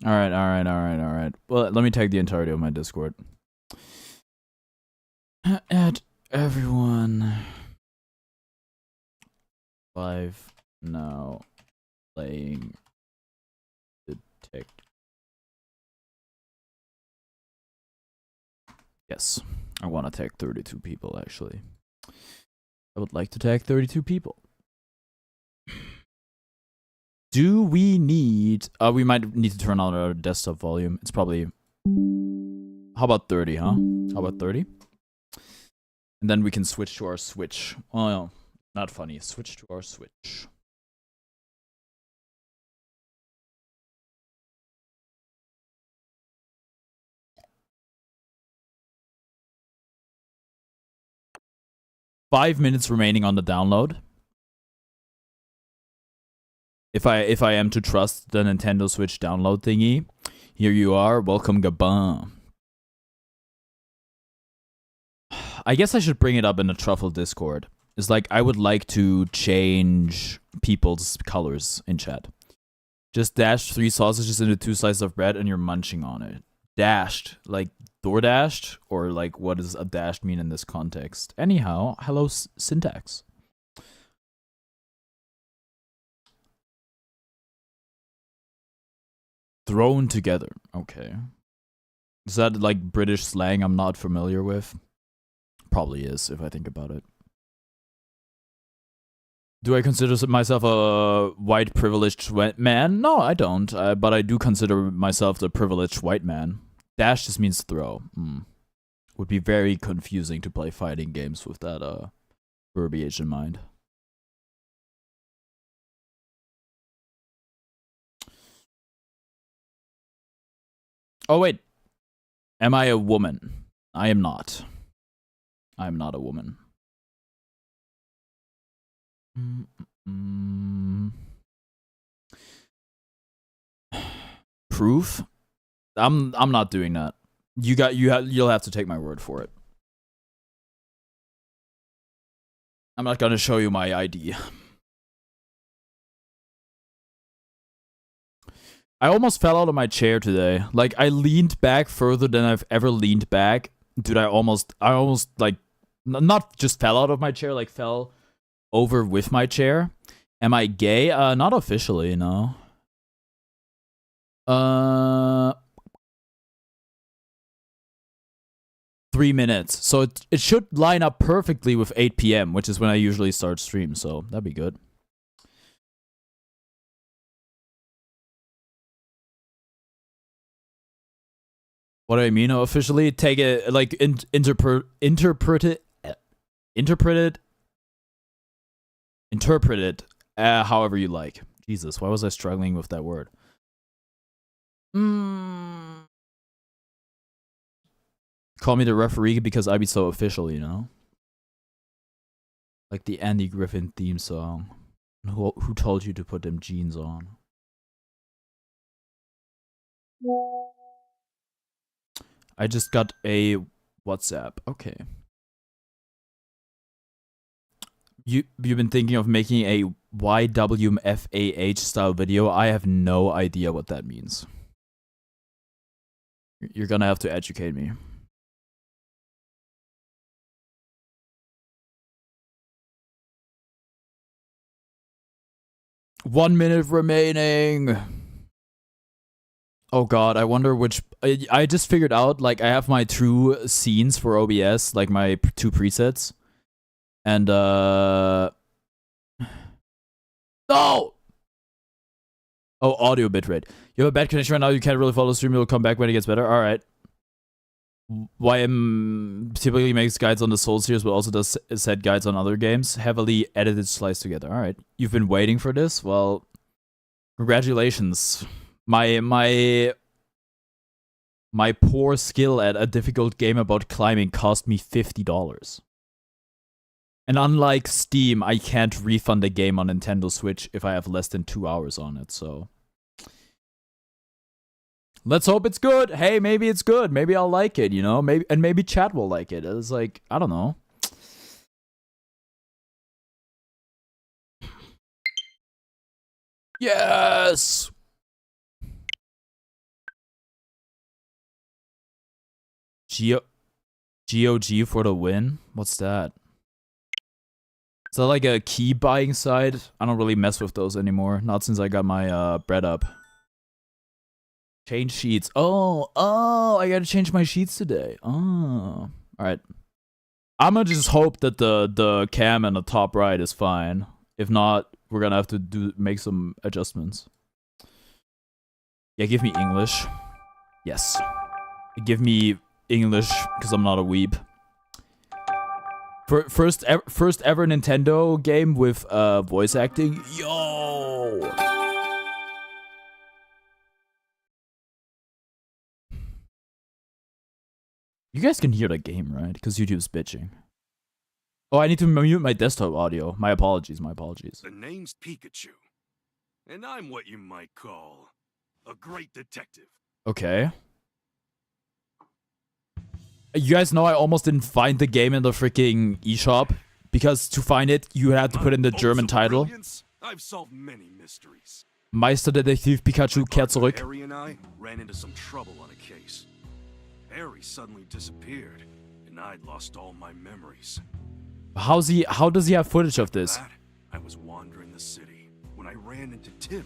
Alright. Well, let me tag the entirety of my Discord. Add everyone. Live now. Playing detect. Yes, I want to tag 32 people, actually. I would like to tag 32 people. Do we need... we might need to turn on our desktop volume. It's probably... How about 30, huh? How about 30? And then we can switch to our Switch. Oh, no. Not funny. Switch to our Switch. Five minutes remaining on the download. If I am to trust the Nintendo Switch download thingy, here you are. Welcome, Gabon. I guess I should bring it up in the Truffle Discord. It's like I would like to change people's colors in chat. Just dash 3 sausages into 2 slices of bread and you're munching on it. Dashed, like DoorDashed, or like what does a dashed mean in this context? Anyhow, hello syntax. Thrown together. Okay. Is that like British slang I'm not familiar with? Probably is, if I think about it. Do I consider myself a white privileged man? No, I don't. But I do consider myself the privileged white man. Dash just means throw. Would be very confusing to play fighting games with that verbiage in mind. Oh wait, am I a woman? I am not. I am not a woman. Proof? I'm not doing that. You'll have to take my word for it. I'm not gonna show you my ID. I almost fell out of my chair today. Like I leaned back further than I've ever leaned back. Dude, I almost like not just fell out of my chair, like fell over with my chair. Am I gay? Not officially, no. 3 minutes. So it should line up perfectly with 8 p.m., which is when I usually start stream, so that'd be good. What do I mean officially? Take it, like, interpret it however you like. Jesus, why was I struggling with that word? Call me the referee because I be so official, you know? Like the Andy Griffin theme song. Who told you to put them jeans on? I just got a WhatsApp. Okay. You've been thinking of making a YWFAH style video? I have no idea what that means. You're gonna have to educate me. One minute remaining. Oh god, I wonder which... I just figured out, like, I have my true scenes for OBS, like my 2 presets. And, No! Oh, audio bitrate. You have a bad connection right now, you can't really follow the stream, it'll come back when it gets better. Alright. YM typically makes guides on the Soul series, but also does set guides on other games. Heavily edited, sliced together. Alright. You've been waiting for this? Well, congratulations. My poor skill at a difficult game about climbing cost me $50. And unlike Steam, I can't refund a game on Nintendo Switch if I have less than 2 hours on it, so... Let's hope it's good. Hey, maybe it's good. Maybe I'll like it, you know? Maybe chat will like it. It's like, I don't know. Yes! GOG for the win? What's that? Is that like a key buying site? I don't really mess with those anymore. Not since I got my bread up. Change sheets. Oh, I gotta change my sheets today. Oh, alright. I'm gonna just hope that the cam in the top right is fine. If not, we're gonna have to make some adjustments. Yeah, give me English. Yes. Give me English, because I'm not a weeb. First ever Nintendo game with voice acting. Yo! You guys can hear the game, right? Because YouTube's bitching. Oh, I need to mute my desktop audio. My apologies, my apologies. The name's Pikachu, and I'm what you might call a great detective. Okay. You guys know I almost didn't find the game in the freaking eShop, because to find it, you had to put in the German title. I've solved many mysteries. Meisterdetektiv Pikachu kehrt zurück. Harry and I ran into some trouble on a case. Harry suddenly disappeared, and I'd lost all my memories. How does he have footage of this? I was wandering the city when I ran into Tim.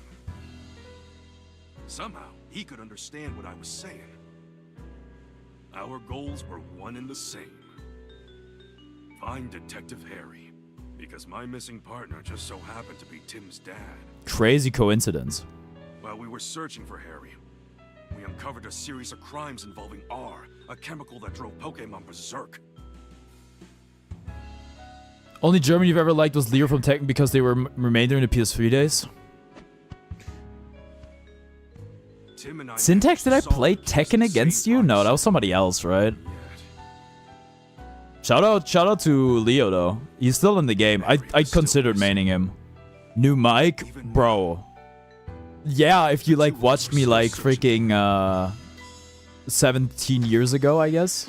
Somehow, he could understand what I was saying. Our goals were one and the same. Find Detective Harry, because my missing partner just so happened to be Tim's dad. Crazy coincidence. While we were searching for Harry, we uncovered a series of crimes involving R, a chemical that drove Pokemon berserk. Only German you've ever liked was Leo from Tekken because they remained during the PS3 days. Syntax, did I play Tekken against you? No, that was somebody else, right? Shout out to Leo though. He's still in the game. I considered maining him. New mic, bro. Yeah, if you like watched me like freaking 17 years ago, I guess.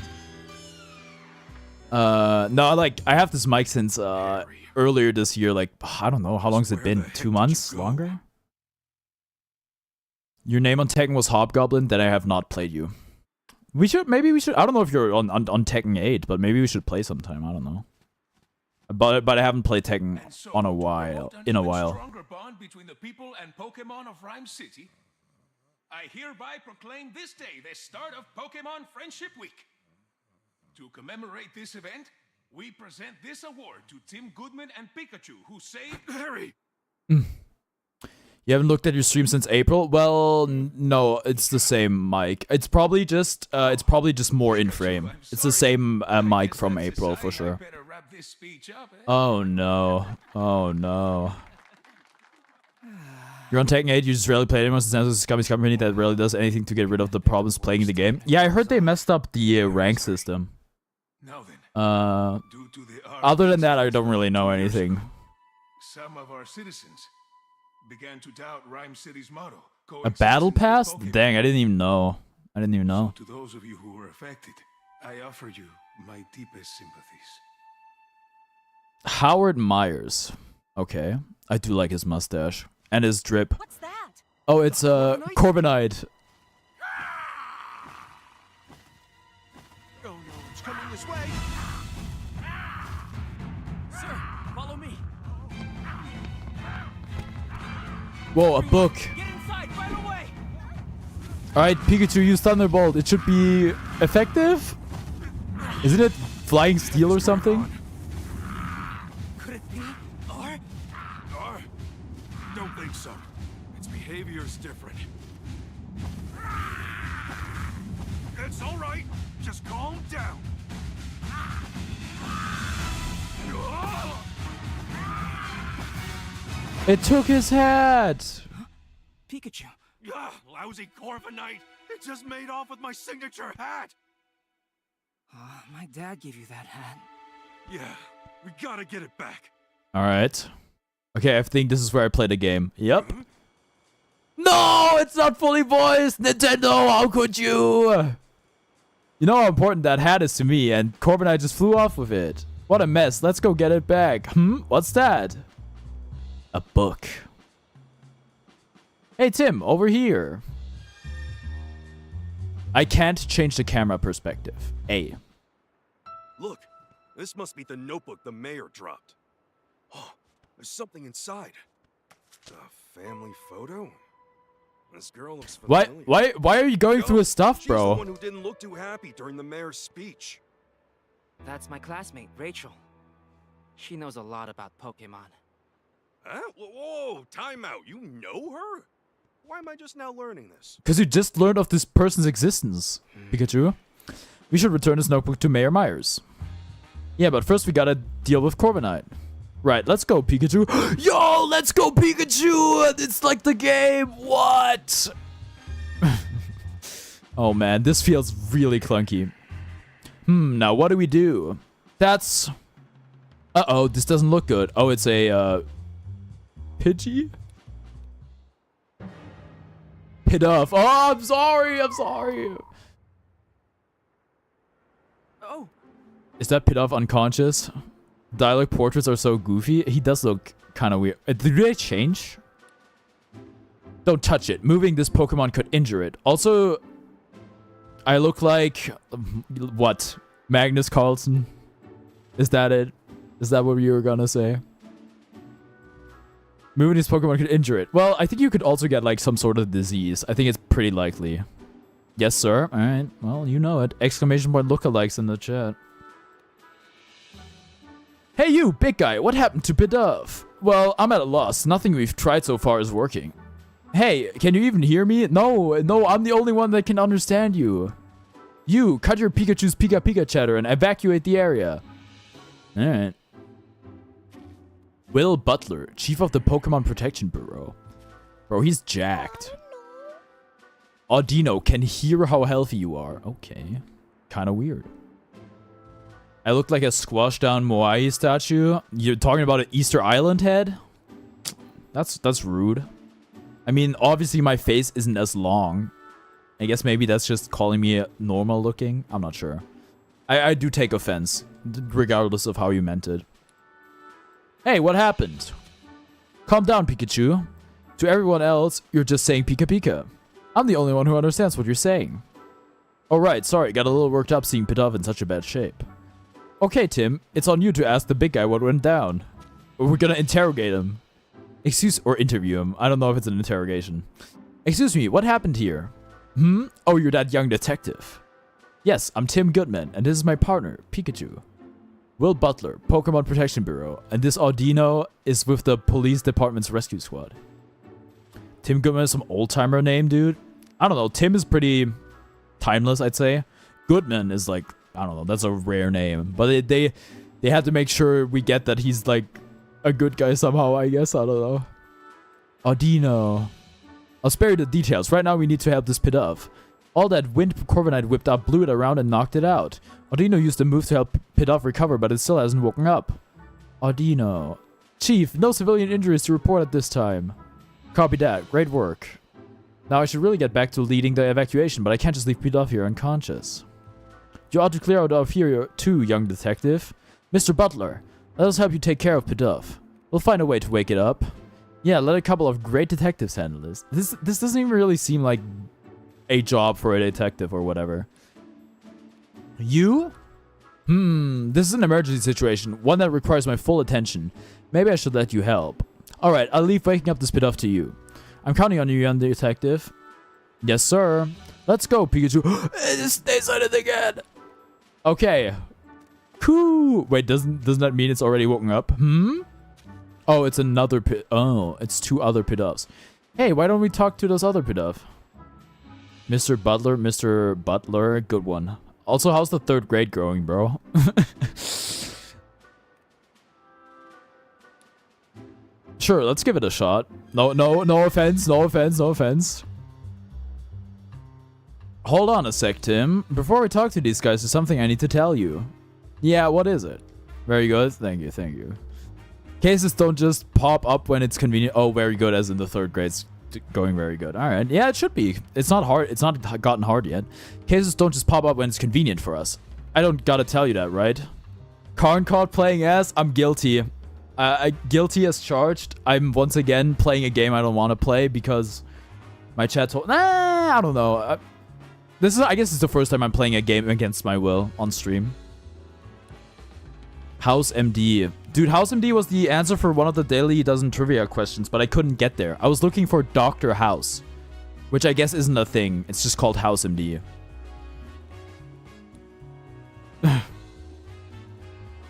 No, like I have this mic since earlier this year. Like I don't know how long has it been? 2 months? Longer? Your name on Tekken was Hobgoblin, then I have not played you. Maybe we should, I don't know if you're on Tekken 8, but maybe we should play sometime, I don't know. But I haven't played Tekken in a while. Stronger bond between the people and Pokemon of Rhyme City. I hereby proclaim this day the start of Pokemon Friendship Week. To commemorate this event, we present this award to Tim Goodman and Pikachu, who saved Harry. You haven't looked at your stream since April? Well, no, it's the same mic. It's probably just more in frame. It's the same mic from April for sure. Oh no. Oh no. You're on Tekken 8, you just rarely play anymore since it's a company that rarely does anything to get rid of the problems playing the game. Yeah, I heard they messed up the rank system. Other than that, I don't really know anything. Some of our citizens began to doubt Rhyme City's motto. A battle pass? Dang, I didn't even know. So to those of you who were affected, I offer you my deepest sympathies. Howard Myers. Okay. I do like his mustache. And his drip. What's that? Oh, it's Corbinite. Oh no, it's coming this way. Sir, follow me. Whoa, a book. Get inside right away. Alright, Pikachu, use Thunderbolt. It should be effective? Isn't it flying steel or something? Could it be? Or? Don't think so. Its behavior is different. It's all right. Just calm down. It took his hat! Pikachu. Lousy Corviknight! It just made off with my signature hat! My dad gave you that hat. Yeah, we gotta get it back. Alright. Okay, I think this is where I play the game. Yep. No! It's not fully voiced! Nintendo, how could you? You know how important that hat is to me, and Corbinite just flew off with it. What a mess. Let's go get it back. What's that? A book. Hey, Tim, over here. I can't change the camera perspective. A. Look, this must be the notebook the mayor dropped. Oh, there's something inside. A family photo? This girl looks familiar. Why are you going through his stuff, She's bro? the one who didn't look too happy during the mayor's speech. That's my classmate, Rachel. She knows a lot about Pokemon. Huh? Whoa, time out. You know her? Why am I just now learning this? Because you just learned of this person's existence, Pikachu. We should return this notebook to Mayor Myers. Yeah, but first we gotta deal with Corviknight. Right, let's go, Pikachu. Yo, let's go, Pikachu! It's like the game. What? Oh man, this feels really clunky. Now what do we do? That's... Uh-oh, this doesn't look good. Oh, it's a, Pidgey? Pidove. Oh, I'm sorry. Oh, Is that Pidove unconscious? Dialect portraits are so goofy. He does look kind of weird. Did they change? Don't touch it. Moving this Pokemon could injure it. Also, I look like... what? Magnus Carlsen? Is that it? Is that what you were gonna say? Moving this Pokemon could injure it. Well, I think you could also get like some sort of disease. I think it's pretty likely. Yes, sir. Alright. Well, you know it. Exclamation point lookalikes in the chat. Hey you, big guy. What happened to Pidove? Well, I'm at a loss. Nothing we've tried so far is working. Hey, can you even hear me? No, I'm the only one that can understand you. You, cut your Pikachu's Pika Pika chatter and evacuate the area. Alright. Will Butler, Chief of the Pokemon Protection Bureau. Bro, he's jacked. Audino can hear how healthy you are. Okay. Kind of weird. I look like a squashed down Moai statue. You're talking about an Easter Island head? That's rude. I mean, obviously my face isn't as long. I guess maybe that's just calling me normal looking. I'm not sure. I do take offense, regardless of how you meant it. Hey, what happened? Calm down, Pikachu. To everyone else, you're just saying Pika Pika. I'm the only one who understands what you're saying. Alright, sorry, got a little worked up seeing Pidove in such a bad shape. Okay, Tim, it's on you to ask the big guy what went down. We're gonna interrogate him. Or interview him. I don't know if it's an interrogation. Excuse me, what happened here? Oh, you're that young detective. Yes, I'm Tim Goodman, and this is my partner, Pikachu. Will Butler, Pokemon Protection Bureau, and this Audino is with the police department's rescue squad. Tim Goodman is some old-timer name, dude. I don't know, Tim is pretty timeless, I'd say. Goodman is like, I don't know, that's a rare name. But they have to make sure we get that he's like a good guy somehow, I guess. I don't know. Audino. I'll spare you the details. Right now we need to help this Pidove. All that wind Corviknight whipped up blew it around and knocked it out. Audino used the move to help Pidove recover, but it still hasn't woken up. Audino. Chief, no civilian injuries to report at this time. Copy that. Great work. Now I should really get back to leading the evacuation, but I can't just leave Pidove here unconscious. You ought to clear out of here too, young detective. Mr. Butler, let us help you take care of Pidove. We'll find a way to wake it up. Yeah, let a couple of great detectives handle this. This doesn't even really seem like a job for a detective or whatever. You? This is an emergency situation, one that requires my full attention. Maybe I should let you help. Alright, I'll leave waking up this Pidove to you. I'm counting on you, young detective. Yes, sir. Let's go, Pikachu. They said it again. Okay. Cool. Wait, doesn't that mean it's already woken up? Oh, it's another Oh, it's two other Pidoves. Hey, why don't we talk to those other Pidove? Mr. Butler, good one. Also, how's the third grade growing, bro? Sure, let's give it a shot. No offense. Hold on a sec, Tim. Before we talk to these guys, there's something I need to tell you. Yeah, what is it? Very good. Thank you. Cases don't just pop up when it's convenient. Oh, very good, as in the third grade's going very good. All right. Yeah, it should be. It's not hard. It's not gotten hard yet. Cases don't just pop up when it's convenient for us. I don't gotta tell you that, right? Karn caught playing ass. I'm guilty. Guilty as charged. I'm once again playing a game I don't want to play because my chat told... Nah, I don't know. This is, I guess, it's the first time I'm playing a game against my will on stream. House MD. Dude, House MD was the answer for one of the Daily Dozen trivia questions, but I couldn't get there. I was looking for Dr. House, which I guess isn't a thing. It's just called House MD.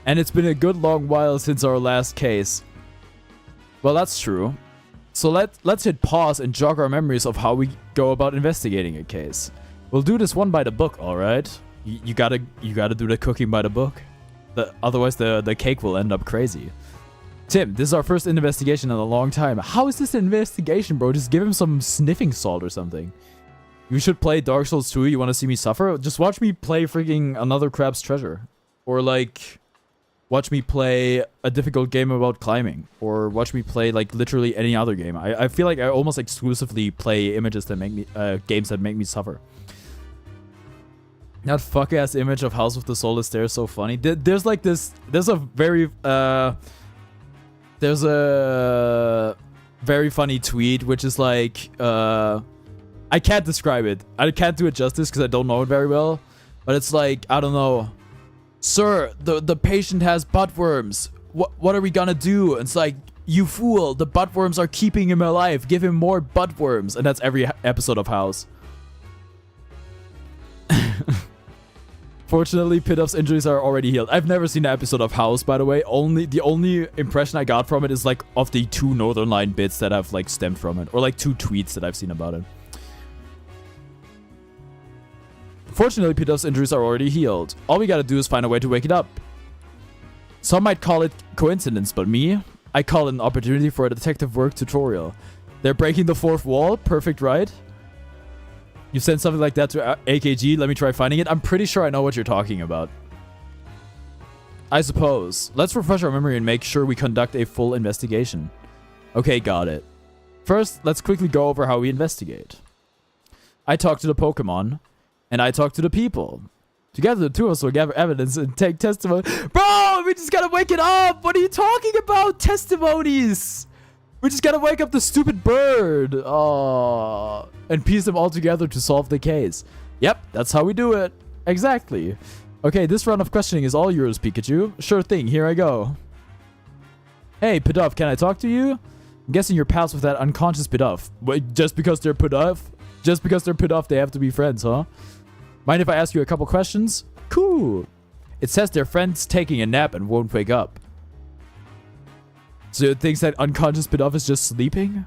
And it's been a good long while since our last case. Well, that's true. So let's hit pause and jog our memories of how we go about investigating a case. We'll do this one by the book, all right? You gotta do the cooking by the book. Otherwise, the cake will end up crazy. Tim, this is our first investigation in a long time. How is this an investigation, bro? Just give him some sniffing salt or something. You should play Dark Souls 2. You want to see me suffer? Just watch me play freaking Another Crab's Treasure. Or like, watch me play a difficult game about climbing. Or watch me play like literally any other game. I feel like I almost exclusively play images that make me, games that make me suffer. That fuck-ass image of House of the Soulless Stairs is so funny. There's like this, there's a very funny tweet, which is like, I can't describe it. I can't do it justice because I don't know it very well. But it's like, I don't know. Sir, the patient has butt worms. What are we gonna do? And it's like, you fool, the butt worms are keeping him alive. Give him more butt worms. And that's every episode of House. Fortunately, Pitoff's injuries are already healed. I've never seen an episode of House, by the way. The only impression I got from it is like of the 2 Northern Line bits that have like stemmed from it. Or like 2 tweets that I've seen about it. Fortunately, Pitoff's injuries are already healed. All we gotta do is find a way to wake it up. Some might call it coincidence, but me, I call it an opportunity for a detective work tutorial. They're breaking the 4th wall. Perfect, right? You sent something like that to AKG. Let me try finding it. I'm pretty sure I know what you're talking about. I suppose. Let's refresh our memory and make sure we conduct a full investigation. Okay, got it. First, let's quickly go over how we investigate. I talk to the Pokemon, and I talk to the people. Together, the two of us will gather evidence and take testimony. Bro, we just gotta wake it up! What are you talking about? Testimonies! We just gotta wake up the stupid bird. Aww. And piece them all together to solve the case. Yep, that's how we do it. Exactly. Okay, this round of questioning is all yours, Pikachu. Sure thing, here I go. Hey, Pidove, can I talk to you? I'm guessing you're pals with that unconscious Pidove. Wait, just because they're Pidove? Just because they're Pidove, they have to be friends, huh? Mind if I ask you a couple questions? Cool. It says their friend's taking a nap and won't wake up. So it thinks that unconscious Pidove is just sleeping?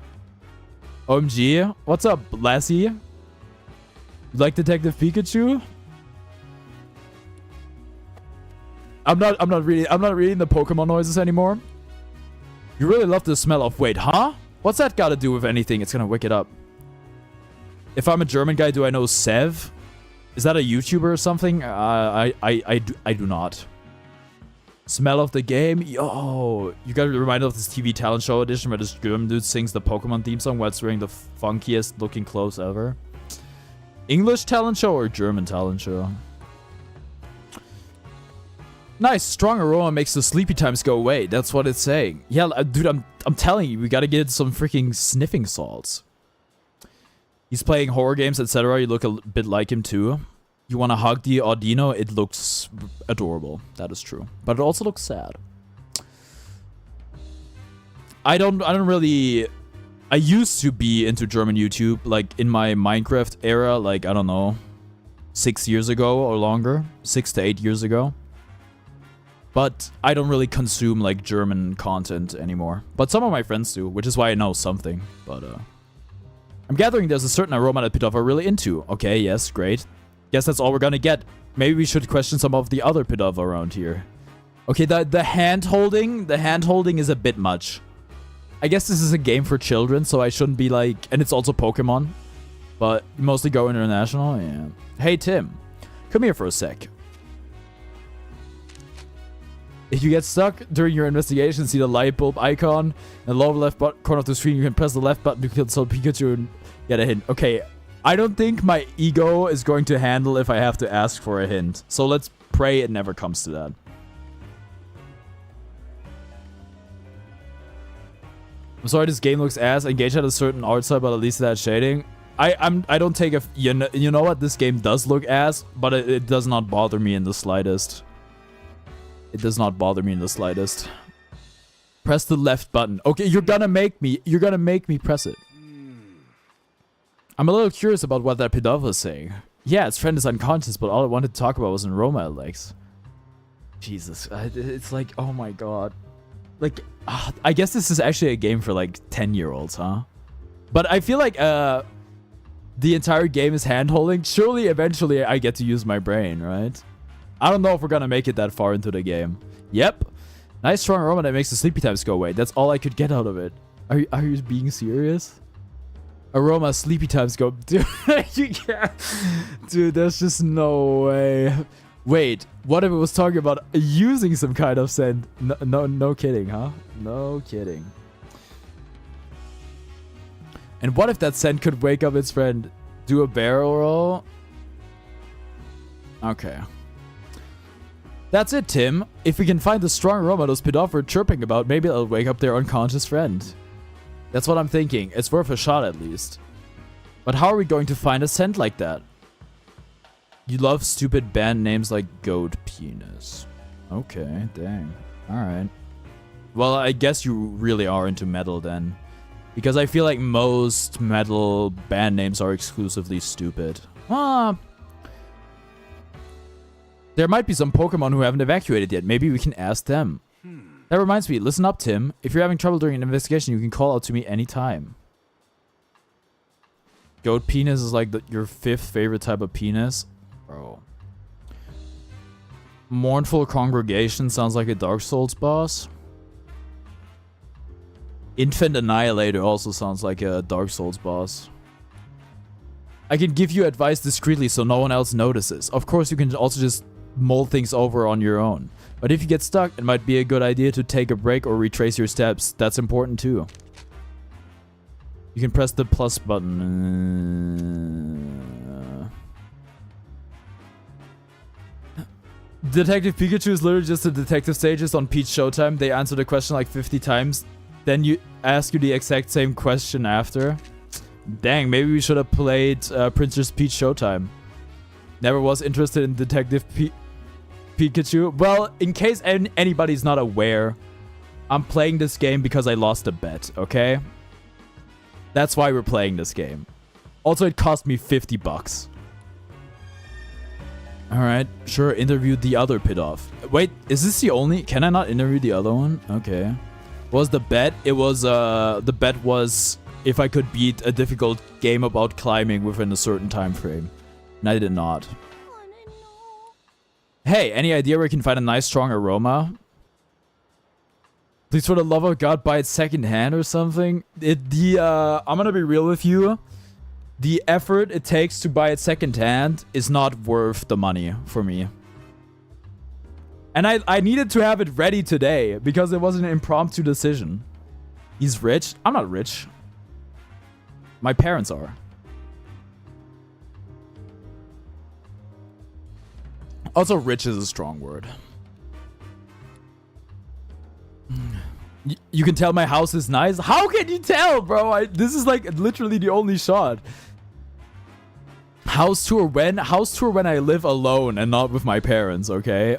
OMG, what's up, Lassie? You like Detective Pikachu? I'm not reading the Pokemon noises anymore. You really love the smell of wait, huh? What's that got to do with anything? It's gonna wake it up. If I'm a German guy, do I know Sev? Is that a YouTuber or something? I do not. Smell of the game? Yo, you got reminded of this TV talent show edition where this German dude sings the Pokemon theme song while it's wearing the funkiest looking clothes ever. English talent show or German talent show? Nice, strong aroma makes the sleepy times go away. That's what it's saying. Yeah, dude, I'm telling you, we gotta get some freaking sniffing salts. He's playing horror games, etc. You look a bit like him too. You want to hug the Audino? It looks adorable. That is true. But it also looks sad. I don't really... I used to be into German YouTube, like in my Minecraft era, like, I don't know, 6 years ago or longer. 6 to 8 years ago. But I don't really consume, like, German content anymore. But some of my friends do, which is why I know something. But, I'm gathering there's a certain aroma that Pidove are really into. Okay, yes, great. Guess that's all we're gonna get. Maybe we should question some of the other Pidove around here. Okay, the hand-holding is a bit much. I guess this is a game for children, so I shouldn't be like... And it's also Pokemon. But you mostly go international, yeah. Hey, Tim. Come here for a sec. If you get stuck during your investigation, see the light bulb icon in the lower left corner of the screen. You can press the left button to consult Pikachu and get a hint. Okay, I don't think my ego is going to handle if I have to ask for a hint. So let's pray it never comes to that. I'm sorry this game looks ass. Engage had a certain art style, but at least it had shading. I don't take a you know what, this game does look ass, but it does not bother me in the slightest. It does not bother me in the slightest. Press the left button. Okay, you're gonna make me press it. I'm a little curious about what that pedophilia is saying. Yeah, its friend is unconscious, but all I wanted to talk about was Roma Alex. Jesus, it's like, oh my god. Like, I guess this is actually a game for like 10-year-olds, huh? But I feel like the entire game is hand-holding. Surely, eventually, I get to use my brain, right? I don't know if we're gonna make it that far into the game. Yep. Nice strong aroma that makes the sleepy times go away. That's all I could get out of it. Are you being serious? Aroma, sleepy times go... Dude, you can't... Dude, there's just no way. Wait, what if it was talking about using some kind of scent? No kidding, huh? No kidding. And what if that scent could wake up its friend? Do a barrel roll? Okay. That's it, Tim. If we can find the strong aroma those pedophiles are chirping about, maybe it'll wake up their unconscious friend. That's what I'm thinking. It's worth a shot at least. But how are we going to find a scent like that? You love stupid band names like Goat Penis. Okay, dang. Alright. Well, I guess you really are into metal then. Because I feel like most metal band names are exclusively stupid. There might be some Pokemon who haven't evacuated yet. Maybe we can ask them. That reminds me, listen up, Tim. If you're having trouble during an investigation, you can call out to me anytime. Goat penis is like your 5th favorite type of penis? Bro. Mournful Congregation sounds like a Dark Souls boss. Infant Annihilator also sounds like a Dark Souls boss. I can give you advice discreetly so no one else notices. Of course, you can also just mold things over on your own. But if you get stuck, it might be a good idea to take a break or retrace your steps. That's important too. You can press the plus button. Detective Pikachu is literally just the detective stages on Peach Showtime. They answer the question like 50 times. Then you ask you the exact same question after. Dang, maybe we should have played Princess Peach Showtime. Never was interested in Detective Pikachu. Well, in case anybody's not aware, I'm playing this game because I lost a bet, okay? That's why we're playing this game. Also, it cost me 50 bucks. Alright, sure, interview the other Pidoff. Wait, is this the only... Can I not interview the other one? Okay. What was the bet? It was, the bet was if I could beat a difficult game about climbing within a certain time frame. And I did not. Hey, any idea where we can find a nice strong aroma? Please, for the love of God, buy it secondhand or something. I'm gonna be real with you. The effort it takes to buy it secondhand is not worth the money for me. And I needed to have it ready today because it was an impromptu decision. He's rich? I'm not rich. My parents are. Also, rich is a strong word. You can tell my house is nice? How can you tell, bro? This is like literally the only shot. House tour when? House tour when I live alone and not with my parents, okay?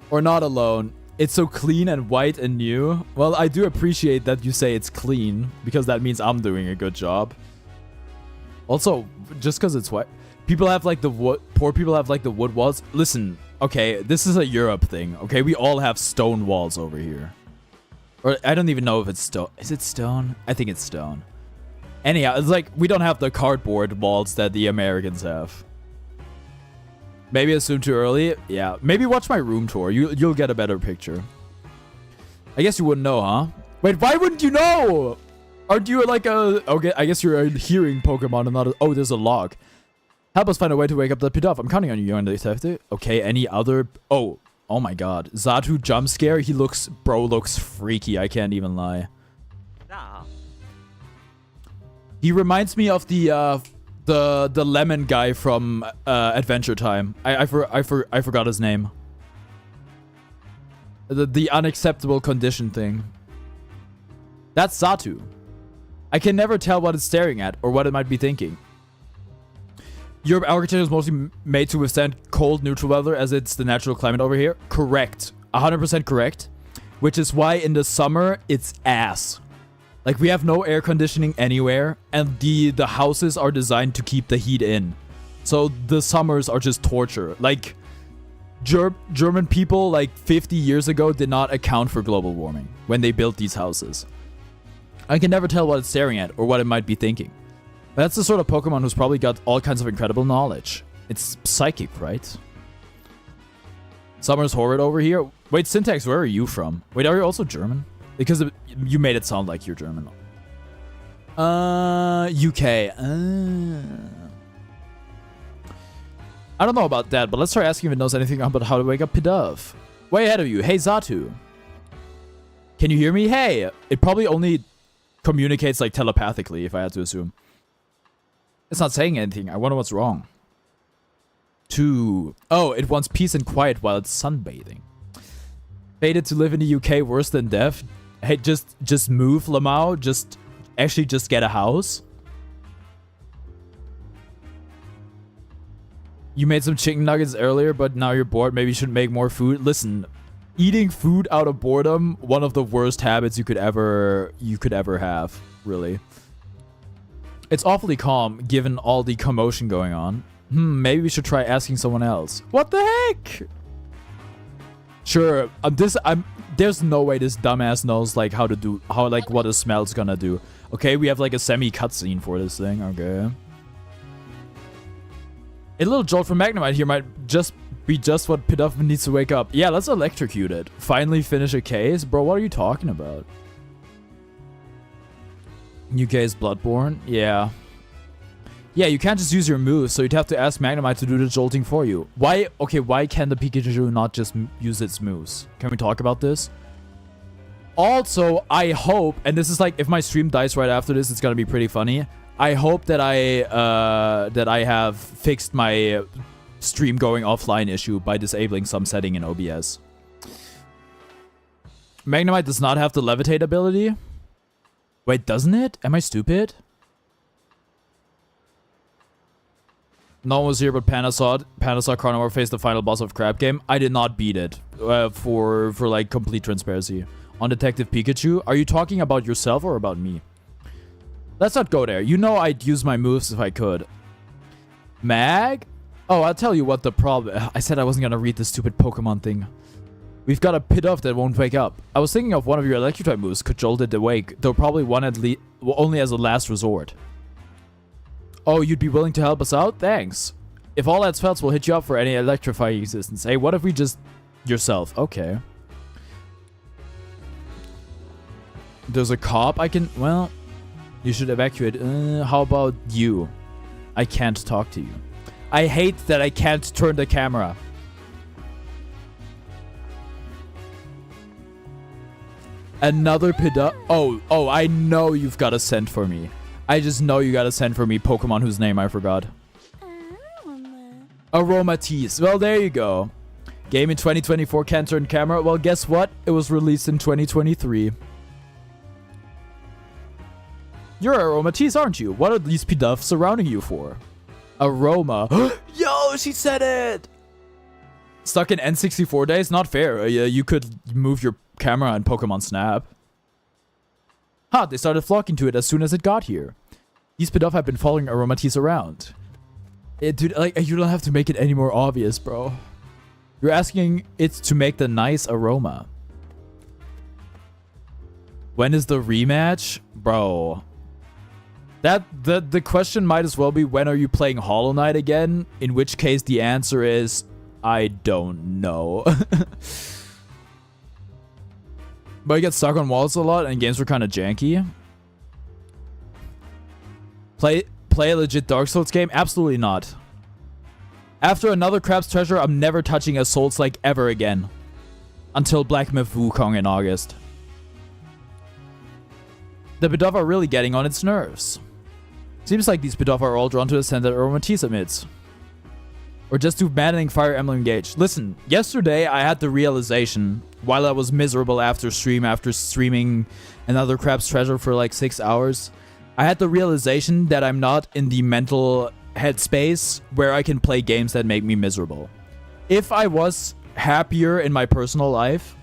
Or not alone. It's so clean and white and new. Well, I do appreciate that you say it's clean because that means I'm doing a good job. Also, just because it's white. People have like the wood. Poor people have like the wood walls. Listen, okay, this is a Europe thing, okay? We all have stone walls over here. Or I don't even know if it's stone. Is it stone? I think it's stone. Anyhow, it's like we don't have the cardboard walls that the Americans have. Maybe I assumed too early. Yeah, maybe watch my room tour. You'll get a better picture. I guess you wouldn't know, huh? Wait, why wouldn't you know? Aren't you like a... Okay, I guess you're a hearing Pokemon and not a... Oh, there's a log. Help us find a way to wake up the Pidove. I'm counting on you, young detective. Okay, any other... Oh my god. Zatu jump scare. He looks... Bro looks freaky. I can't even lie. He reminds me of the lemon guy from Adventure Time. I forgot his name. The unacceptable condition thing. That's Zatu. I can never tell what it's staring at or what it might be thinking. Your architecture is mostly made to withstand cold, neutral weather as it's the natural climate over here. Correct. 100% correct. Which is why in the summer, it's ass. Like, we have no air conditioning anywhere, and the houses are designed to keep the heat in. So the summers are just torture. Like, German people, like, 50 years ago did not account for global warming when they built these houses. I can never tell what it's staring at or what it might be thinking. But that's the sort of Pokemon who's probably got all kinds of incredible knowledge. It's psychic, right? Summer's Horrid over here. Wait, Syntax, where are you from? Wait, are you also German? Because you made it sound like you're German. UK. I don't know about that, but let's try asking if it knows anything about how to wake up Pidove. Way ahead of you. Hey, Zatu. Can you hear me? Hey. It probably only communicates like telepathically, if I had to assume. It's not saying anything. I wonder what's wrong. 2. Oh, it wants peace and quiet while it's sunbathing. Fated to live in the UK, worse than death. Hey, just move, Lamau. Just get a house. You made some chicken nuggets earlier, but now you're bored. Maybe you should make more food. Listen, eating food out of boredom, one of the worst habits you could ever have, really. It's awfully calm, given all the commotion going on. Maybe we should try asking someone else. What the heck? Sure, there's no way this dumbass knows, like, what a smell's gonna do. Okay, we have, like, a semi-cutscene for this thing, okay. A little jolt from Magnemite here might just be what Pidove needs to wake up. Yeah, let's electrocute it. Finally finish a case? Bro, what are you talking about? UK is Bloodborne? Yeah. Yeah, you can't just use your moves, so you'd have to ask Magnemite to do the jolting for you. Why can the Pikachu not just use its moves? Can we talk about this? Also, I hope, and this is like, if my stream dies right after this, it's gonna be pretty funny. I hope that I have fixed my stream going offline issue by disabling some setting in OBS. Magnemite does not have the levitate ability. Wait, doesn't it? Am I stupid? No one was here but Panda saw Carnivore face the final boss of Crab Game. I did not beat it, for like complete transparency. On Detective Pikachu, are you talking about yourself or about me? Let's not go there. You know I'd use my moves if I could. Mag? Oh, I'll tell you what the problem... I said I wasn't gonna read this stupid Pokemon thing. We've got a Pidove that won't wake up. I was thinking of one of your electric moves could jolt it awake, though probably one only as a last resort. Oh, you'd be willing to help us out? Thanks. If all else fails, we'll hit you up for any electrifying assistance. Hey, what if we just... Yourself. Okay. There's a cop I can... Well, you should evacuate. How about you? I can't talk to you. I hate that I can't turn the camera. Another Pidove. Oh, I know you've got a scent for me. I just know you got a scent for me, Pokemon whose name I forgot. Aromatisse. Well, there you go. Game in 2024 can't turn camera. Well, guess what? It was released in 2023. You're Aromatisse, aren't you? What are these Pidove surrounding you for? Aroma. Yo, she said it! Stuck in N64 days? Not fair. You could move your camera and Pokemon Snap. Huh, they started flocking to it as soon as it got here. These Pidove have been following Aromatisse around. Dude, like, you don't have to make it any more obvious, bro. You're asking it to make the nice aroma. When is the rematch? Bro. The question might as well be, when are you playing Hollow Knight again? In which case the answer is, I don't know. But I get stuck on walls a lot and games were kind of janky. Play a legit Dark Souls game? Absolutely not. After another Crab's Treasure, I'm never touching a Souls-like ever again. Until Black Myth Wukong in August. The Pidove are really getting on its nerves. Seems like these Pidove are all drawn to the scent that Aromatisse emits. Or just do maddening Fire Emblem Engage. Listen, yesterday I had the realization, while I was miserable after streaming another Crab's Treasure for like 6 hours, I had the realization that I'm not in the mental headspace where I can play games that make me miserable. If I was happier in my personal life,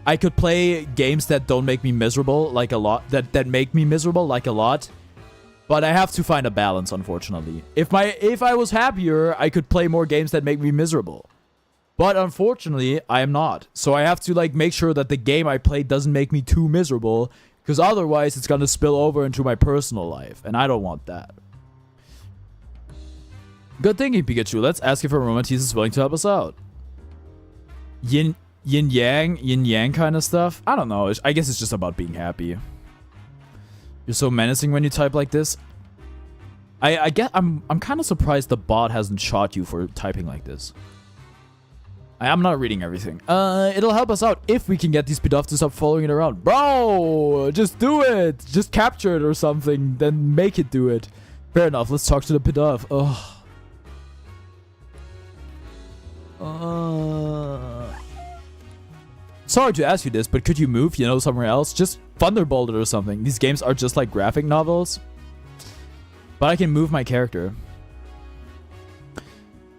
I could play games that don't make me miserable like a lot, that make me miserable like a lot. But I have to find a balance, unfortunately. If I was happier, I could play more games that make me miserable. But unfortunately, I am not. So I have to like make sure that the game I play doesn't make me too miserable, because otherwise it's gonna spill over into my personal life, and I don't want that. Good thinking, Pikachu. Let's ask if Aromatisse is willing to help us out. Yin yang kind of stuff. I don't know. I guess it's just about being happy. You're so menacing when you type like this. I get. I'm kind of surprised the bot hasn't shot you for typing like this. I'm not reading everything. It'll help us out if we can get these Pidove to stop following it around. Bro, just do it. Just capture it or something. Then make it do it. Fair enough. Let's talk to the Pidove. Ugh. Sorry to ask you this, but could you move, somewhere else? Just Thunderbolt it or something. These games are just like graphic novels. But I can move my character.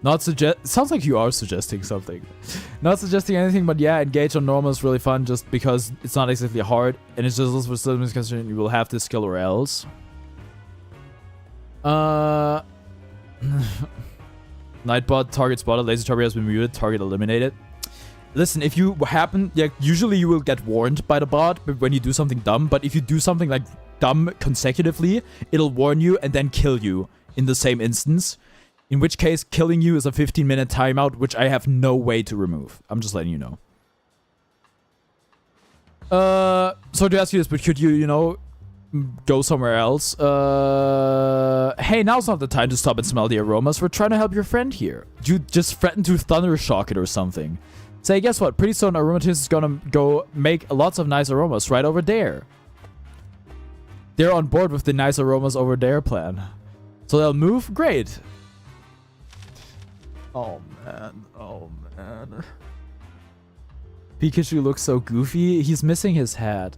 Sounds like you are suggesting something. Not suggesting anything, but yeah, engage on normal is really fun just because it's not exactly hard. And it's just also for some misconception you will have this skill or else. Nightbot, target spotted, laser target has been muted, target eliminated. Listen, if you happen, usually you will get warned by the bot when you do something dumb, but if you do something like dumb consecutively, it'll warn you and then kill you in the same instance. In which case, killing you is a 15-minute timeout, which I have no way to remove. I'm just letting you know. So to ask you this, but could you, go somewhere else? Hey, now's not the time to stop and smell the aromas. We're trying to help your friend here. You just threaten to thundershock it or something. Say, guess what? Pretty soon Aromatisse is gonna go make lots of nice aromas right over there. They're on board with the nice aromas over there plan. So they'll move? Great. Oh man. Oh man. Pikachu looks so goofy. He's missing his hat.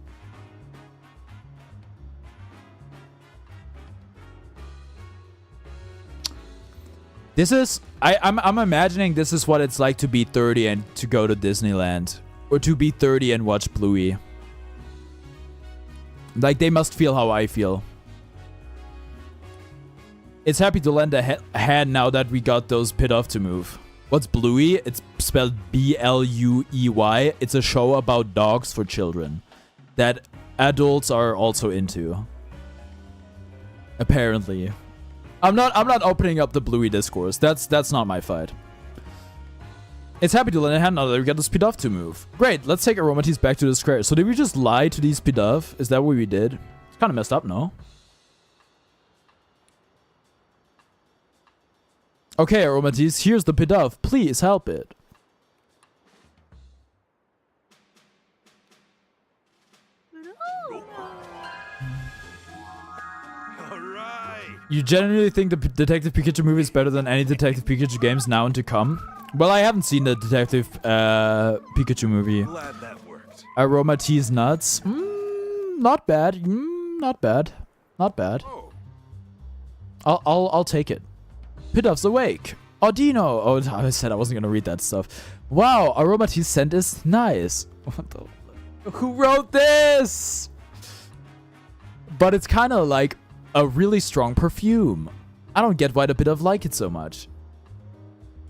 This is... I'm imagining this is what it's like to be 30 and to go to Disneyland. Or to be 30 and watch Bluey. Like, they must feel how I feel. It's happy to lend a hand now that we got those Pidove to move. What's Bluey? It's spelled B-L-U-E-Y. It's a show about dogs for children. That adults are also into. Apparently. I'm not opening up the Bluey discourse. That's not my fight. It's happy to lend a hand now that we got this Pidove to move. Great, let's take Aromatisse back to the square. So did we just lie to these Pidove? Is that what we did? It's kind of messed up, no? Okay, Aromatisse, here's the Pidove. Please help it. You genuinely think the Detective Pikachu movie is better than any Detective Pikachu games now and to come? Well, I haven't seen the Detective Pikachu movie. Glad that worked. Aromatisse nuts. Not bad. Not bad. Not bad. I'll take it. Pidove's awake. Audino. Oh, I said I wasn't gonna read that stuff. Wow, Aromatisse scent is nice. What the? Who wrote this? But it's kind of like a really strong perfume. I don't get why the Pidove like it so much.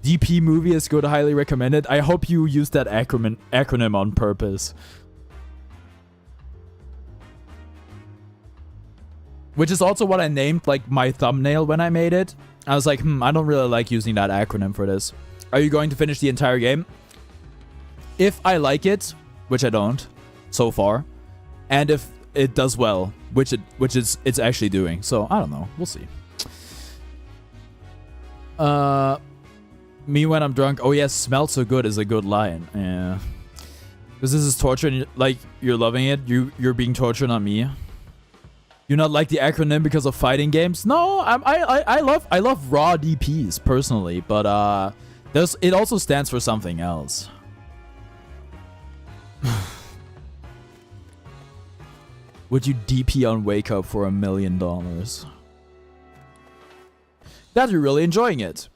DP movie is good, highly recommended. I hope you use that acronym on purpose. Which is also what I named like my thumbnail when I made it. I was like, I don't really like using that acronym for this. Are you going to finish the entire game? If I like it, which I don't so far, and if it does well, which it's actually doing. So I don't know. We'll see. Me when I'm drunk. Oh yes, smells so good is a good line. Yeah. Because this is torture and you're loving it. You're being tortured, not me. You not like the acronym because of fighting games? No, I love raw DPs personally, but it also stands for something else. Would you DP on Wake Up for $1 million? That you're really enjoying it.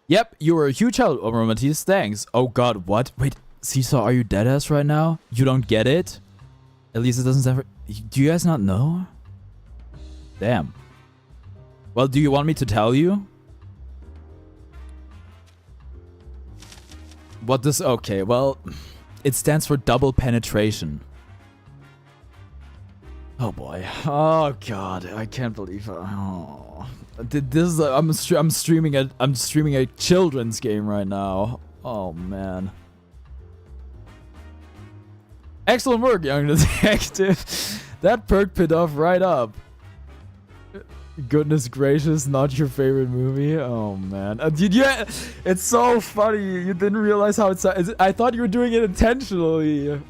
Yep, you were a huge help, Matisse. Thanks. Oh god, what? Wait, Seesaw, are you deadass right now? You don't get it? At least it doesn't ever... Do you guys not know? Damn. Well, do you want me to tell you? What does... Okay, well... It stands for double penetration. Oh boy. Oh god, I can't believe it. Oh. This is... I'm streaming a children's game right now. Oh man. Excellent work, young detective. That perk paid off right up. Goodness gracious, not your favorite movie? Oh man. Dude, yeah, it's so funny. You didn't realize how it's... I thought you were doing it intentionally.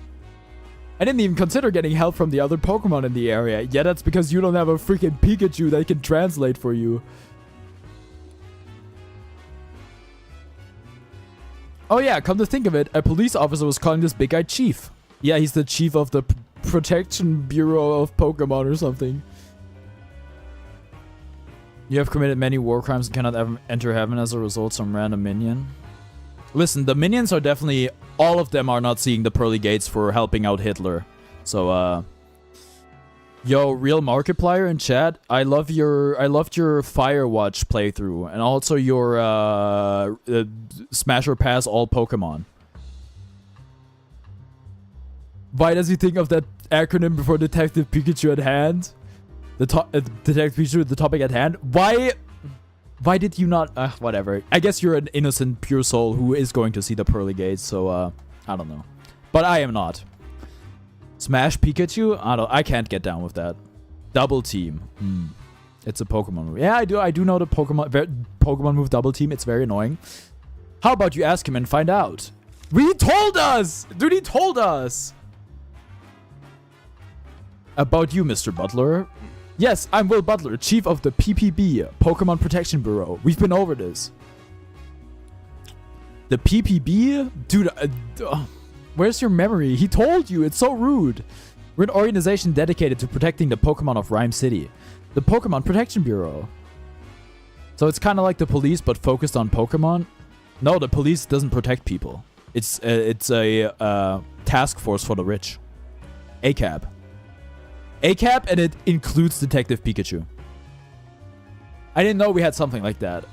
I didn't even consider getting help from the other Pokemon in the area. Yeah, that's because you don't have a freaking Pikachu that can translate for you. Oh yeah, come to think of it, a police officer was calling this big guy Chief. Yeah, he's the chief of the Protection Bureau of Pokemon or something. You have committed many war crimes and cannot ever enter heaven as a result of some random minion. Listen, the minions are definitely... All of them are not seeing the pearly gates for helping out Hitler. So, yo, real Markiplier in chat, I loved your Firewatch playthrough. And also your, Smash or Pass all Pokemon. Why does he think of that acronym before Detective Pikachu at hand? Detective Pikachu, the topic at hand. Why did you not... whatever. I guess you're an innocent, pure soul who is going to see the pearly gates, so, I don't know. But I am not. Smash Pikachu? I can't get down with that. Double Team. It's a Pokemon move. Yeah, I do know the Pokemon move Double Team. It's very annoying. How about you ask him and find out? He told us! Dude, he told us! About you, Mr. Butler. Yes, I'm Will Butler, Chief of the PPB, Pokemon Protection Bureau. We've been over this. The PPB? Dude, where's your memory? He told you. It's so rude. We're an organization dedicated to protecting the Pokemon of Rhyme City. The Pokemon Protection Bureau. So it's kind of like the police, but focused on Pokemon? No, the police doesn't protect people. It's a task force for the rich. ACAB. ACAB, and it includes Detective Pikachu. I didn't know we had something like that.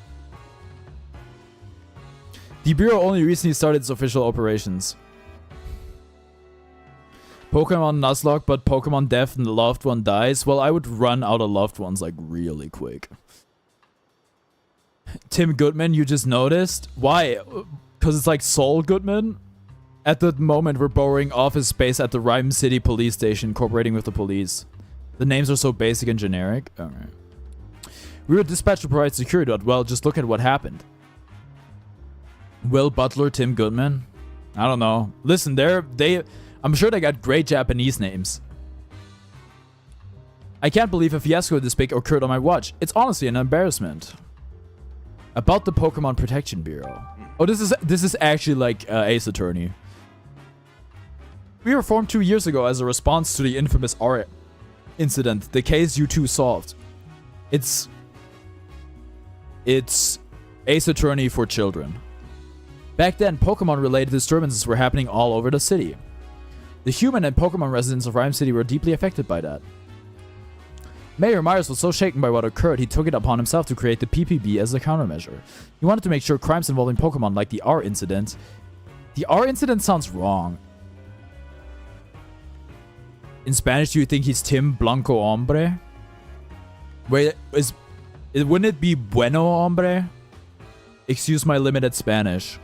The Bureau only recently started its official operations. Pokemon Nuzlocke, but Pokemon Death and the loved one dies. Well, I would run out of loved ones like really quick. Tim Goodman, you just noticed? Why? Because it's like Saul Goodman? At the moment, we're borrowing office space at the Rhyme City police station, cooperating with the police. The names are so basic and generic. Alright. We were dispatched to provide security, but well, just look at what happened. Will Butler, Tim Goodman? I don't know. Listen, I'm sure they got great Japanese names. I can't believe a fiasco this big occurred on my watch. It's honestly an embarrassment. About the Pokemon Protection Bureau. Oh, this is actually like Ace Attorney. We were formed 2 years ago as a response to the infamous R incident, the case you two solved. It's Ace Attorney for children. Back then, Pokemon-related disturbances were happening all over the city. The human and Pokemon residents of Rhyme City were deeply affected by that. Mayor Myers was so shaken by what occurred, he took it upon himself to create the PPB as a countermeasure. He wanted to make sure crimes involving Pokemon like the R incident... The R incident sounds wrong. In Spanish, do you think he's Tim Blanco Hombre? Wait, wouldn't it be Bueno Hombre? Excuse my limited Spanish.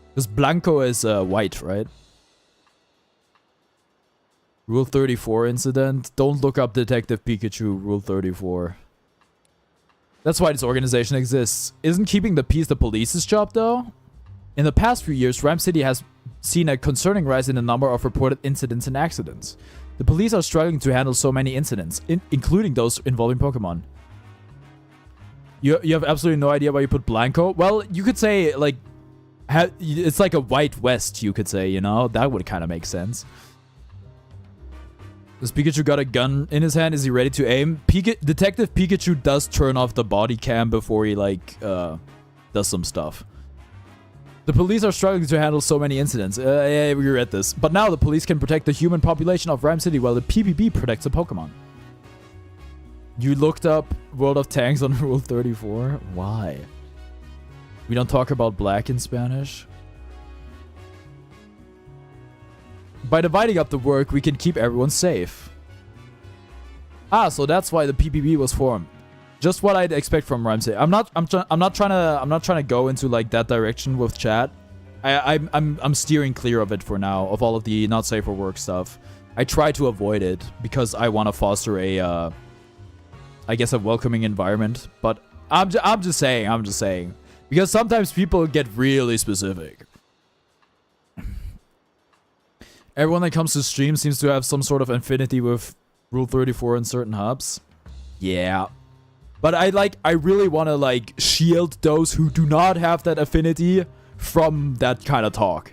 Because Blanco is white, right? Rule 34 incident. Don't look up Detective Pikachu, Rule 34. That's why this organization exists. Isn't keeping the peace the police's job, though? In the past few years, Rhyme City has seen a concerning rise in the number of reported incidents and accidents. The police are struggling to handle so many incidents, including those involving Pokemon. You have absolutely no idea why you put Blanco? Well, you could say, like, it's like a White West, you could say, you know? That would kind of make sense. Does Pikachu got a gun in his hand? Is he ready to aim? Detective Pikachu does turn off the body cam before he, like, does some stuff. The police are struggling to handle so many incidents. Yeah, we read this. But now the police can protect the human population of Rhyme City while the PPP protects the Pokemon. You looked up World of Tanks on Rule 34? Why? We don't talk about black in Spanish? By dividing up the work, we can keep everyone safe. Ah, so that's why the PPP was formed. Just what I'd expect from Rhyme City. I'm not trying to go into like that direction with chat. I'm steering clear of it for now, of all of the not safe for work stuff. I try to avoid it because I want to foster a I guess a welcoming environment, but I'm just saying because sometimes people get really specific. Everyone that comes to stream seems to have some sort of affinity with Rule 34 in certain hubs. Yeah. But I really want to like shield those who do not have that affinity from that kind of talk.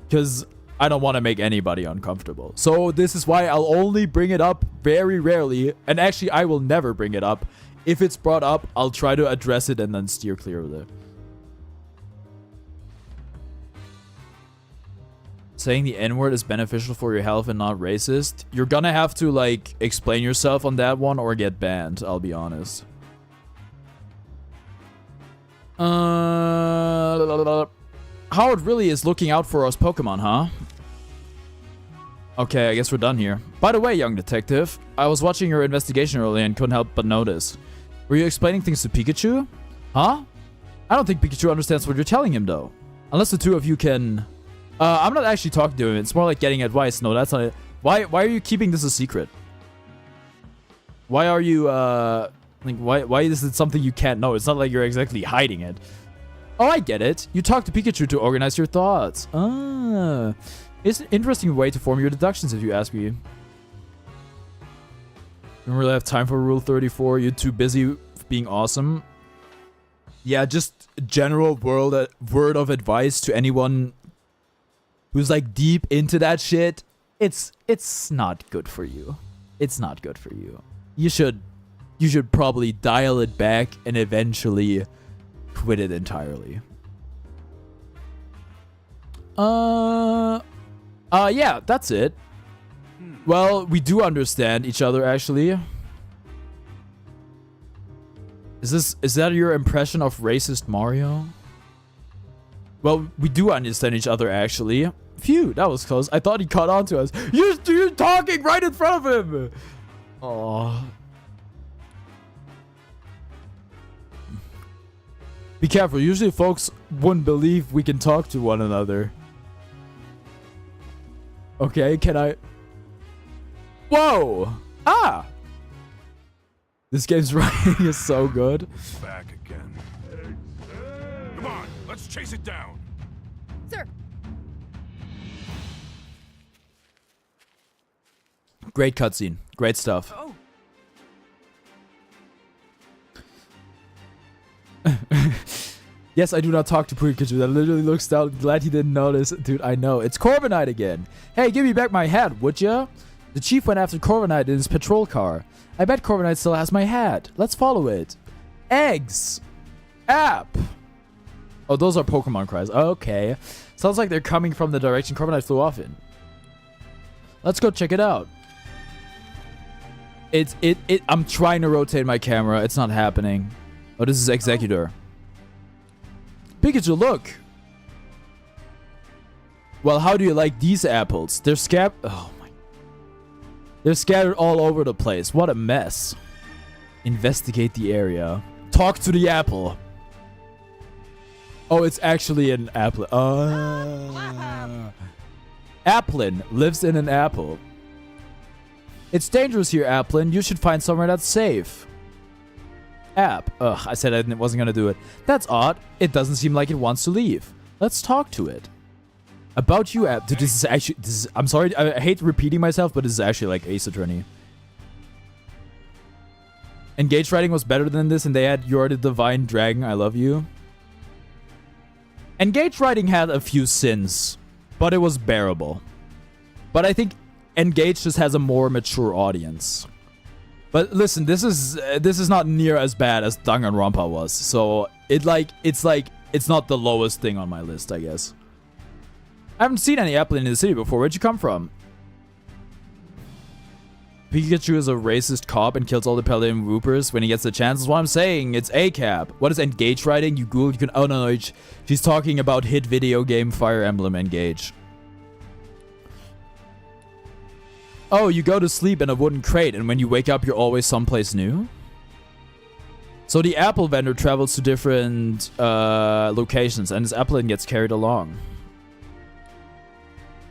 Because I don't want to make anybody uncomfortable. So this is why I'll only bring it up very rarely. And actually, I will never bring it up. If it's brought up, I'll try to address it and then steer clear of it. Saying the N-word is beneficial for your health and not racist. You're gonna have to, like, explain yourself on that one or get banned, I'll be honest. Howard really is looking out for us Pokemon, huh? Okay, I guess we're done here. By the way, young detective, I was watching your investigation earlier and couldn't help but notice. Were you explaining things to Pikachu? Huh? I don't think Pikachu understands what you're telling him, though. Unless the two of you can... I'm not actually talking to him. It's more like getting advice. No, that's not it. Why are you keeping this a secret? Why are you, like, why is it something you can't know? It's not like you're exactly hiding it. Oh, I get it. You talk to Pikachu to organize your thoughts. Ah. It's an interesting way to form your deductions, if you ask me. Don't really have time for Rule 34. You're too busy being awesome. Yeah, just general word of advice to anyone who's like deep into that shit. It's not good for you. It's not good for you. You should probably dial it back and eventually quit it entirely. Yeah, that's it. Well, we do understand each other, actually. Is that your impression of racist Mario? Well, we do understand each other, actually. Phew, that was close. I thought he caught on to us. You're talking right in front of him! Aww. Be careful. Usually folks wouldn't believe we can talk to one another. Okay, can I... Whoa! Ah! This game's writing is so good. Back again. Come on, let's chase it down. Sir. Great cutscene. Great stuff. Oh. Yes, I do not talk to Pikachu. That literally looks down. Glad he didn't notice. Dude, I know. It's Corviknight again. Hey, give me back my hat, would ya? The chief went after Corviknight in his patrol car. I bet Corviknight still has my hat. Let's follow it. Eggs. App. Oh, those are Pokemon cries. Okay. Sounds like they're coming from the direction Corviknight flew off in. Let's go check it out. I'm trying to rotate my camera. It's not happening. Oh, this is Executor. Pikachu, look. Well, how do you like these apples? They're oh my. They're scattered all over the place. What a mess. Investigate the area. Talk to the apple. Oh, it's actually an apple. Applin lives in an apple. It's dangerous here, Applin. You should find somewhere that's safe. App. Ugh, I said I wasn't gonna do it. That's odd. It doesn't seem like it wants to leave. Let's talk to it. About you, App. Dude, this is actually... I'm sorry, I hate repeating myself, but this is actually like Ace Attorney. Engage writing was better than this, and they had You're the Divine Dragon, I love you. Engage writing had a few sins, but it was bearable. But I think Engage just has a more mature audience. But listen, this is not near as bad as Danganronpa was. So it's not the lowest thing on my list, I guess. I haven't seen any Apple in the city before. Where'd you come from? Pikachu is a racist cop and kills all the Paladin Whoopers when he gets the chance. That's what I'm saying. It's ACAB. What is Engage writing? You Google, you can... Oh, no. She's talking about hit video game Fire Emblem Engage. Oh, you go to sleep in a wooden crate, and when you wake up, you're always someplace new? So the apple vendor travels to different locations, and his applin gets carried along.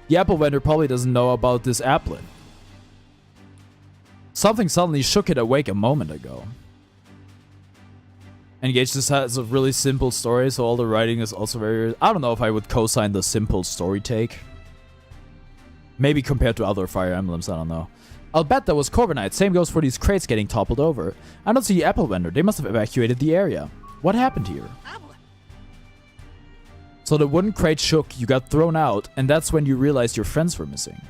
The apple vendor probably doesn't know about this applin. Something suddenly shook it awake a moment ago. Engage just has a really simple story, so all the writing is also very... I don't know if I would co-sign the simple story take. Maybe compared to other Fire Emblems, I don't know. I'll bet that was Corviknight. Same goes for these crates getting toppled over. I don't see the apple vendor. They must have evacuated the area. What happened here? So the wooden crate shook, you got thrown out, and that's when you realized your friends were missing.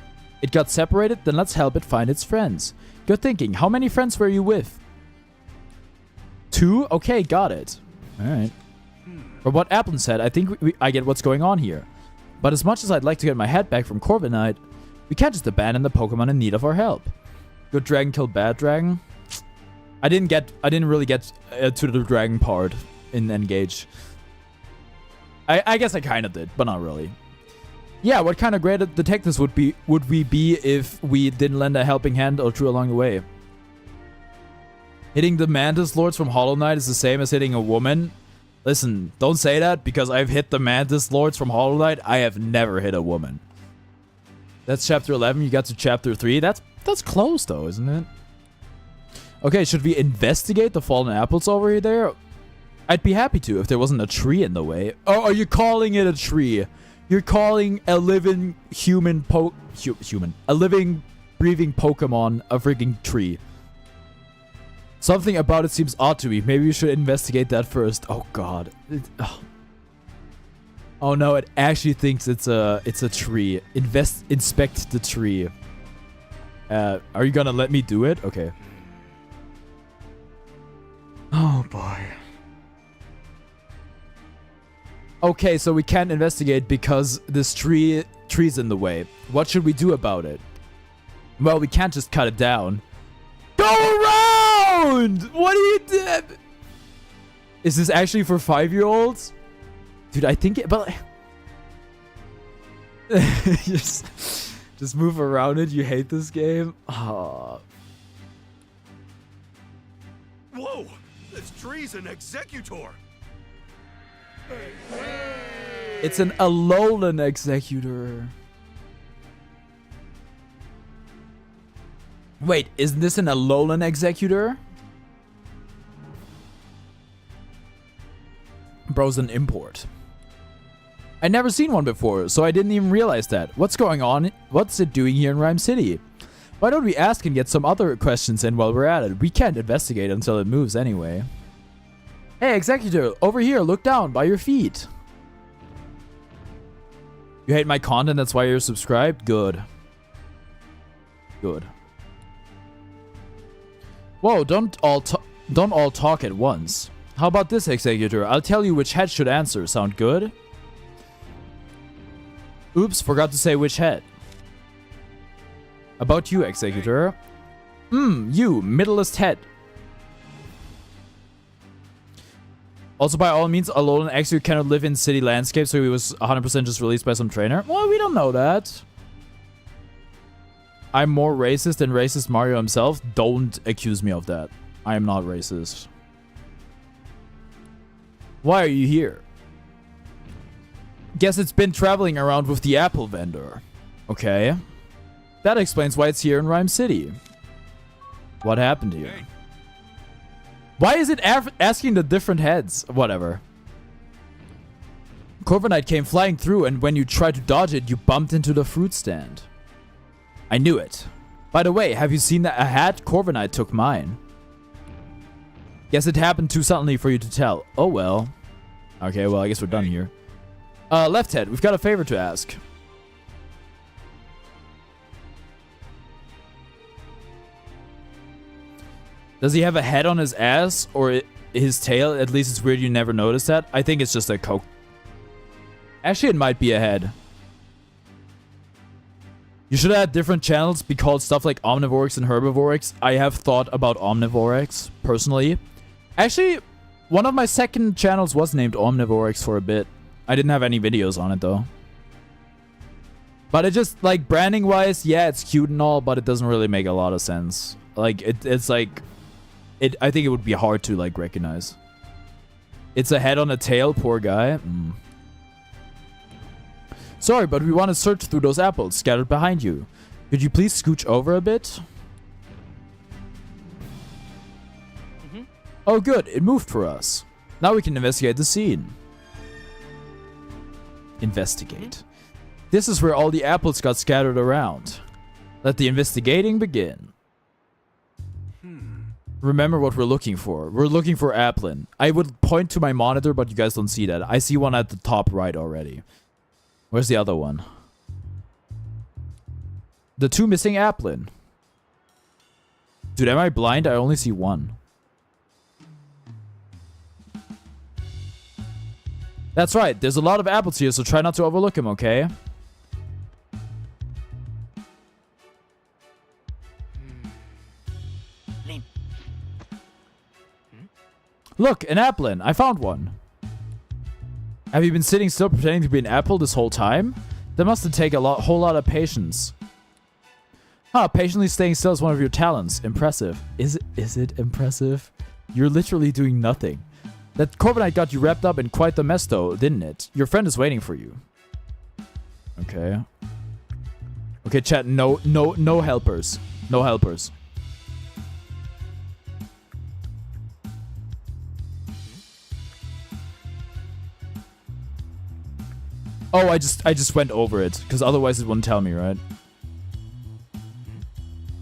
It got separated, then let's help it find its friends. Good thinking. How many friends were you with? 2? Okay, got it. Alright. From what Applin said, I think I get what's going on here. But as much as I'd like to get my head back from Corviknight, we can't just abandon the Pokemon in need of our help. Good dragon kill bad dragon. I didn't really get to the dragon part in Engage. I guess I kind of did, but not really. Yeah, what kind of great detectives would we be if we didn't lend a helping hand or two along the way? Hitting the Mantis Lords from Hollow Knight is the same as hitting a woman. Listen, don't say that, because I've hit the Mantis Lords from Hollow Knight. I have never hit a woman. That's chapter 11. You got to chapter 3. That's close, though, isn't it? Okay, should we investigate the fallen apples over there? I'd be happy to if there wasn't a tree in the way. Oh, are you calling it a tree? You're calling a living a living, breathing Pokemon a freaking tree. Something about it seems odd to me. Maybe we should investigate that first. Oh god. Oh no, it actually thinks it's a tree. Inspect the tree. Are you gonna let me do it? Okay. Oh boy. Okay, so we can't investigate because this tree's in the way. What should we do about it? Well, we can't just cut it down. Go around! What are you doing? Is this actually for 5-year-olds? Dude, I think it... But... just move around it. You hate this game? Oh. Whoa! This tree's an executor! It's an Alolan Executor. Wait, isn't this an Alolan Executor? Bro's an import. I never seen one before, so I didn't even realize that. What's going on? What's it doing here in Rhyme City? Why don't we ask and get some other questions in while we're at it? We can't investigate until it moves anyway. Hey, Executor, over here, look down, by your feet. You hate my content, that's why you're subscribed? Good. Good. Whoa, don't all talk at once. How about this, Executor? I'll tell you which head should answer. Sound good? Oops, forgot to say which head. About you, Executor. You, middlest head. Also, by all means, Alolan Executor cannot live in city landscape, so he was 100% just released by some trainer. Well, we don't know that. I'm more racist than racist Mario himself. Don't accuse me of that. I am not racist. Why are you here? Guess it's been traveling around with the apple vendor. Okay. That explains why it's here in Rhyme City. What happened here? Hey. Why is it asking the different heads? Whatever. Corviknight came flying through, and when you tried to dodge it, you bumped into the fruit stand. I knew it. By the way, have you seen that a hat? Corviknight took mine. Guess it happened too suddenly for you to tell. Oh well. Okay, well, I guess we're done here. Left head, we've got a favor to ask. Does he have a head on his ass or his tail? At least it's weird you never noticed that. I think it's just a coke. Actually, it might be a head. You should have had different channels be called stuff like Omnivorix and Herbivorics. I have thought about Omnivorix, personally. Actually, one of my second channels was named Omnivorix for a bit. I didn't have any videos on it, though. But it just, like, branding-wise, yeah, it's cute and all, but it doesn't really make a lot of sense. Like, it's like... I think it would be hard to, like, recognize. It's a head on a tail, poor guy. Sorry, but we want to search through those apples scattered behind you. Could you please scooch over a bit? Oh, good. It moved for us. Now we can investigate the scene. Investigate. This is where all the apples got scattered around. Let the investigating begin. Remember what we're looking for. We're looking for Applin. I would point to my monitor, but you guys don't see that. I see one at the top right already. Where's the other one? The two missing Applin. Dude, am I blind? I only see one. That's right. There's a lot of apples here, so try not to overlook them, okay? Look, an Applin. I found one. Have you been sitting still pretending to be an apple this whole time? That must take a whole lot of patience. Huh, patiently staying still is one of your talents. Impressive. Is it impressive? You're literally doing nothing. That Corviknight got you wrapped up in quite the mess though, didn't it? Your friend is waiting for you. Okay. Okay, chat, no helpers. No helpers. Oh, I just went over it, because otherwise it wouldn't tell me, right?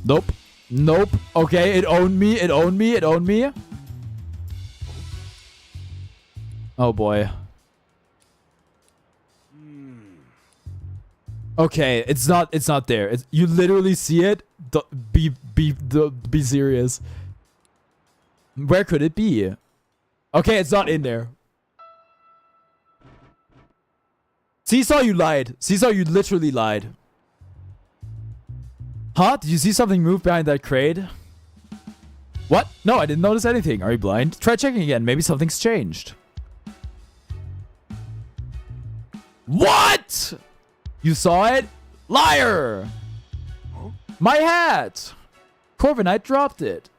Nope. Nope. Okay, it owned me, it owned me, it owned me. Oh boy. Okay, it's not there. You literally see it. Be serious. Where could it be? Okay, it's not in there. Seesaw, you lied. Seesaw, you literally lied. Huh? Did you see something move behind that crate? What? No, I didn't notice anything. Are you blind? Try checking again. Maybe something's changed. What? You saw it? Liar! My hat! Corviknight dropped it.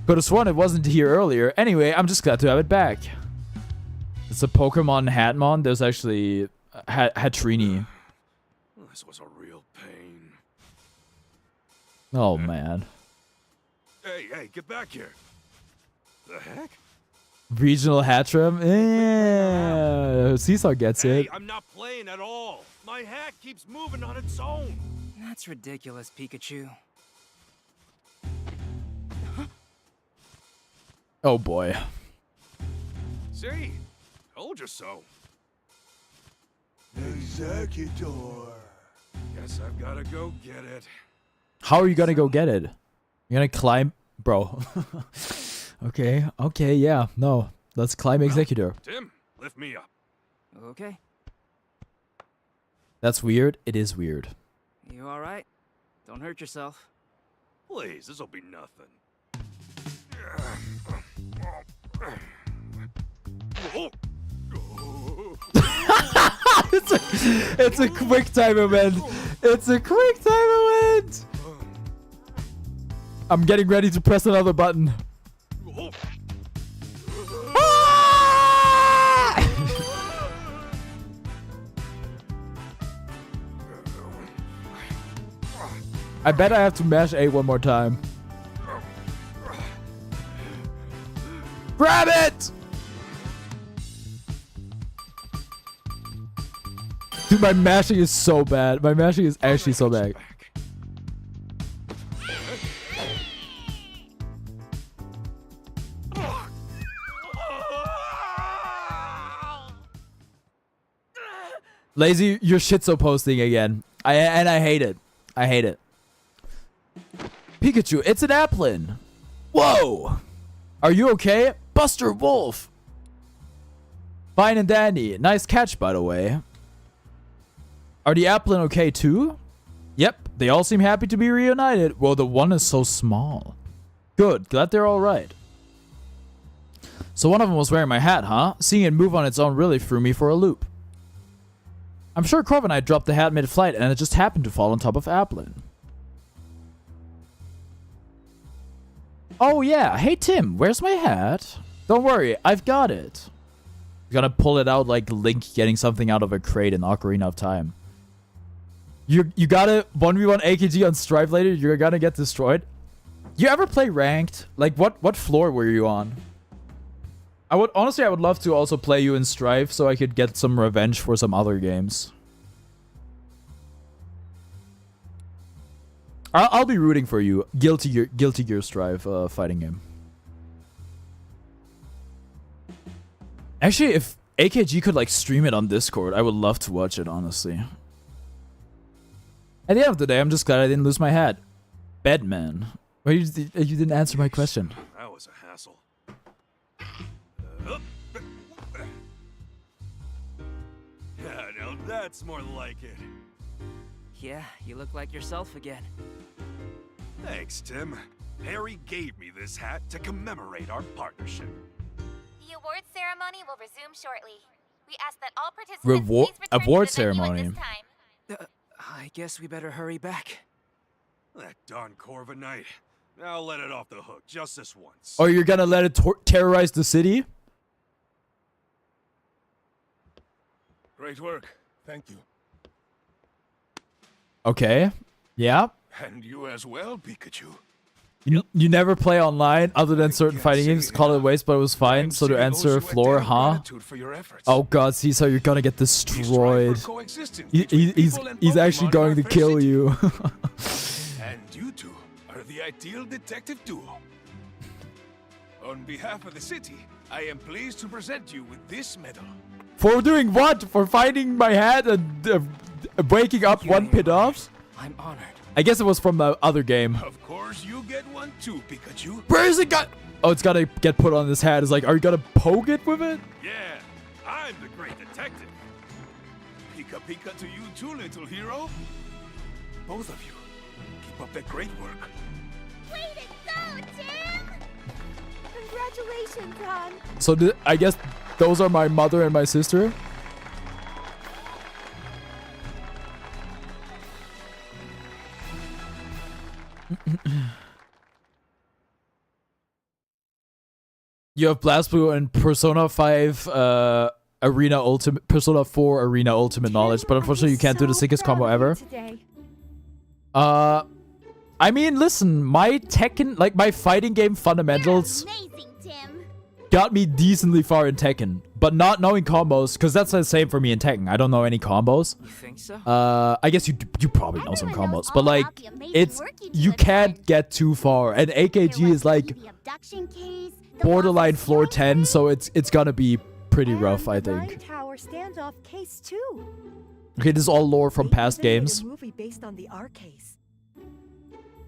Could have sworn it wasn't here earlier. Anyway, I'm just glad to have it back. It's a Pokemon Hatmon. There's actually Hatrini. This was a real pain. Oh, man. Hey, get back here. The heck? Regional Hatchram? Yeah. Seesaw gets it. Hey, I'm not playing at all. My hat keeps moving on its own. That's ridiculous, Pikachu. Oh, boy. See? Told you so. Executor. Guess I've gotta go get it. How are you gonna go get it? You're gonna climb? Bro. Okay, yeah. No. Let's climb Executor. Tim, lift me up. Okay. That's weird. It is weird. You alright? Don't hurt yourself. Please, this'll be nothing. It's a quick time event. It's a quick time event. I'm getting ready to press another button. I bet I have to mash A one more time. Grab it! Dude, my mashing is so bad. My mashing is actually so bad. Lazy, you're shitso posting again. And I hate it. I hate it. Pikachu, it's an Applin. Whoa! Are you okay? Buster Wolf! Fine and dandy. Nice catch, by the way. Are the Applin okay too? Yep, they all seem happy to be reunited. Well, the one is so small. Good, glad they're alright. So one of them was wearing my hat, huh? Seeing it move on its own really threw me for a loop. I'm sure Corv and I dropped the hat mid-flight and it just happened to fall on top of Applin. Oh yeah, hey Tim, where's my hat? Don't worry, I've got it. Gonna pull it out like Link getting something out of a crate in Ocarina of Time. You gotta 1v1 AKG on Strive later, you're gonna get destroyed. You ever play ranked? Like what floor were you on? I would love to also play you in Strive so I could get some revenge for some other games. I'll be rooting for you. Guilty Gear Strive fighting game. Actually, if AKG could like stream it on Discord, I would love to watch it, honestly. At the end of the day, I'm just glad I didn't lose my hat. Bedman. Well, you didn't answer my question. That was a hassle. Yeah, now that's more like it. Yeah, you look like yourself again. Thanks, Tim. Harry gave me this hat to commemorate our partnership. The award ceremony will resume shortly. We ask that all participants please return award to the venue ceremony. at this time. I guess we better hurry back. That darn Corviknight. I'll let it off the hook just this once. Oh, you're gonna let it terrorize the city? Great work. Thank you. Okay. Yeah. And you as well, Pikachu. You never play online other than certain fighting games. Call it a waste, but it was fine. So to answer floor, huh? Oh god, Caesar, you're gonna get destroyed. He's actually going to kill you. And you two are the ideal detective duo. On behalf of the city, I am pleased to present you with this medal. For doing what? For finding my hat and waking up one pit off? I'm honored. I guess it was from the other game. Of course, you get one too, Pikachu. Where is it got? Oh, it's gotta get put on this hat. It's like, are you gonna poke it with it? Yeah, I'm the great detective. Pika pika to you too, little hero. Both of you, keep up that great work. Way to go, Tim! Congratulations, hon. So I guess those are my mother and my sister. You have BlazBlue and Persona 5 Arena Ultimate, Persona 4 Arena Ultimate knowledge, but unfortunately you can't do the sickest combo ever. I mean, listen, my Tekken, like my fighting game fundamentals Amazing, Tim. got me decently far in Tekken, but not knowing combos, because that's the same for me in Tekken. I don't know any combos. You think so? I guess you probably know some Everyone knows combos, but all like about the amazing it's work you do you at can't Zen. get too far, and AKG There is was like the abduction case, the borderline lost floor hero 10, case. so it's gonna be pretty And rough, I the think. Rhine Tower standoff case too. Okay, this is all lore from Maybe past they made games. A movie based on the R case.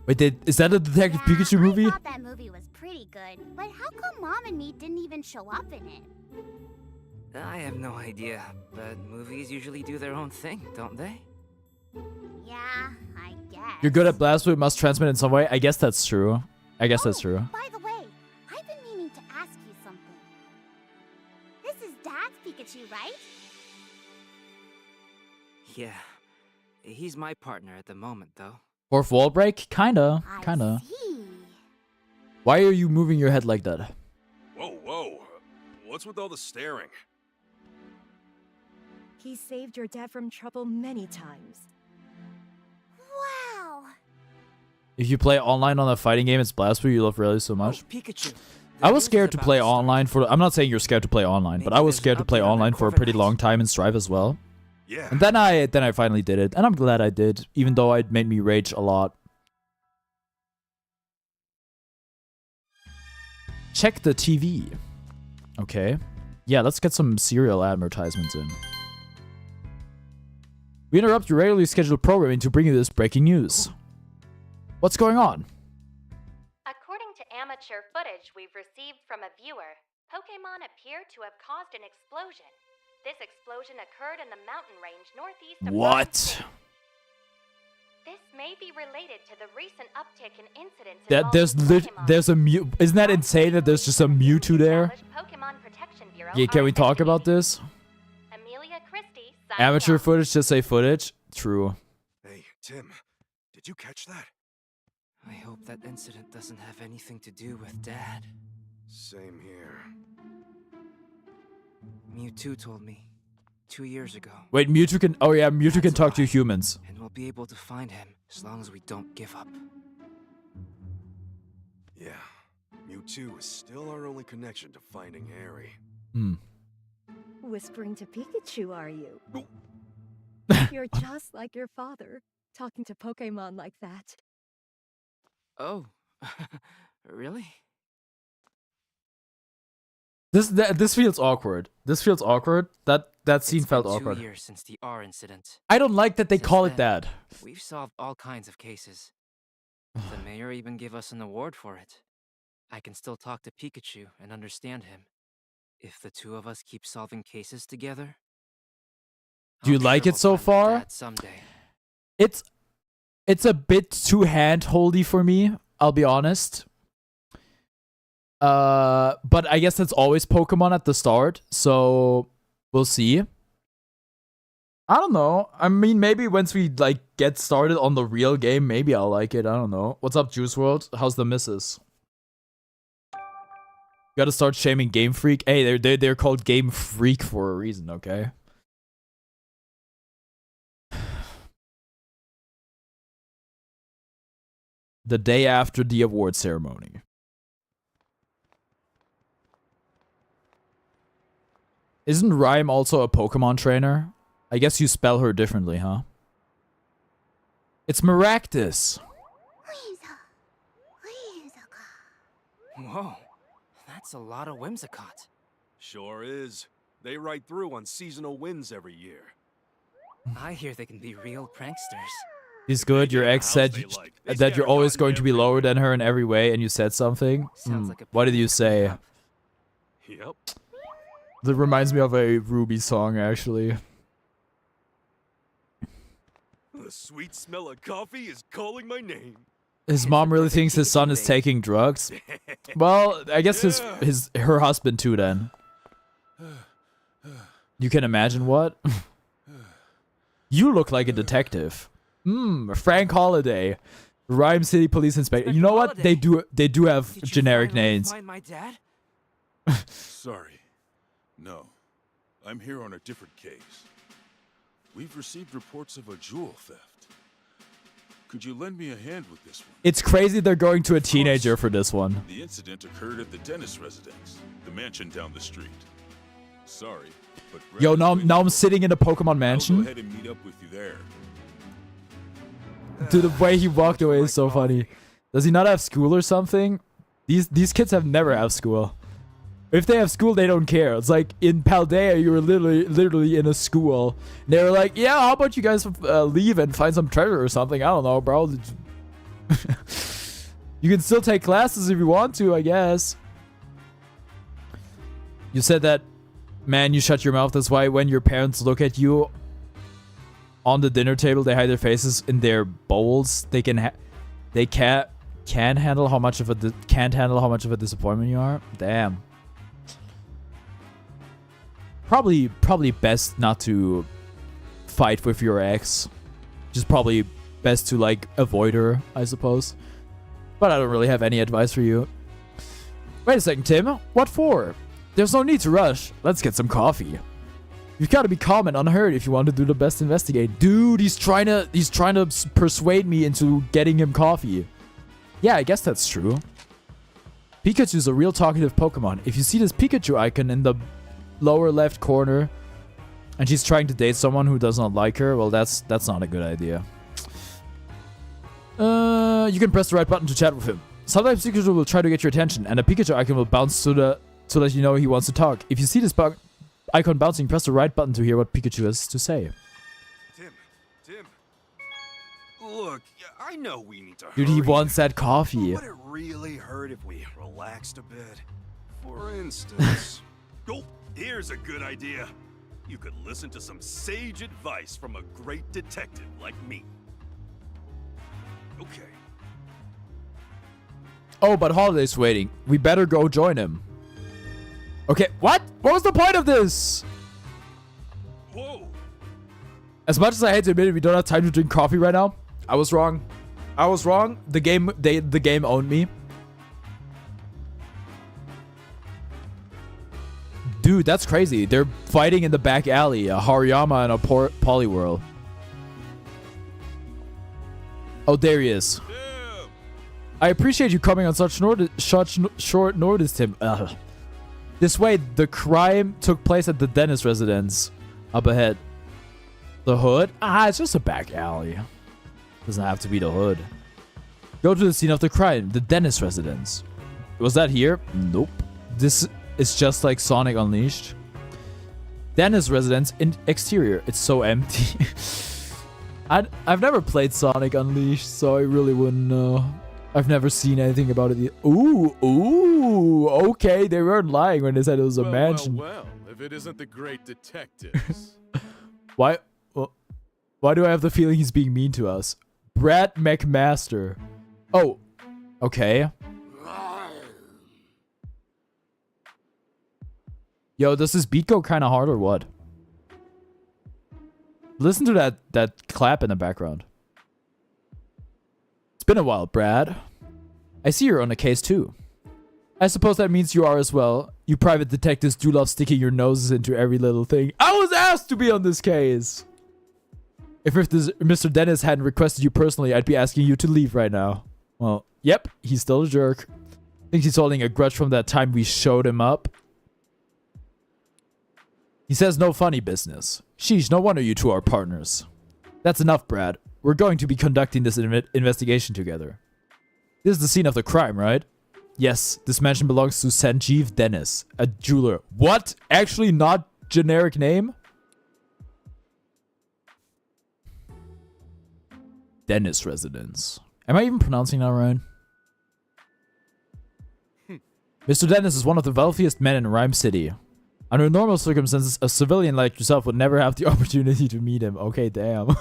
Wait, is that a Detective Yeah, Pikachu movie? I thought that movie was pretty good, but how come Mom and me didn't even show up in it? I have no idea, but movies usually do their own thing, don't they? Yeah, I guess. You're good at BlazBlue, it must transmit in some way. I guess that's true. I guess that's true. By the way, I've been meaning to ask you something. This is Dad's Pikachu, right? Yeah. He's my partner at the moment, though. Fourth wall break? Kinda. I see. Why are you moving your head like that? Whoa, whoa. What's with all the staring? He saved your dad from trouble many times. Wow. If you play online on a fighting game, it's BlazBlue, you love really so much. Oh, Pikachu. I was scared to play online for... I'm not saying you're scared to play online, but I was scared to play online for a pretty long time in Strive as well. Yeah. And then I finally did it, and I'm glad I did, even though it made me rage a lot. Check the TV. Okay. Yeah, let's get some serial advertisements in. We interrupt your regularly scheduled programming to bring you this breaking news. What's going on? According to amateur footage we've received from a viewer, Pokemon appear to have caused an explosion. This explosion occurred in the mountain range northeast of Rhyme City. This may be related to the recent uptick in incidents involving there's a Mew. Isn't that insane that there's just a Mewtwo there? Pokemon Protection Bureau Yeah, can we talk about this? Amelia Christie, Amateur footage, just say footage. True. Hey, Tim, did you catch that? I hope that incident doesn't have anything to do with Dad. Same here. Mewtwo told me 2 years ago. Wait, Mewtwo can. Oh yeah, Mewtwo can talk to humans. And we'll be able to find him as long as we don't give up. Yeah, Mewtwo is still our only connection to finding Harry. Whispering to Pikachu, are you? You're just like your father, talking to Pokemon like that. Oh, really? This feels awkward. This feels awkward. That scene felt It's been awkward. 2 years since the R incident. I don't like that they Since call it then, that. We've solved all kinds of cases. The mayor even gave us an award for it. I can still talk to Pikachu and understand him. If the two of us keep solving cases together. Do you I'm like sure it so we'll find far? my dad someday. It's a bit too hand-holdy for me, I'll be honest. But I guess that's always Pokemon at the start, so we'll see. I don't know. I mean, maybe once we like get started on the real game, maybe I'll like it. I don't know. What's up, Juice World? How's the missus? You gotta start shaming Game Freak. Hey, they're called Game Freak for a reason, okay? The day after the award ceremony. Isn't Rhyme also a Pokemon trainer? I guess you spell her differently, huh? It's Maractus. Whoa, that's a lot of Whimsicott. Sure is. They ride through on seasonal wins every year. I hear they can be real pranksters. He's good. Your ex said that you're always going to be lower than her in every way, and you said something. Sounds like a What did you say? Yep. That reminds me of a Ruby song, actually. The sweet smell of coffee is calling my name. His mom really thinks his son is taking drugs. Well, I guess her husband too. Then you can imagine what. You look like a detective. Frank Holiday, Rhyme City Police Inspector. You know what? They do have generic names. Find my dad? Sorry. No. I'm here on a different case. We've received reports of a jewel theft. Could you lend me a hand with this one? It's crazy they're going to a teenager for this one. The incident occurred at the dentist residence, the mansion down the street. Sorry, but Yo, now I'm sitting in a Pokemon I'll mansion. go ahead and meet up with you there. Dude, the way he walked away is so funny. Does he not have school or something? These kids have never have school. If they have school, they don't care. It's like in Paldea, you were literally in a school. They were like, yeah, how about you guys leave and find some treasure or something? I don't know, bro. You can still take classes if you want to, I guess. You said that, man, you shut your mouth. That's why when your parents look at you on the dinner table, they hide their faces in their bowls. They can't handle how much of a disappointment you are. Damn. Probably best not to fight with your ex. Just probably best to like avoid her, I suppose. But I don't really have any advice for you. Wait a second, Tim. What for? There's no need to rush. Let's get some coffee. You've got to be calm and unhurt if you want to do the best investigate. Dude, he's trying to persuade me into getting him coffee. Yeah, I guess that's true. Pikachu's a real talkative Pokemon. If you see this Pikachu icon in the lower left corner and she's trying to date someone who does not like her, well, that's not a good idea. You can press the right button to chat with him. Sometimes Pikachu will try to get your attention and a Pikachu icon will bounce to let you know he wants to talk. If you see this icon bouncing, press the right button to hear what Pikachu has to say. Tim. Look, I know we need to Dude, he hurry, wants that coffee. Would it really hurt if we relaxed a bit? For instance... Oh, here's a good idea. You could listen to some sage advice from a great detective like me. Okay. Oh, but Holiday's waiting. We better go join him. Okay, what? What was the point of this? Whoa. As much as I hate to admit it, we don't have time to drink coffee right now. I was wrong. I was wrong. The game owned me. Dude, that's crazy. They're fighting in the back alley. A Hariyama and a Poliwhirl. Oh, there he is. Damn. I appreciate you coming on such short notice, Tim. This way, the crime took place at the dentist residence. Up ahead. The hood? Ah, it's just a back alley. Doesn't have to be the hood. Go to the scene of the crime. The dentist residence. Was that here? Nope. This is just like Sonic Unleashed. Dentist residence in exterior. It's so empty. I've never played Sonic Unleashed, so I really wouldn't know. I've never seen anything about it. Ooh, okay. They weren't lying when they said it was a mansion. Well, if it isn't the great detectives. Why do I have the feeling he's being mean to us? Brad McMaster. Oh, okay. Yo, does this beat go kind of hard or what? Listen to that clap in the background. It's been a while, Brad. I see you're on a case too. I suppose that means you are as well. You private detectives do love sticking your noses into every little thing. I was asked to be on this case. If Mr. Dennis hadn't requested you personally, I'd be asking you to leave right now. Well, yep, he's still a jerk. Thinks he's holding a grudge from that time we showed him up. He says no funny business. Sheesh, no wonder you two are partners. That's enough, Brad. We're going to be conducting this investigation together. This is the scene of the crime, right? Yes, this mansion belongs to Sanjeev Dennis, a jeweler. What? Actually not generic name? Dennis residence. Am I even pronouncing that right? Mr. Dennis is one of the wealthiest men in Rhyme City. Under normal circumstances, a civilian like yourself would never have the opportunity to meet him. Okay, damn.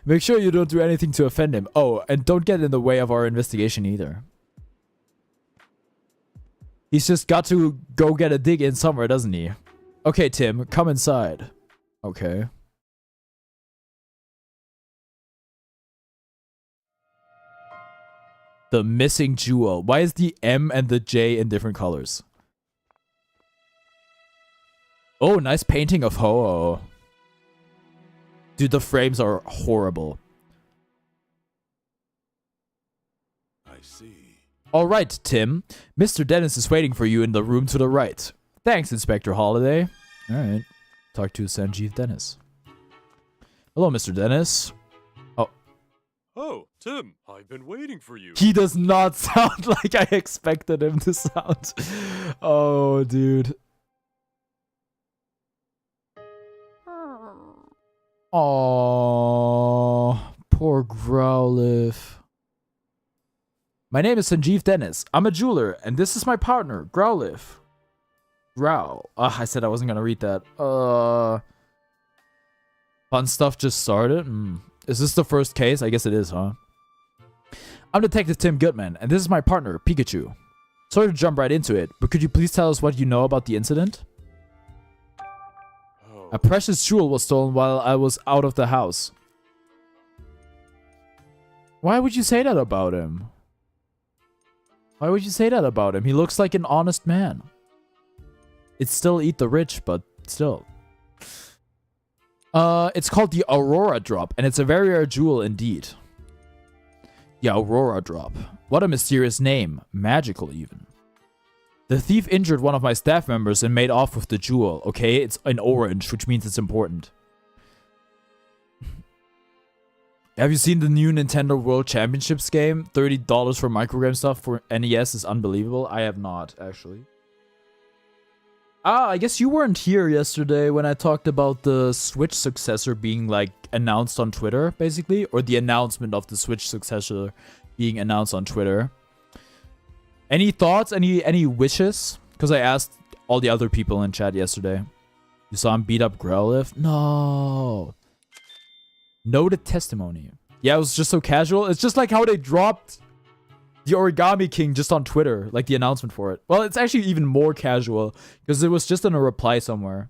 Make sure you don't do anything to offend him. Oh, and don't get in the way of our investigation either. He's just got to go get a dig in somewhere, doesn't he? Okay, Tim, come inside. Okay. The missing jewel. Why is the M and the J in different colors? Oh, nice painting of Ho-Oh. Dude, the frames are horrible. I see. All right, Tim. Mr. Dennis is waiting for you in the room to the right. Thanks, Inspector Holiday. All right. Talk to Sanjeev Dennis. Hello, Mr. Dennis. Oh, Tim, I've been waiting for you. He does not sound like I expected him to sound. Oh, dude. Oh, poor Growlithe. My name is Sanjeev Dennis. I'm a jeweler, and this is my partner, Growlithe. Growl. I said I wasn't gonna read that. Fun stuff just started? Is this the first case? I guess it is, huh? I'm Detective Tim Goodman, and this is my partner, Pikachu. Sorry to jump right into it, but could you please tell us what you know about the incident? A precious jewel was stolen while I was out of the house. Why would you say that about him? Why would you say that about him? He looks like an honest man. It's still eat the rich, but still. It's called the Aurora Drop, and it's a very rare jewel indeed. The Aurora Drop. What a mysterious name. Magical, even. The thief injured one of my staff members and made off with the jewel. Okay, it's in orange, which means it's important. Have you seen the new Nintendo World Championships game? $30 for microgram stuff for NES is unbelievable. I have not, actually. I guess you weren't here yesterday when I talked about the Switch successor being like announced on Twitter, basically, or the announcement of the Switch successor being announced on Twitter. Any thoughts? Any wishes? Because I asked all the other people in chat yesterday. You saw him beat up Growlithe? No. Noted testimony. Yeah, it was just so casual. It's just like how they dropped the Origami King just on Twitter, like the announcement for it. Well, it's actually even more casual because it was just in a reply somewhere.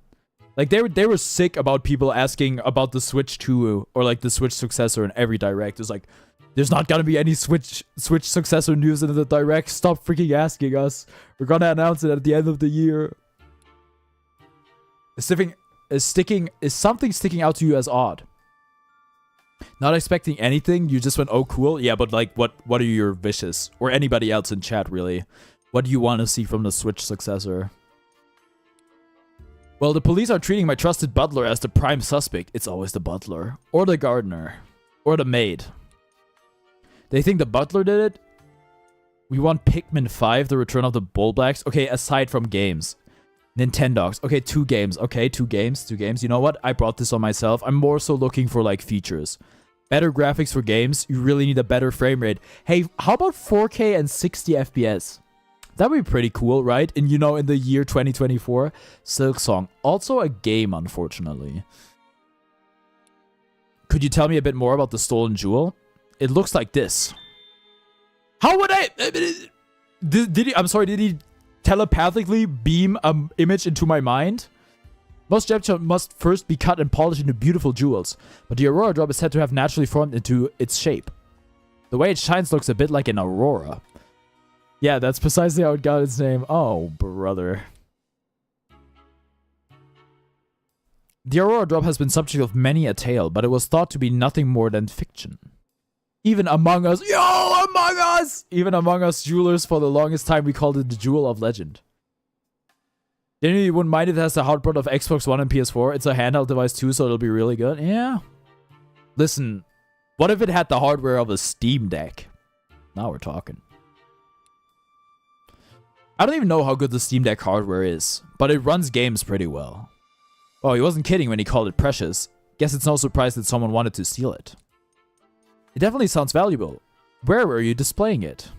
Like they were sick about people asking about the Switch 2 or like the Switch successor in every direct. It's like, there's not gonna be any Switch successor news in the direct. Stop freaking asking us. We're gonna announce it at the end of the year. Is something sticking out to you as odd? Not expecting anything, you just went, oh cool. Yeah, but like what are your wishes? Or anybody else in chat, really? What do you want to see from the Switch successor? Well, the police are treating my trusted butler as the prime suspect. It's always the butler. Or the gardener. Or the maid. They think the butler did it? We want Pikmin 5, The Return of the Bullblacks. Okay, aside from games. Nintendogs. Okay, 2 games. Okay, 2 games. 2 games. You know what? I brought this on myself. I'm more so looking for, like, features. Better graphics for games. You really need a better frame rate. Hey, how about 4K and 60 FPS? That would be pretty cool, right? And, you know, in the year 2024. Silksong. Also a game, unfortunately. Could you tell me a bit more about the stolen jewel? It looks like this. How would I... Did he telepathically beam an image into my mind? Most gemstones must first be cut and polished into beautiful jewels, but the Aurora Drop is said to have naturally formed into its shape. The way it shines looks a bit like an aurora. Yeah, that's precisely how it got its name. Oh, brother. The Aurora Drop has been subject of many a tale, but it was thought to be nothing more than fiction. Even among us, even among us jewelers, for the longest time, we called it the Jewel of Legend. Then you wouldn't mind if it has the hardboard of Xbox One and PS4. It's a handheld device too, so it'll be really good. Yeah. Listen, what if it had the hardware of a Steam Deck? Now we're talking. I don't even know how good the Steam Deck hardware is, but it runs games pretty well. Oh, he wasn't kidding when he called it precious. Guess it's no surprise that someone wanted to steal it. It definitely sounds valuable. Where were you displaying it?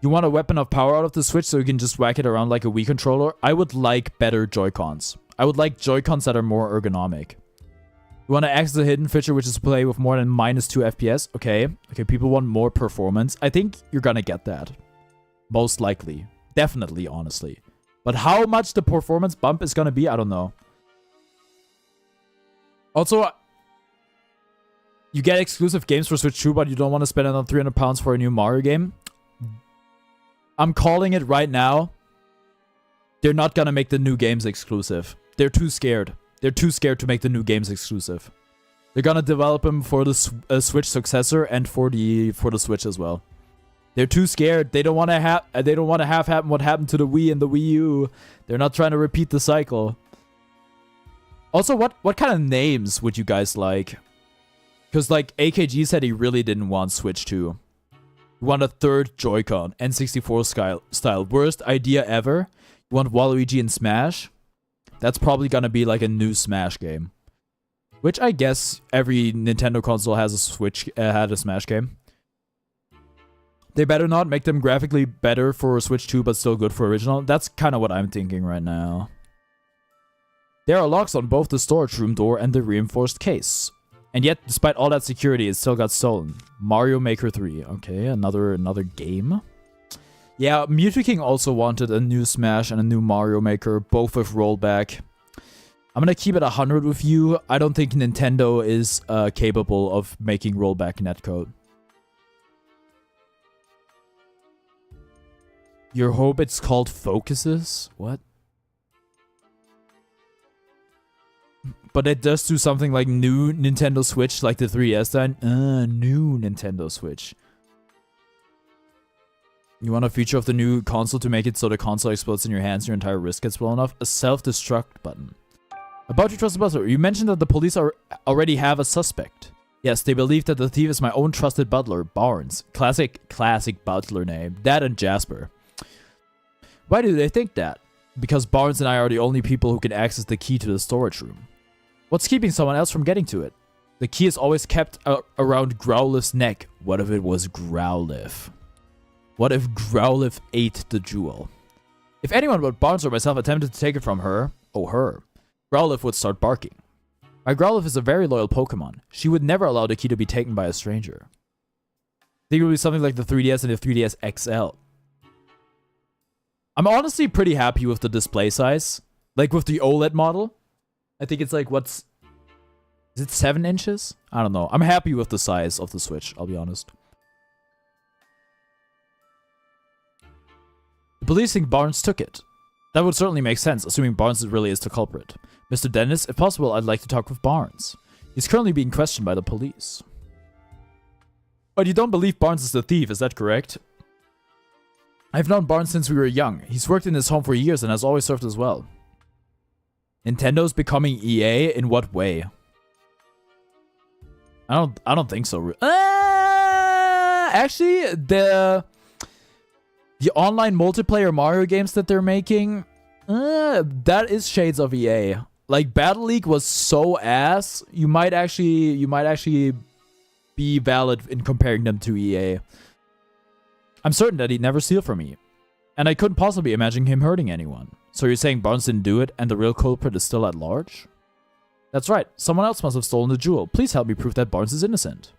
You want a weapon of power out of the Switch so you can just whack it around like a Wii controller? I would like better Joy-Cons. I would like Joy-Cons that are more ergonomic. You want to access a hidden feature which is play with more than -2 FPS? Okay, people want more performance. I think you're gonna get that. Most likely. Definitely, honestly. But how much the performance bump is gonna be, I don't know. Also, you get exclusive games for Switch 2, but you don't want to spend another £300 for a new Mario game? I'm calling it right now. They're not gonna make the new games exclusive. They're too scared. They're too scared to make the new games exclusive. They're gonna develop them for the Switch successor and for the Switch as well. They're too scared. They don't want to have. They don't want to have happen what happened to the Wii and the Wii U. They're not trying to repeat the cycle. Also, what kind of names would you guys like? Because like AKG said, he really didn't want Switch 2. You want a third Joy-Con, N64 style. Worst idea ever. You want Waluigi and Smash? That's probably gonna be like a new Smash game. Which I guess every Nintendo console has a Switch had a Smash game. They better not make them graphically better for Switch 2, but still good for original. That's kind of what I'm thinking right now. There are locks on both the storage room door and the reinforced case. And yet, despite all that security, it still got stolen. Mario Maker 3. Okay, another game. Yeah, Mewtwo King also wanted a new Smash and a new Mario Maker, both with rollback. I'm gonna keep it 100 with you. I don't think Nintendo is capable of making rollback netcode. You hope it's called Focuses? What? But it does do something like new Nintendo Switch, like the 3DS then. New Nintendo Switch. You want a feature of the new console to make it so the console explodes in your hands and your entire wrist gets blown off? A self-destruct button. About your trusted butler, you mentioned that the police already have a suspect. Yes, they believe that the thief is my own trusted butler, Barnes. Classic butler name. That and Jasper. Why do they think that? Because Barnes and I are the only people who can access the key to the storage room. What's keeping someone else from getting to it? The key is always kept around Growlithe's neck. What if it was Growlithe? What if Growlithe ate the jewel? If anyone but Barnes or myself attempted to take it from her, Growlithe would start barking. My Growlithe is a very loyal Pokemon. She would never allow the key to be taken by a stranger. I think it would be something like the 3DS and the 3DS XL. I'm honestly pretty happy with the display size. Like with the OLED model. I think it's like, is it 7 inches? I don't know. I'm happy with the size of the Switch, I'll be honest. The police think Barnes took it. That would certainly make sense, assuming Barnes really is the culprit. Mr. Dennis, if possible, I'd like to talk with Barnes. He's currently being questioned by the police. But you don't believe Barnes is the thief, is that correct? I've known Barnes since we were young. He's worked in his home for years and has always served us well. Nintendo's becoming EA? In what way? I don't think so. Actually, the online multiplayer Mario games that they're making, that is shades of EA. Like Battle League was so ass, you might actually be valid in comparing them to EA. I'm certain that he'd never steal from me, and I couldn't possibly imagine him hurting anyone. So you're saying Barnes didn't do it, and the real culprit is still at large? That's right. Someone else must have stolen the jewel. Please help me prove that Barnes is innocent.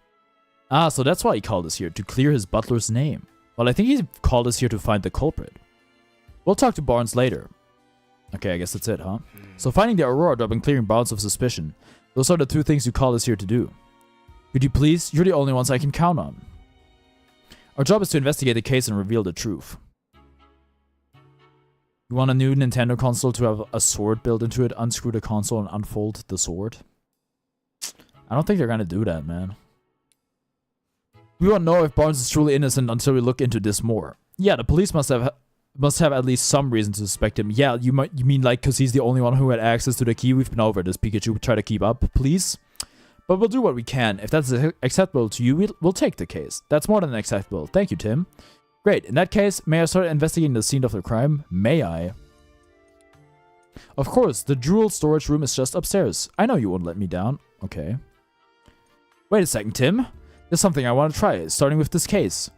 Ah, so that's why he called us here, to clear his butler's name. Well, I think he called us here to find the culprit. We'll talk to Barnes later. Okay, I guess that's it, huh? So finding the Aurora Drop and clearing Barnes of suspicion. Those are the two things you called us here to do. Could you please? You're the only ones I can count on. Our job is to investigate the case and reveal the truth. You want a new Nintendo console to have a sword built into it, unscrew the console and unfold the sword? I don't think they're gonna do that, man. We won't know if Barnes is truly innocent until we look into this more. Yeah, the police must have at least some reason to suspect him. Yeah, you mean like because he's the only one who had access to the key? We've been over this, Pikachu. Try to keep up, please. But we'll do what we can. If that's acceptable to you, we'll take the case. That's more than acceptable. Thank you, Tim. Great. In that case, may I start investigating the scene of the crime? May I? Of course, the jewel storage room is just upstairs. I know you won't let me down. Okay. Wait a second, Tim. There's something I want to try, starting with this case.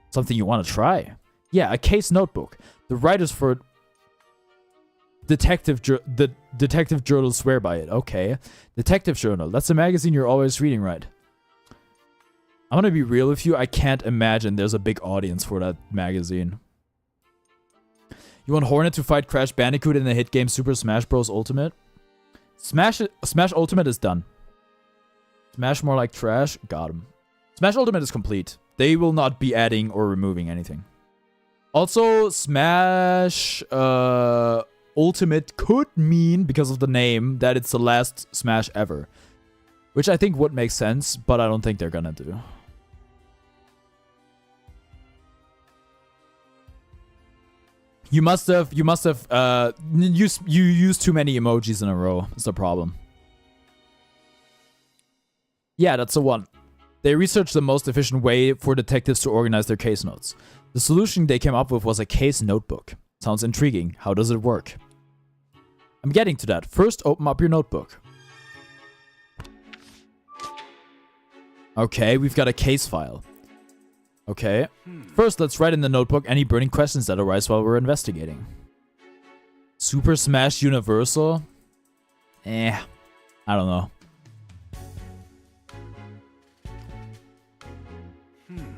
Something you want to try? Yeah, a case notebook. The writers for the detective journal swear by it. Okay. Detective journal. That's a magazine you're always reading, right? I'm gonna be real with you. I can't imagine there's a big audience for that magazine. You want Hornet to fight Crash Bandicoot in the hit game Super Smash Bros. Ultimate? Smash Ultimate is done. Smash more like trash? Got him. Smash Ultimate is complete. They will not be adding or removing anything. Also, Smash Ultimate could mean, because of the name, that it's the last Smash ever. Which I think would make sense, but I don't think they're gonna do. You must have used too many emojis in a row. Is the problem. Yeah, that's the one. They researched the most efficient way for detectives to organize their case notes. The solution they came up with was a case notebook. Sounds intriguing. How does it work? I'm getting to that. First, open up your notebook. Okay, we've got a case file. Okay. First, let's write in the notebook any burning questions that arise while we're investigating. Super Smash Universal? I don't know.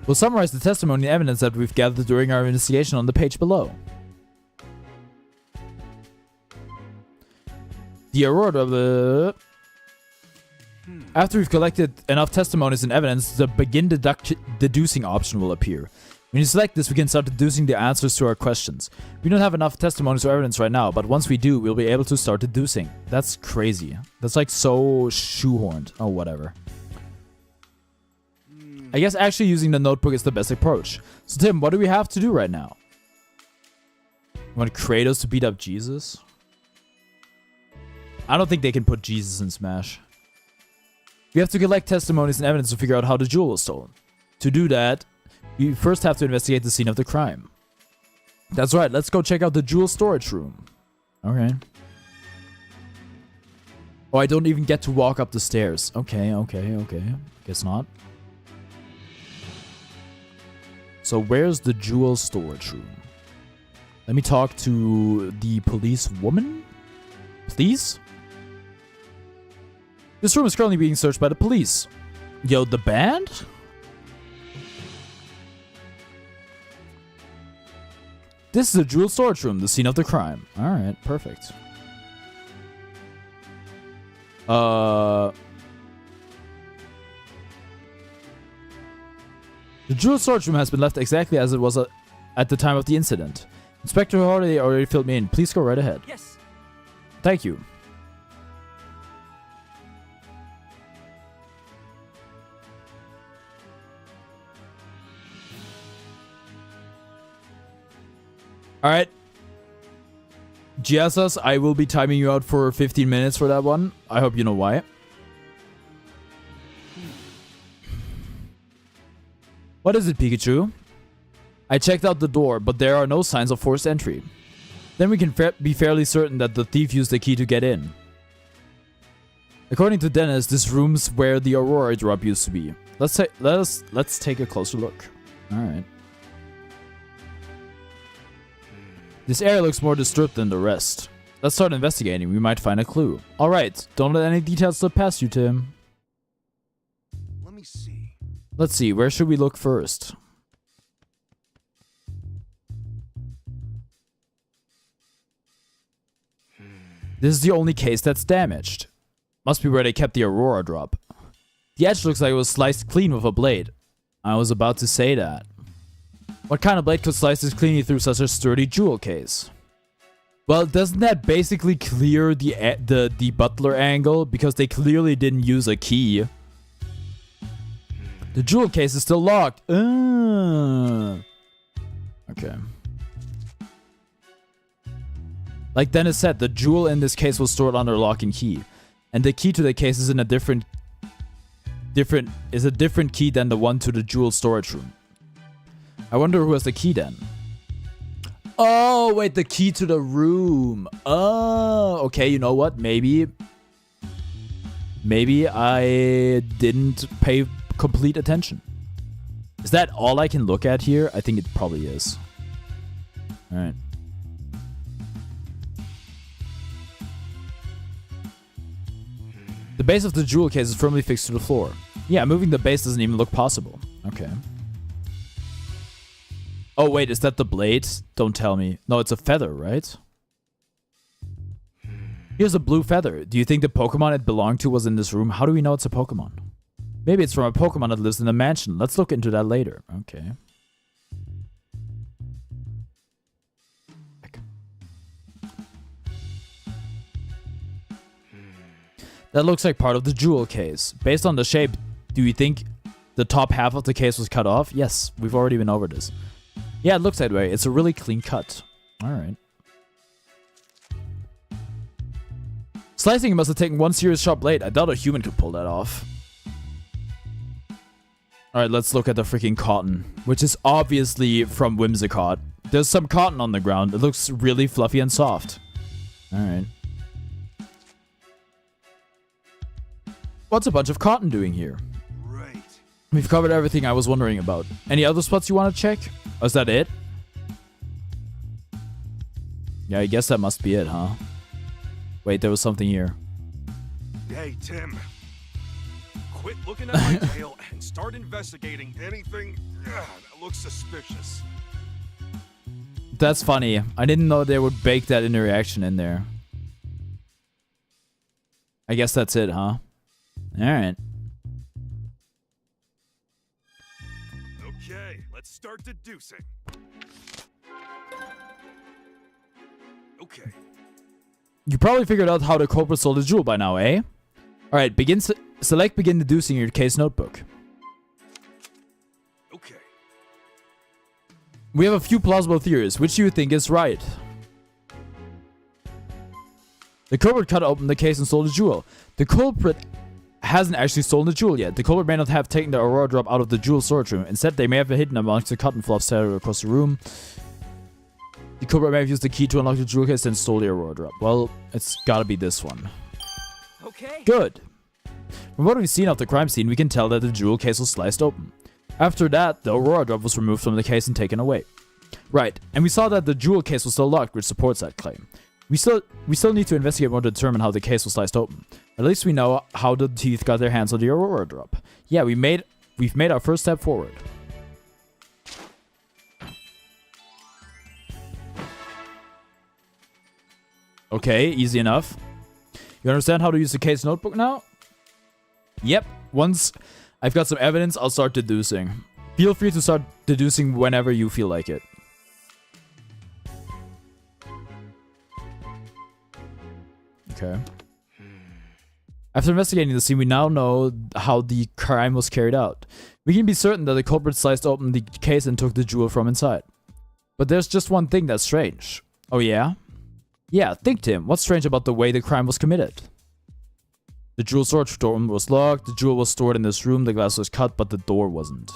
We'll summarize the testimony and evidence that we've gathered during our investigation on the page below. The Aurora... After we've collected enough testimonies and evidence, the begin deducing option will appear. When you select this, we can start deducing the answers to our questions. We don't have enough testimonies or evidence right now, but once we do, we'll be able to start deducing. That's crazy. That's like so shoehorned. Oh, whatever. I guess actually using the notebook is the best approach. So Tim, what do we have to do right now? You want Kratos to beat up Jesus? I don't think they can put Jesus in Smash. We have to collect testimonies and evidence to figure out how the jewel was stolen. To do that, we first have to investigate the scene of the crime. That's right. Let's go check out the jewel storage room. Okay. Oh, I don't even get to walk up the stairs. Okay. Guess not. So where's the jewel storage room? Let me talk to the police woman. Please? This room is currently being searched by the police. Yo, the band? This is the jewel storage room, the scene of the crime. Alright, perfect. The jewel storage room has been left exactly as it was at the time of the incident. Inspector Holiday already filled me in. Please go right ahead. Yes. Thank you. Alright. GSS, I will be timing you out for 15 minutes for that one. I hope you know why. What is it, Pikachu? I checked out the door, but there are no signs of forced entry. Then we can be fairly certain that the thief used the key to get in. According to Dennis, this room's where the Aurora drop used to be. Let's take a closer look. Alright. This area looks more disturbed than the rest. Let's start investigating. We might find a clue. Alright, don't let any details slip past you, Tim. Let me see. Let's see, where should we look first? This is the only case that's damaged. Must be where they kept the Aurora drop. The edge looks like it was sliced clean with a blade. I was about to say that. What kind of blade could slice this cleanly through such a sturdy jewel case? Well, doesn't that basically clear the butler angle? Because they clearly didn't use a key. The jewel case is still locked. Okay. Like Dennis said, the jewel in this case was stored under lock and key. And the key to the case is in a different key than the one to the jewel storage room. I wonder who has the key then. Oh, wait, the key to the room. Oh, okay, you know what? Maybe I didn't pay complete attention. Is that all I can look at here? I think it probably is. Alright. The base of the jewel case is firmly fixed to the floor. Yeah, moving the base doesn't even look possible. Okay. Oh, wait, is that the blade? Don't tell me. No, it's a feather, right? Here's a blue feather. Do you think the Pokemon it belonged to was in this room? How do we know it's a Pokemon? Maybe it's from a Pokemon that lives in the mansion. Let's look into that later. Okay. That looks like part of the jewel case. Based on the shape, do you think the top half of the case was cut off? Yes, we've already been over this. Yeah, it looks that way. It's a really clean cut. Alright. Slicing must have taken one serious sharp blade. I doubt a human could pull that off. Alright, let's look at the freaking cotton, which is obviously from Whimsicott. There's some cotton on the ground. It looks really fluffy and soft. Alright. What's a bunch of cotton doing here? Right. We've covered everything I was wondering about. Any other spots you want to check? Oh, is that it? Yeah, I guess that must be it, huh? Wait, there was something here. Hey, Tim. Quit looking at my tail and start investigating anything that looks suspicious. That's funny. I didn't know they would bake that interaction in there. I guess that's it, huh? Alright. Okay, let's start deducing. Okay. You probably figured out how the culprit stole the jewel by now, eh? Alright, select begin deducing your case notebook. Okay. We have a few plausible theories. Which do you think is right? The culprit cut open the case and stole the jewel. The culprit hasn't actually stolen the jewel yet. The culprit may not have taken the Aurora drop out of the jewel storage room. Instead, they may have hidden amongst the cotton fluff scattered across the room. The culprit may have used the key to unlock the jewel case and stole the Aurora Drop. Well, it's gotta be this one. Okay. Good. From what we've seen of the crime scene, we can tell that the jewel case was sliced open. After that, the Aurora Drop was removed from the case and taken away. Right, and we saw that the jewel case was still locked, which supports that claim. We still need to investigate more to determine how the case was sliced open. At least we know how the thief got their hands on the Aurora Drop. Yeah, we've made our first step forward. Okay, easy enough. You understand how to use the case notebook now? Yep. Once I've got some evidence, I'll start deducing. Feel free to start deducing whenever you feel like it. Okay. After investigating the scene, we now know how the crime was carried out. We can be certain that the culprit sliced open the case and took the jewel from inside. But there's just one thing that's strange. Oh yeah? Yeah, think, Tim. What's strange about the way the crime was committed? The jewel storage door was locked, the jewel was stored in this room, the glass was cut, but the door wasn't.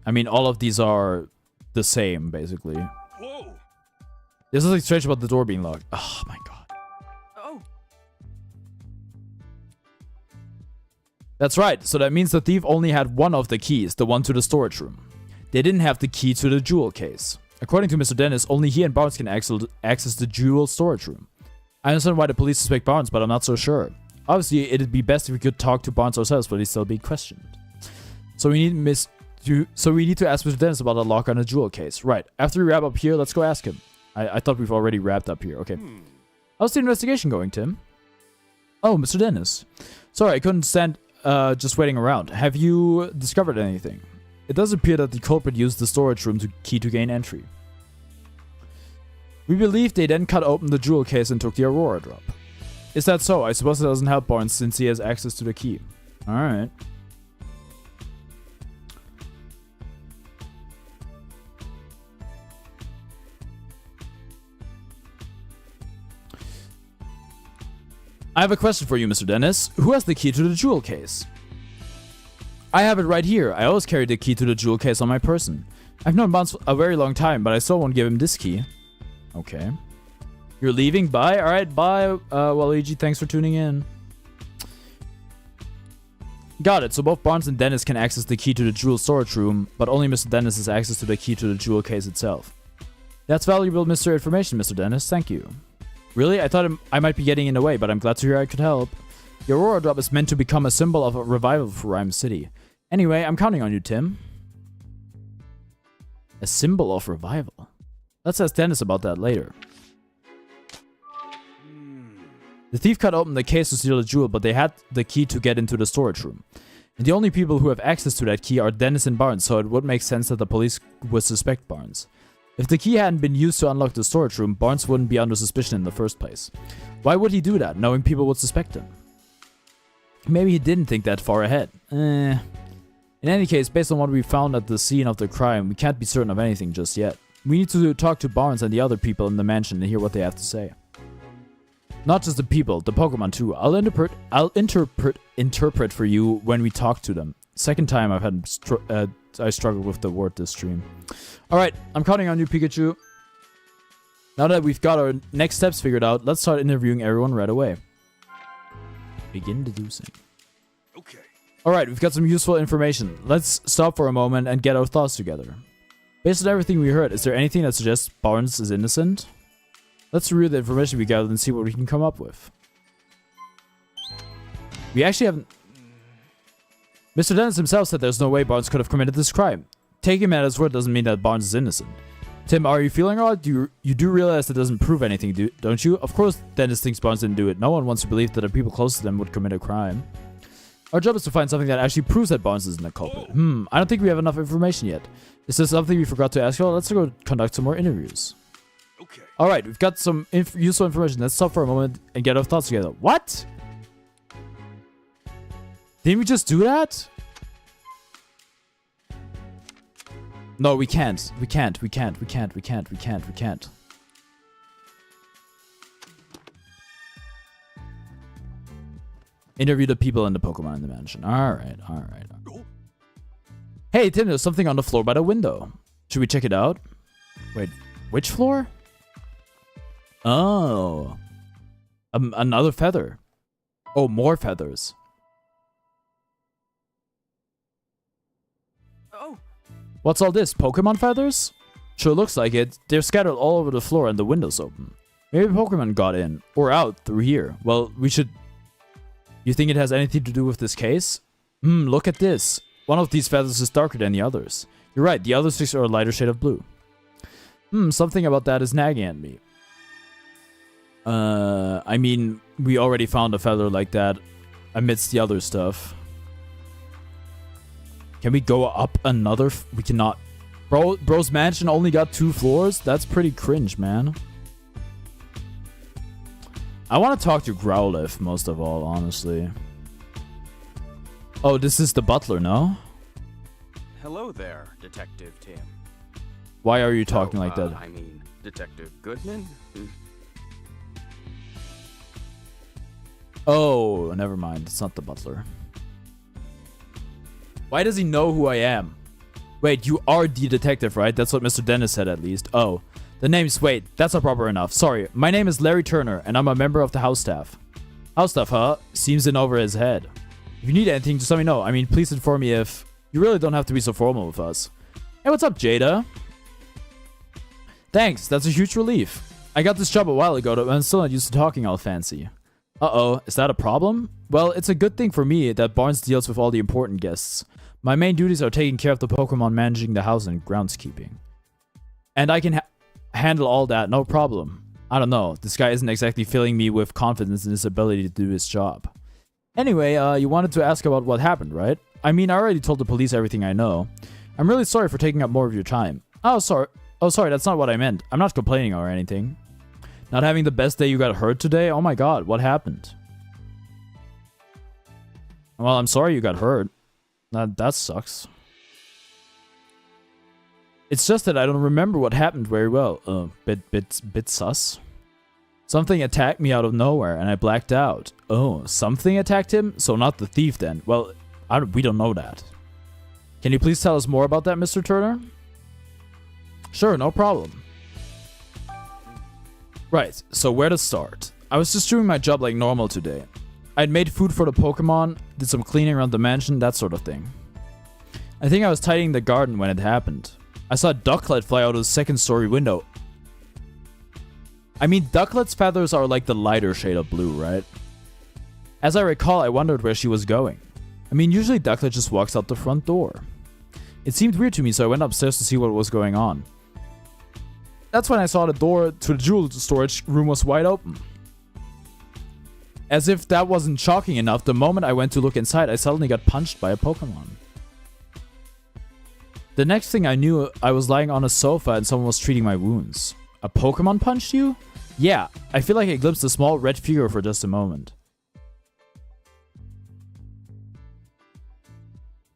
I mean, all of these are the same, basically. Whoa! There's nothing strange about the door being locked. Oh my god. Oh. That's right, so that means the thief only had one of the keys, the one to the storage room. They didn't have the key to the jewel case. According to Mr. Dennis, only he and Barnes can access the jewel storage room. I understand why the police suspect Barnes, but I'm not so sure. Obviously, it'd be best if we could talk to Barnes ourselves, but he's still being questioned. So we need to ask Mr. Dennis about the lock on the jewel case. Right, after we wrap up here, let's go ask him. I thought we've already wrapped up here. Okay. How's the investigation going, Tim? Oh, Mr. Dennis. Sorry, I couldn't stand just waiting around. Have you discovered anything? It does appear that the culprit used the storage room key to gain entry. We believe they then cut open the jewel case and took the Aurora Drop. Is that so? I suppose it doesn't help Barnes since he has access to the key. Alright. I have a question for you, Mr. Dennis. Who has the key to the jewel case? I have it right here. I always carry the key to the jewel case on my person. I've known Barnes a very long time, but I still won't give him this key. Okay. You're leaving? Bye? Alright, bye. Waluigi, thanks for tuning in. Got it. So both Barnes and Dennis can access the key to the jewel storage room, but only Mr. Dennis has access to the key to the jewel case itself. That's valuable information, Mr. Dennis. Thank you. Really? I thought I might be getting in the way, but I'm glad to hear I could help. The Aurora Drop is meant to become a symbol of a revival for Rhyme City. Anyway, I'm counting on you, Tim. A symbol of revival? Let's ask Dennis about that later. The thief cut open the case to steal the jewel, but they had the key to get into the storage room. And the only people who have access to that key are Dennis and Barnes, so it would make sense that the police would suspect Barnes. If the key hadn't been used to unlock the storage room, Barnes wouldn't be under suspicion in the first place. Why would he do that, knowing people would suspect him? Maybe he didn't think that far ahead. In any case, based on what we found at the scene of the crime, we can't be certain of anything just yet. We need to talk to Barnes and the other people in the mansion and hear what they have to say. Not just the people, the Pokemon too. I'll interpret for you when we talk to them. Second time I've had I struggled with the word this stream. Alright, I'm counting on you, Pikachu. Now that we've got our next steps figured out, let's start interviewing everyone right away. Begin deducing. Okay. Alright, we've got some useful information. Let's stop for a moment and get our thoughts together. Based on everything we heard, is there anything that suggests Barnes is innocent? Let's review the information we gathered and see what we can come up with. We actually haven't... Mr. Dennis himself said there's no way Barnes could have committed this crime. Taking him at his word doesn't mean that Barnes is innocent. Tim, are you feeling alright? You do realize that doesn't prove anything, don't you? Of course Dennis thinks Barnes didn't do it. No one wants to believe that the people close to them would commit a crime. Our job is to find something that actually proves that Barnes isn't a culprit. I don't think we have enough information yet. Is there something we forgot to ask you? Let's go conduct some more interviews. Okay. Alright, we've got some useful information. Let's stop for a moment and get our thoughts together. What? Didn't we just do that? No, we can't. We can't. Interview the people and the Pokemon in the mansion. Alright. Hey, Tim, there's something on the floor by the window. Should we check it out? Wait, which floor? Oh. Another feather. Oh, more feathers. Oh, What's all this? Pokemon feathers? Sure looks like it. They're scattered all over the floor and the windows open. Maybe Pokemon got in. Or out through here. Well, we should... You think it has anything to do with this case? Look at this. One of these feathers is darker than the others. You're right, the other 6 are a lighter shade of blue. Something about that is nagging at me. I mean, we already found a feather like that amidst the other stuff. Can we go up another? We cannot. Bro's mansion only got 2 floors? That's pretty cringe, man. I want to talk to Growlithe most of all, honestly. Oh, this is the butler, no? Hello there, Detective Tim. Why are you talking like that? I mean, Detective Goodman? Oh, never mind. It's not the butler. Why does he know who I am? Wait, you are the detective, right? That's what Mr. Dennis said, at least. Oh, the name's... Wait, that's not proper enough. Sorry, my name is Larry Turner, and I'm a member of the house staff. House staff, huh? Seems in over his head. If you need anything, just let me know. I mean, please inform me if... You really don't have to be so formal with us. Hey, what's up, Jada? Thanks, that's a huge relief. I got this job a while ago, but I'm still not used to talking all fancy. Uh-oh, is that a problem? Well, it's a good thing for me that Barnes deals with all the important guests. My main duties are taking care of the Pokemon, managing the house, and groundskeeping. And I can handle all that, no problem. I don't know, this guy isn't exactly filling me with confidence in his ability to do his job. Anyway, you wanted to ask about what happened, right? I mean, I already told the police everything I know. I'm really sorry for taking up more of your time. Oh, sorry, that's not what I meant. I'm not complaining or anything. Not having the best day, you got hurt today? Oh my god, what happened? Well, I'm sorry you got hurt. That sucks. It's just that I don't remember what happened very well. Bit sus. Something attacked me out of nowhere and I blacked out. Oh, something attacked him? So not the thief then. Well, we don't know that. Can you please tell us more about that, Mr. Turner? Sure, no problem. Right, so where to start? I was just doing my job like normal today. I'd made food for the Pokemon, did some cleaning around the mansion, that sort of thing. I think I was tidying the garden when it happened. I saw a ducklet fly out of the 2nd story window. I mean, ducklet's feathers are like the lighter shade of blue, right? As I recall, I wondered where she was going. I mean, usually ducklet just walks out the front door. It seemed weird to me, so I went upstairs to see what was going on. That's when I saw the door to the jewel storage room was wide open. As if that wasn't shocking enough, the moment I went to look inside, I suddenly got punched by a Pokemon. The next thing I knew, I was lying on a sofa and someone was treating my wounds. A Pokemon punched you? Yeah, I feel like I glimpsed a small red figure for just a moment.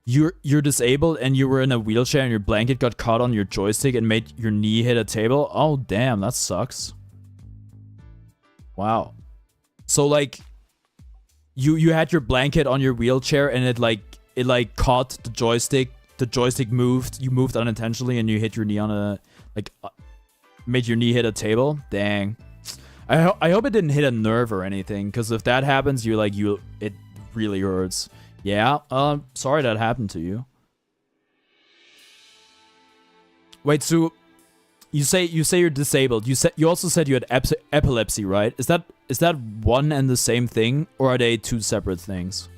You're disabled and you were in a wheelchair and your blanket got caught on your joystick and made your knee hit a table? Oh damn, that sucks. Wow. So like you had your blanket on your wheelchair and it caught the joystick moved, you moved unintentionally and you hit your knee on a made your knee hit a table? Dang. I hope it didn't hit a nerve or anything, because if that happens, it really hurts. Yeah, sorry that happened to you. Wait, so you say you're disabled. You also said you had epilepsy, right? Is that one and the same thing, or are they 2 separate things?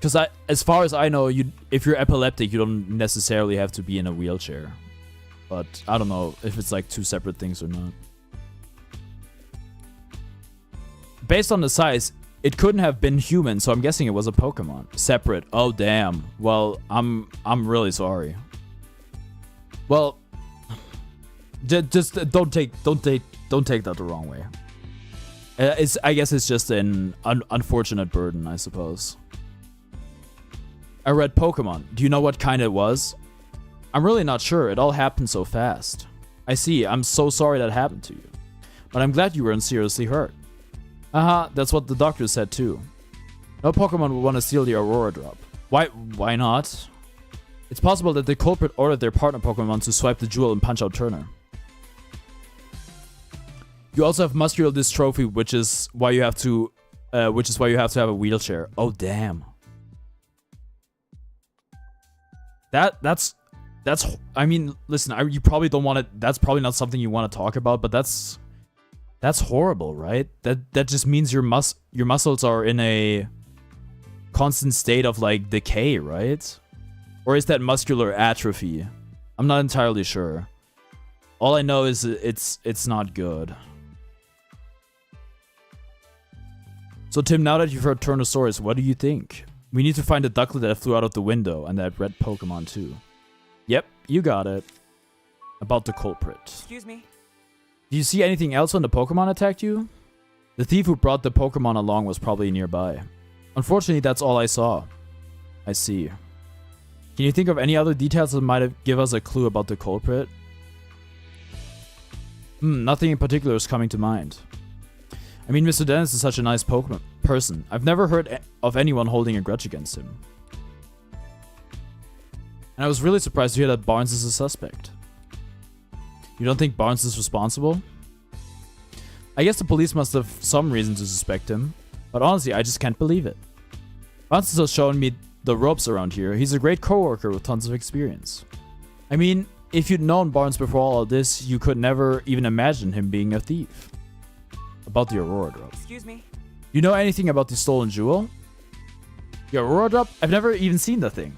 Because as far as I know, if you're epileptic, you don't necessarily have to be in a wheelchair. But I don't know if it's like 2 separate things or not. Based on the size, it couldn't have been human, so I'm guessing it was a Pokemon. Separate. Oh damn. Well, I'm really sorry. Well, just don't take that the wrong way. I guess it's just an unfortunate burden, I suppose. I read Pokemon. Do you know what kind it was? I'm really not sure. It all happened so fast. I see. I'm so sorry that happened to you. But I'm glad you weren't seriously hurt. That's what the doctor said too. No Pokemon would want to steal the Aurora Drop. Why not? It's possible that the culprit ordered their partner Pokemon to swipe the jewel and punch out Turner. You also have muscular dystrophy, which is why you have to have a wheelchair. Oh damn. That's I mean, listen, you probably don't want to, that's probably not something you want to talk about, but that's horrible, right? That just means your muscles are in a constant state of like decay, right? Or is that muscular atrophy? I'm not entirely sure. All I know is it's not good. So Tim, now that you've heard Turnosaurus, what do you think? We need to find the ducklet that flew out of the window and that red Pokemon too. Yep, you got it. About the culprit. Excuse me? Do you see anything else when the Pokemon attacked you? The thief who brought the Pokemon along was probably nearby. Unfortunately, that's all I saw. I see. Can you think of any other details that might give us a clue about the culprit? Nothing in particular is coming to mind. I mean, Mr. Dennis is such a nice Pokemon person. I've never heard of anyone holding a grudge against him. And I was really surprised to hear that Barnes is a suspect. You don't think Barnes is responsible? I guess the police must have some reason to suspect him, but honestly, I just can't believe it. Barnes has shown me the ropes around here. He's a great coworker with tons of experience. I mean, if you'd known Barnes before all of this, you could never even imagine him being a thief. About the Aurora Drop. Excuse me? You know anything about the stolen jewel? The Aurora Drop? I've never even seen the thing.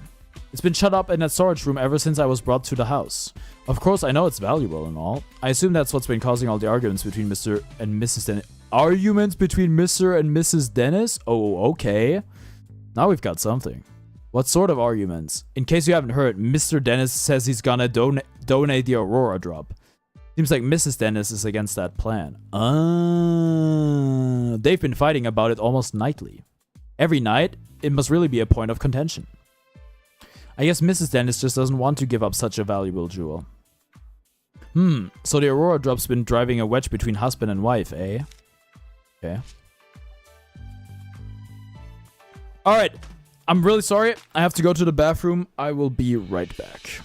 It's been shut up in that storage room ever since I was brought to the house. Of course, I know it's valuable and all. I assume that's what's been causing all the arguments between Mr. and Mrs. Dennis. Arguments between Mr. and Mrs. Dennis? Oh, okay. Now we've got something. What sort of arguments? In case you haven't heard, Mr. Dennis says he's gonna donate the Aurora Drop. Seems like Mrs. Dennis is against that plan. They've been fighting about it almost nightly. Every night, it must really be a point of contention. I guess Mrs. Dennis just doesn't want to give up such a valuable jewel. So the Aurora Drop's been driving a wedge between husband and wife, eh? Okay. Alright, I'm really sorry. I have to go to the bathroom. I will be right back.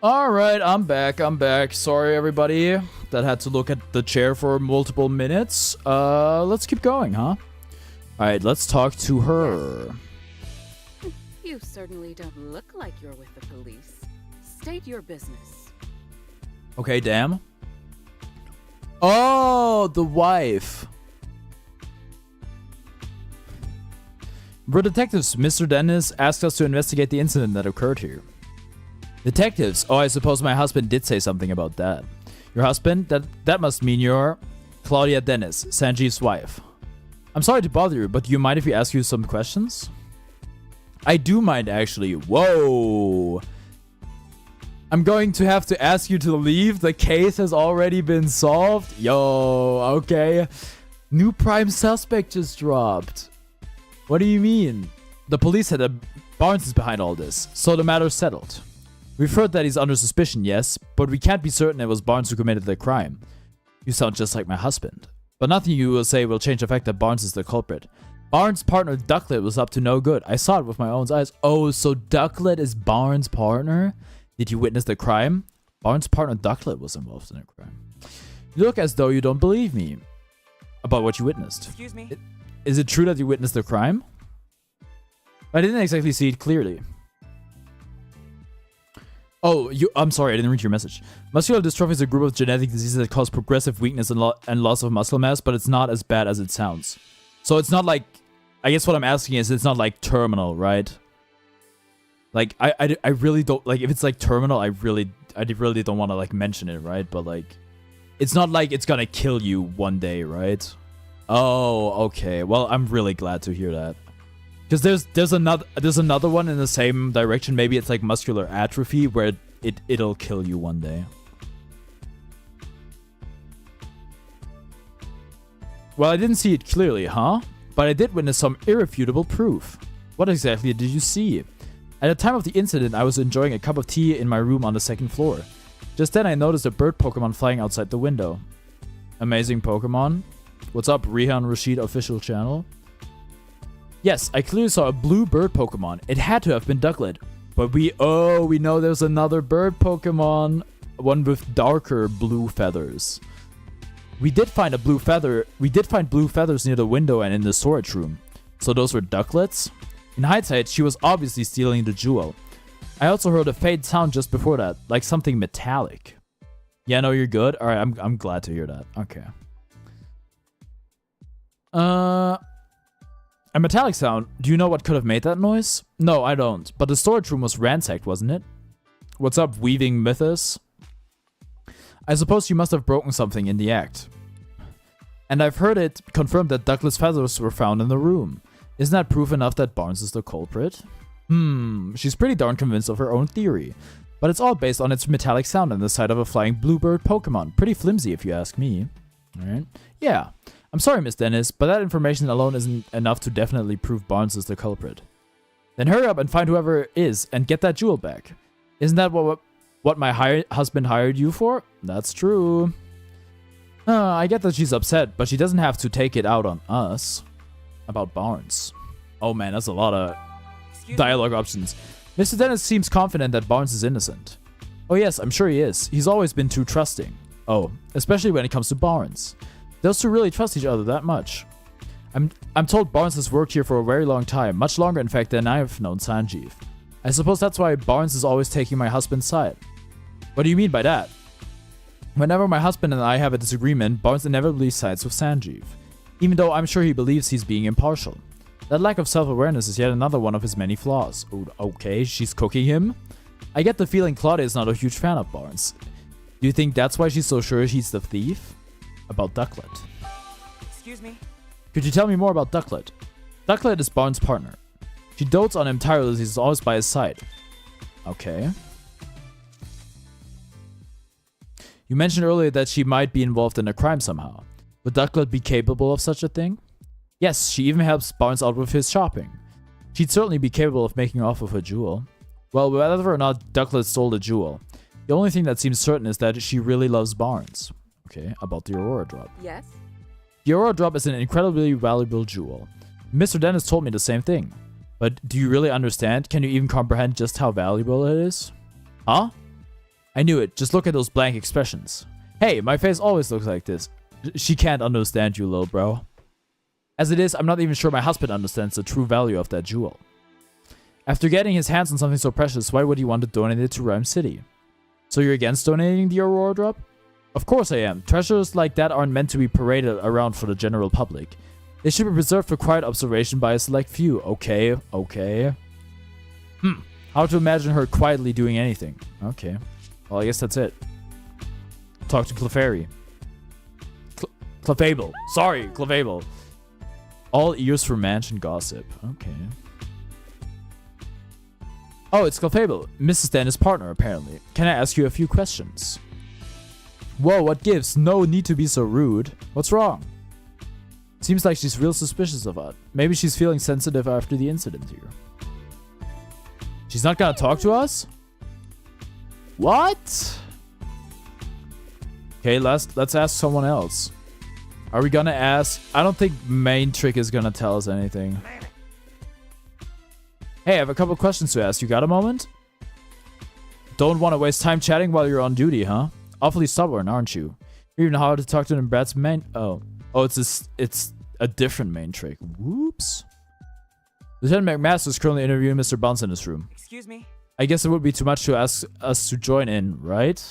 Alright, I'm back. Sorry, everybody that had to look at the chair for multiple minutes. Let's keep going, huh? Alright, let's talk to her. You certainly don't look like you're with the police. State your business. Okay, damn. Oh, the wife. We're detectives. Mr. Dennis asked us to investigate the incident that occurred here. Detectives? Oh, I suppose my husband did say something about that. Your husband? That must mean you're Claudia Dennis, Sanjeev's wife. I'm sorry to bother you, but do you mind if we ask you some questions? I do mind, actually. Whoa. I'm going to have to ask you to leave. The case has already been solved. Yo, okay. New prime suspect just dropped. What do you mean? The police said that Barnes is behind all this, so the matter's settled. We've heard that he's under suspicion, yes, but we can't be certain it was Barnes who committed the crime. You sound just like my husband. But nothing you will say will change the fact that Barnes is the culprit. Barnes' partner Ducklet was up to no good. I saw it with my own eyes. Oh, so Ducklet is Barnes' partner? Did you witness the crime? Barnes' partner Ducklet was involved in the crime. You look as though you don't believe me about what you witnessed. Excuse me? Is it true that you witnessed the crime? I didn't exactly see it clearly. Oh, I'm sorry, I didn't read your message. Muscular dystrophy is a group of genetic diseases that cause progressive weakness and loss of muscle mass, but it's not as bad as it sounds. So it's not like... I guess what I'm asking is, it's not like terminal, right? Like, I really don't... Like, if it's like terminal, I really don't want to, like, mention it, right? But, like... It's not like it's gonna kill you one day, right? Oh, okay. Well, I'm really glad to hear that. Because there's another one in the same direction. Maybe it's like muscular atrophy where it'll kill you one day. Well, I didn't see it clearly, huh? But I did witness some irrefutable proof. What exactly did you see? At the time of the incident, I was enjoying a cup of tea in my room on the second floor. Just then, I noticed a bird Pokemon flying outside the window. Amazing Pokemon. What's up, Rihan Rashid official channel? Yes, I clearly saw a blue bird Pokemon. It had to have been Ducklet. But we know there's another bird Pokemon. One with darker blue feathers. We did find blue feathers near the window and in the storage room. So those were Ducklets? In hindsight, she was obviously stealing the jewel. I also heard a faint sound just before that, like something metallic. Yeah, no, you're good? Alright, I'm glad to hear that. Okay. A metallic sound. Do you know what could have made that noise? No, I don't. But the storage room was ransacked, wasn't it? What's up, Weaving Mythos? I suppose you must have broken something in the act. And I've heard it confirmed that Douglas' feathers were found in the room. Isn't that proof enough that Barnes is the culprit? She's pretty darn convinced of her own theory. But it's all based on its metallic sound and the sight of a flying bluebird Pokemon. Pretty flimsy if you ask me. Alright. Yeah. I'm sorry, Miss Dennis, but that information alone isn't enough to definitely prove Barnes is the culprit. Then hurry up and find whoever it is and get that jewel back. Isn't that what my husband hired you for? That's true. I get that she's upset, but she doesn't have to take it out on us. About Barnes. Oh man, that's a lot of dialogue options. Mr. Dennis seems confident that Barnes is innocent. Oh yes, I'm sure he is. He's always been too trusting. Oh, especially when it comes to Barnes. Those two really trust each other that much. I'm told Barnes has worked here for a very long time, much longer in fact than I've known Sanjeev. I suppose that's why Barnes is always taking my husband's side. What do you mean by that? Whenever my husband and I have a disagreement, Barnes inevitably sides with Sanjeev, even though I'm sure he believes he's being impartial. That lack of self-awareness is yet another one of his many flaws. Okay, she's cooking him? I get the feeling Claudia is not a huge fan of Barnes. Do you think that's why she's so sure he's the thief? About Ducklet. Excuse me? Could you tell me more about Ducklet? Ducklet is Barnes' partner. She dotes on him tirelessly, he's always by his side. Okay. You mentioned earlier that she might be involved in a crime somehow. Would Ducklet be capable of such a thing? Yes, she even helps Barnes out with his shopping. She'd certainly be capable of making off with a jewel. Well, whether or not Ducklet stole the jewel, the only thing that seems certain is that she really loves Barnes. Okay, about the Aurora Drop. Yes? The Aurora Drop is an incredibly valuable jewel. Mr. Dennis told me the same thing. But do you really understand? Can you even comprehend just how valuable it is? Huh? I knew it. Just look at those blank expressions. Hey, my face always looks like this. She can't understand you, little bro. As it is, I'm not even sure my husband understands the true value of that jewel. After getting his hands on something so precious, why would he want to donate it to Rhyme City? So you're against donating the Aurora Drop? Of course I am. Treasures like that aren't meant to be paraded around for the general public. They should be preserved for quiet observation by a select few. Okay. How to imagine her quietly doing anything. Okay. Well, I guess that's it. Talk to Clefairy. Clefable. Sorry, Clefable. All ears for mansion gossip. Okay. Oh, it's Clefable, Mrs. Dennis' partner, apparently. Can I ask you a few questions? Whoa, what gives? No need to be so rude. What's wrong? Seems like she's real suspicious of us. Maybe she's feeling sensitive after the incident here. She's not gonna talk to us? What? Okay, let's ask someone else. Are we gonna ask? I don't think Main Trick is gonna tell us anything. Hey, I have a couple questions to ask. You got a moment? Don't want to waste time chatting while you're on duty, huh? Awfully stubborn, aren't you? You even know how to talk to the Brad's main... Oh, it's a different Main Trick. Whoops. Lieutenant McMaster is currently interviewing Mr. Buns in his room. Excuse me? I guess it would be too much to ask us to join in, right?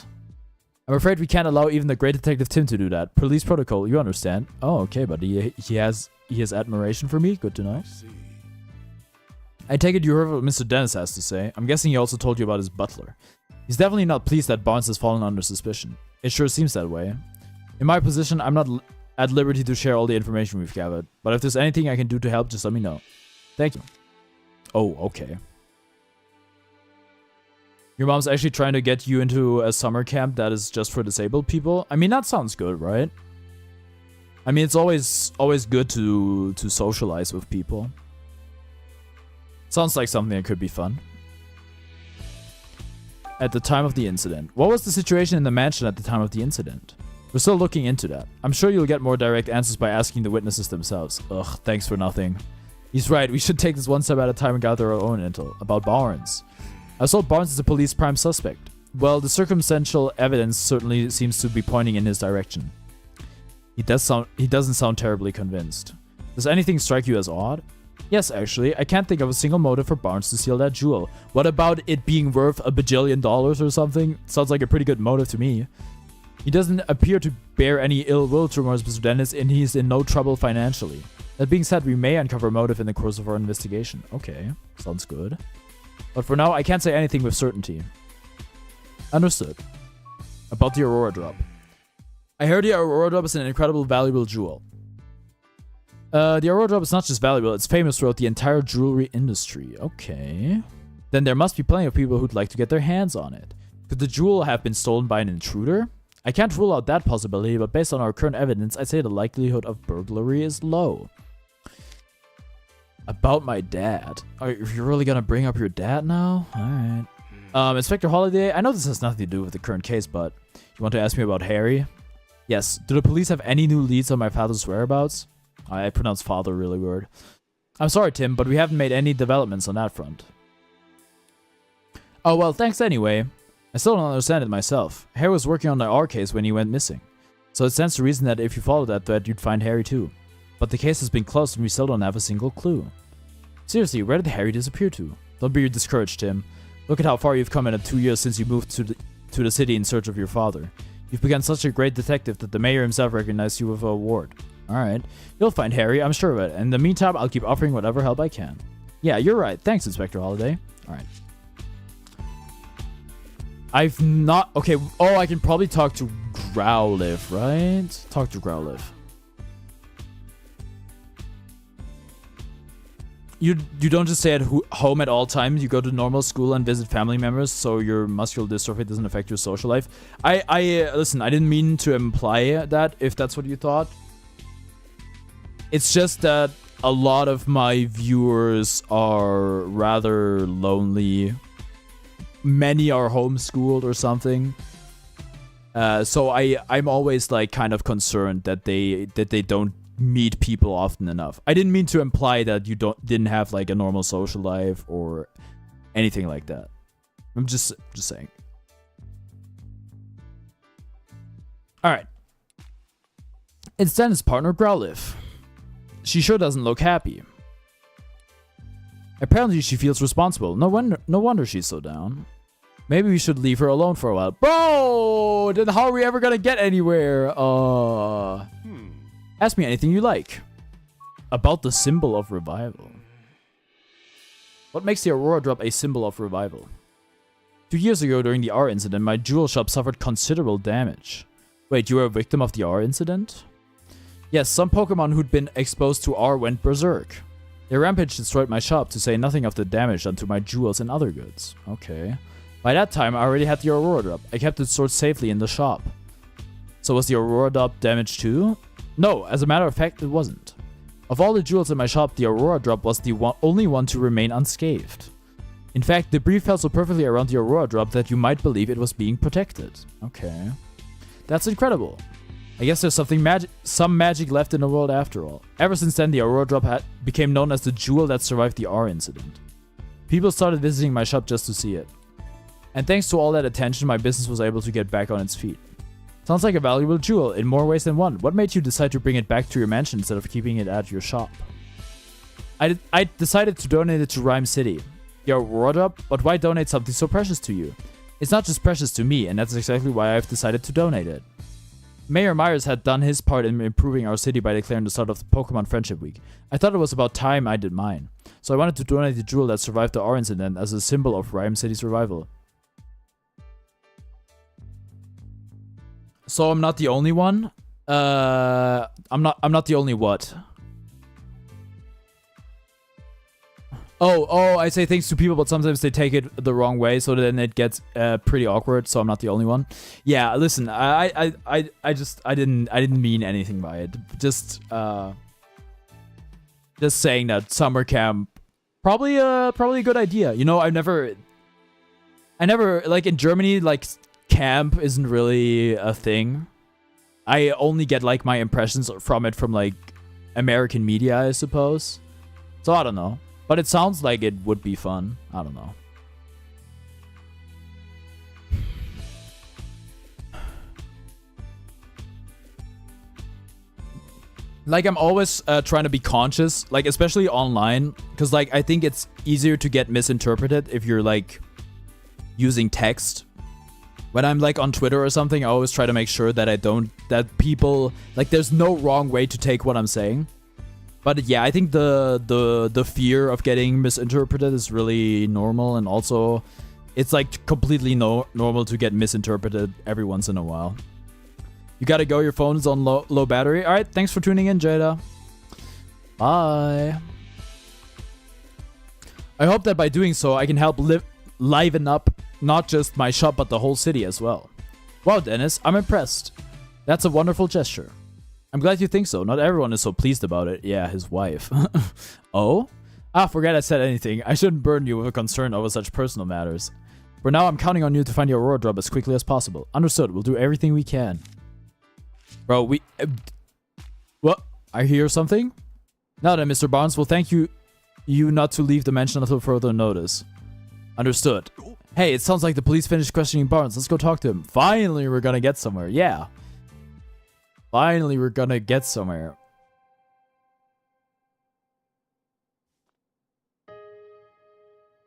I'm afraid we can't allow even the great Detective Tim to do that. Police protocol, you understand. Oh, okay, but he has admiration for me. Good to know. I take it you heard what Mr. Dennis has to say. I'm guessing he also told you about his butler. He's definitely not pleased that Barnes has fallen under suspicion. It sure seems that way. In my position, I'm not at liberty to share all the information we've gathered, but if there's anything I can do to help, just let me know. Thank you. Oh, okay. Your mom's actually trying to get you into a summer camp that is just for disabled people? I mean, that sounds good, right? I mean, it's always good to socialize with people. Sounds like something that could be fun. At the time of the incident. What was the situation in the mansion at the time of the incident? We're still looking into that. I'm sure you'll get more direct answers by asking the witnesses themselves. Ugh, thanks for nothing. He's right, we should take this one step at a time and gather our own intel. About Barnes. I saw Barnes as the police prime suspect. Well, the circumstantial evidence certainly seems to be pointing in his direction. He doesn't sound terribly convinced. Does anything strike you as odd? Yes, actually. I can't think of a single motive for Barnes to steal that jewel. What about it being worth $1 billion or something? Sounds like a pretty good motive to me. He doesn't appear to bear any ill will towards Mr. Dennis, and he's in no trouble financially. That being said, we may uncover a motive in the course of our investigation. Okay, sounds good. But for now, I can't say anything with certainty. Understood. About the Aurora Drop. I heard the Aurora Drop is an incredible valuable jewel. The Aurora Drop is not just valuable, it's famous throughout the entire jewelry industry. Okay. Then there must be plenty of people who'd like to get their hands on it. Could the jewel have been stolen by an intruder? I can't rule out that possibility, but based on our current evidence, I'd say the likelihood of burglary is low. About my dad. Are you really gonna bring up your dad now? Alright. Inspector Holliday, I know this has nothing to do with the current case, but you want to ask me about Harry? Yes. Do the police have any new leads on my father's whereabouts? I pronounce father really weird. I'm sorry, Tim, but we haven't made any developments on that front. Oh, well, thanks anyway. I still don't understand it myself. Harry was working on our case when he went missing. So it stands to reason that if you follow that thread, you'd find Harry too. But the case has been closed and we still don't have a single clue. Seriously, where did Harry disappear to? Don't be discouraged, Tim. Look at how far you've come in the 2 years since you moved to the city in search of your father. You've become such a great detective that the mayor himself recognized you with an award. Alright. You'll find Harry, I'm sure of it. In the meantime, I'll keep offering whatever help I can. Yeah, you're right. Thanks, Inspector Holliday. Alright. I've not... Okay, oh, I can probably talk to Growlithe, right? Talk to Growlithe. You don't just stay at home at all times. You go to normal school and visit family members, so your muscular dystrophy doesn't affect your social life. Listen, I didn't mean to imply that, if that's what you thought. It's just that a lot of my viewers are rather lonely. Many are homeschooled or something. So I'm always like kind of concerned that they don't meet people often enough. I didn't mean to imply that you didn't have like a normal social life or anything like that. I'm just saying. All right. It's Dennis' partner Growlithe. She sure doesn't look happy. Apparently she feels responsible. No wonder she's so down. Maybe we should leave her alone for a while. Bro! Then how are we ever gonna get anywhere? Ask me anything you like. About the symbol of revival. What makes the Aurora Drop a symbol of revival? 2 years ago during the R incident, my jewel shop suffered considerable damage. Wait, you were a victim of the R incident? Yes, some Pokemon who'd been exposed to R went berserk. Their rampage destroyed my shop, to say nothing of the damage done to my jewels and other goods. Okay. By that time, I already had the Aurora Drop. I kept it stored safely in the shop. So was the Aurora Drop damaged too? No, as a matter of fact, it wasn't. Of all the jewels in my shop, the Aurora Drop was the only one to remain unscathed. In fact, debris fell so perfectly around the Aurora Drop that you might believe it was being protected. Okay. That's incredible. I guess there's some magic left in the world after all. Ever since then, the Aurora Drop became known as the jewel that survived the R incident. People started visiting my shop just to see it. And thanks to all that attention, my business was able to get back on its feet. Sounds like a valuable jewel in more ways than one. What made you decide to bring it back to your mansion instead of keeping it at your shop? I decided to donate it to Rhyme City. The Aurora Drop? But why donate something so precious to you? It's not just precious to me, and that's exactly why I've decided to donate it. Mayor Myers had done his part in improving our city by declaring the start of the Pokemon Friendship Week. I thought it was about time I did mine. So I wanted to donate the jewel that survived the R incident as a symbol of Rhyme City's revival. So I'm not the only one? I'm not the only what? Oh, I say things to people, but sometimes they take it the wrong way, so then it gets pretty awkward. So I'm not the only one. Yeah, listen, I didn't mean anything by it. Just saying that summer camp probably a good idea. You know, I never like in Germany, like camp isn't really a thing. I only get like my impressions from it from like American media, I suppose. So I don't know. But it sounds like it would be fun. I don't know. Like, I'm always trying to be conscious, like, especially online. Because, like, I think it's easier to get misinterpreted if you're, like, using text. When I'm, like, on Twitter or something, I always try to make sure that that people, like, there's no wrong way to take what I'm saying. But yeah, I think the fear of getting misinterpreted is really normal, and also it's like completely normal to get misinterpreted every once in a while. You gotta go, your phone is on low battery. Alright, thanks for tuning in, Jada. Bye. I hope that by doing so, I can help liven up not just my shop, but the whole city as well. Wow, Dennis, I'm impressed. That's a wonderful gesture. I'm glad you think so. Not everyone is so pleased about it. Yeah, his wife. Oh? Ah, forget I said anything. I shouldn't burden you with a concern over such personal matters. For now, I'm counting on you to find your Aurora Drop as quickly as possible. Understood. We'll do everything we can. Bro, what? I hear something? Now then, Mr. Barnes, we'll thank you not to leave the mansion until further notice. Understood. Hey, it sounds like the police finished questioning Barnes. Let's go talk to him. Finally, we're gonna get somewhere. Yeah. Finally, we're gonna get somewhere.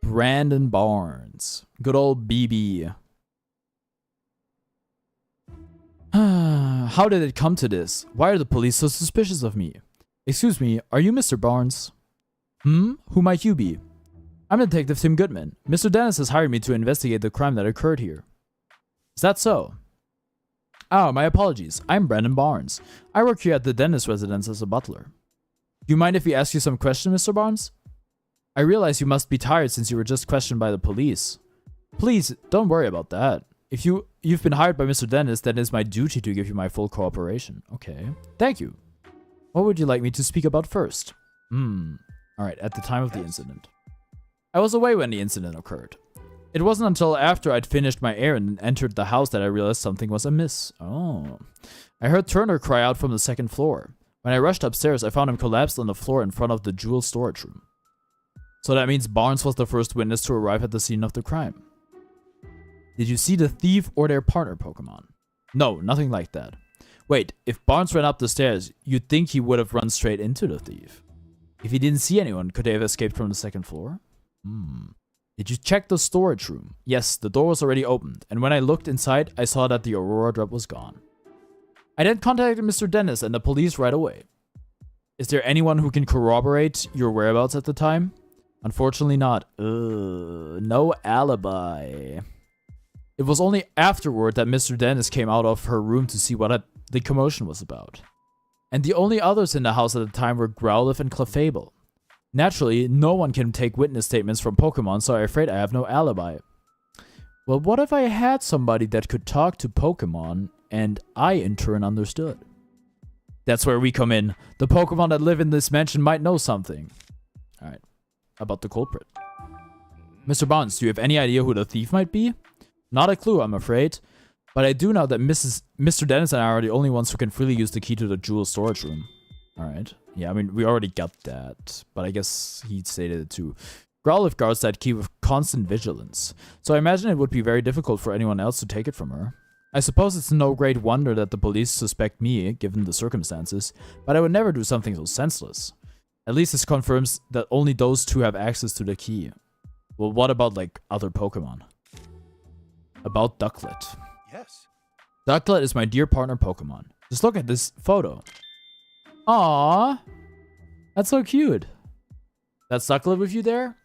Brandon Barnes. Good old BB. How did it come to this? Why are the police so suspicious of me? Excuse me, are you Mr. Barnes? Who might you be? I'm Detective Tim Goodman. Mr. Dennis has hired me to investigate the crime that occurred here. Is that so? Oh, my apologies. I'm Brandon Barnes. I work here at the Dennis residence as a butler. Do you mind if we ask you some questions, Mr. Barnes? I realize you must be tired since you were just questioned by the police. Please, don't worry about that. If you've been hired by Mr. Dennis, then it's my duty to give you my full cooperation. Okay. Thank you. What would you like me to speak about first? Alright, at the time of the incident. I was away when the incident occurred. It wasn't until after I'd finished my errand and entered the house that I realized something was amiss. Oh. I heard Turner cry out from the second floor. When I rushed upstairs, I found him collapsed on the floor in front of the jewel storage room. So that means Barnes was the first witness to arrive at the scene of the crime. Did you see the thief or their partner Pokemon? No, nothing like that. Wait, if Barnes ran up the stairs, you'd think he would have run straight into the thief. If he didn't see anyone, could they have escaped from the second floor? Did you check the storage room? Yes, the door was already opened, and when I looked inside, I saw that the Aurora Drop was gone. I then contacted Mr. Dennis and the police right away. Is there anyone who can corroborate your whereabouts at the time? Unfortunately not. No alibi. It was only afterward that Mr. Dennis came out of her room to see what the commotion was about. And the only others in the house at the time were Growlithe and Clefable. Naturally, no one can take witness statements from Pokemon, so I'm afraid I have no alibi. Well, what if I had somebody that could talk to Pokemon, and I in turn understood? That's where we come in. The Pokemon that live in this mansion might know something. Alright, about the culprit. Mr. Barnes, do you have any idea who the thief might be? Not a clue, I'm afraid. But I do know that Mr. Dennis and I are the only ones who can freely use the key to the jewel storage room. Alright. Yeah, I mean, we already got that. But I guess he stated it too. Growlithe guards that key with constant vigilance. So I imagine it would be very difficult for anyone else to take it from her. I suppose it's no great wonder that the police suspect me, given the circumstances. But I would never do something so senseless. At least this confirms that only those two have access to the key. Well, what about, like, other Pokemon? About Ducklet. Yes. Ducklet is my dear partner Pokemon. Just look at this photo. Aww. That's so cute. That's Ducklet with you there?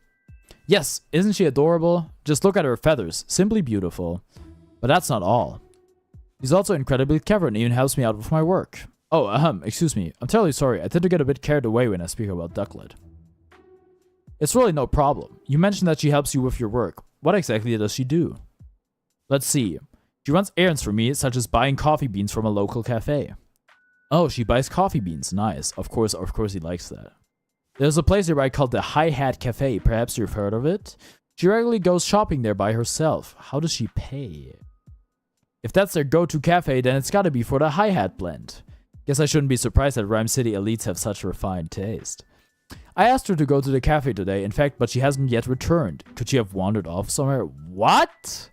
Yes, isn't she adorable? Just look at her feathers. Simply beautiful. But that's not all. She's also incredibly clever and even helps me out with my work. Oh, excuse me. I'm terribly sorry. I tend to get a bit carried away when I speak about Ducklet. It's really no problem. You mentioned that she helps you with your work. What exactly does she do? Let's see. She runs errands for me, such as buying coffee beans from a local cafe. Oh, she buys coffee beans. Nice. Of course he likes that. There's a place nearby called the High Hat Cafe. Perhaps you've heard of it? She regularly goes shopping there by herself. How does she pay? If that's their go-to cafe, then it's gotta be for the High Hat blend. Guess I shouldn't be surprised that Rhyme City elites have such refined taste. I asked her to go to the cafe today, in fact, but she hasn't yet returned. Could she have wandered off somewhere? What?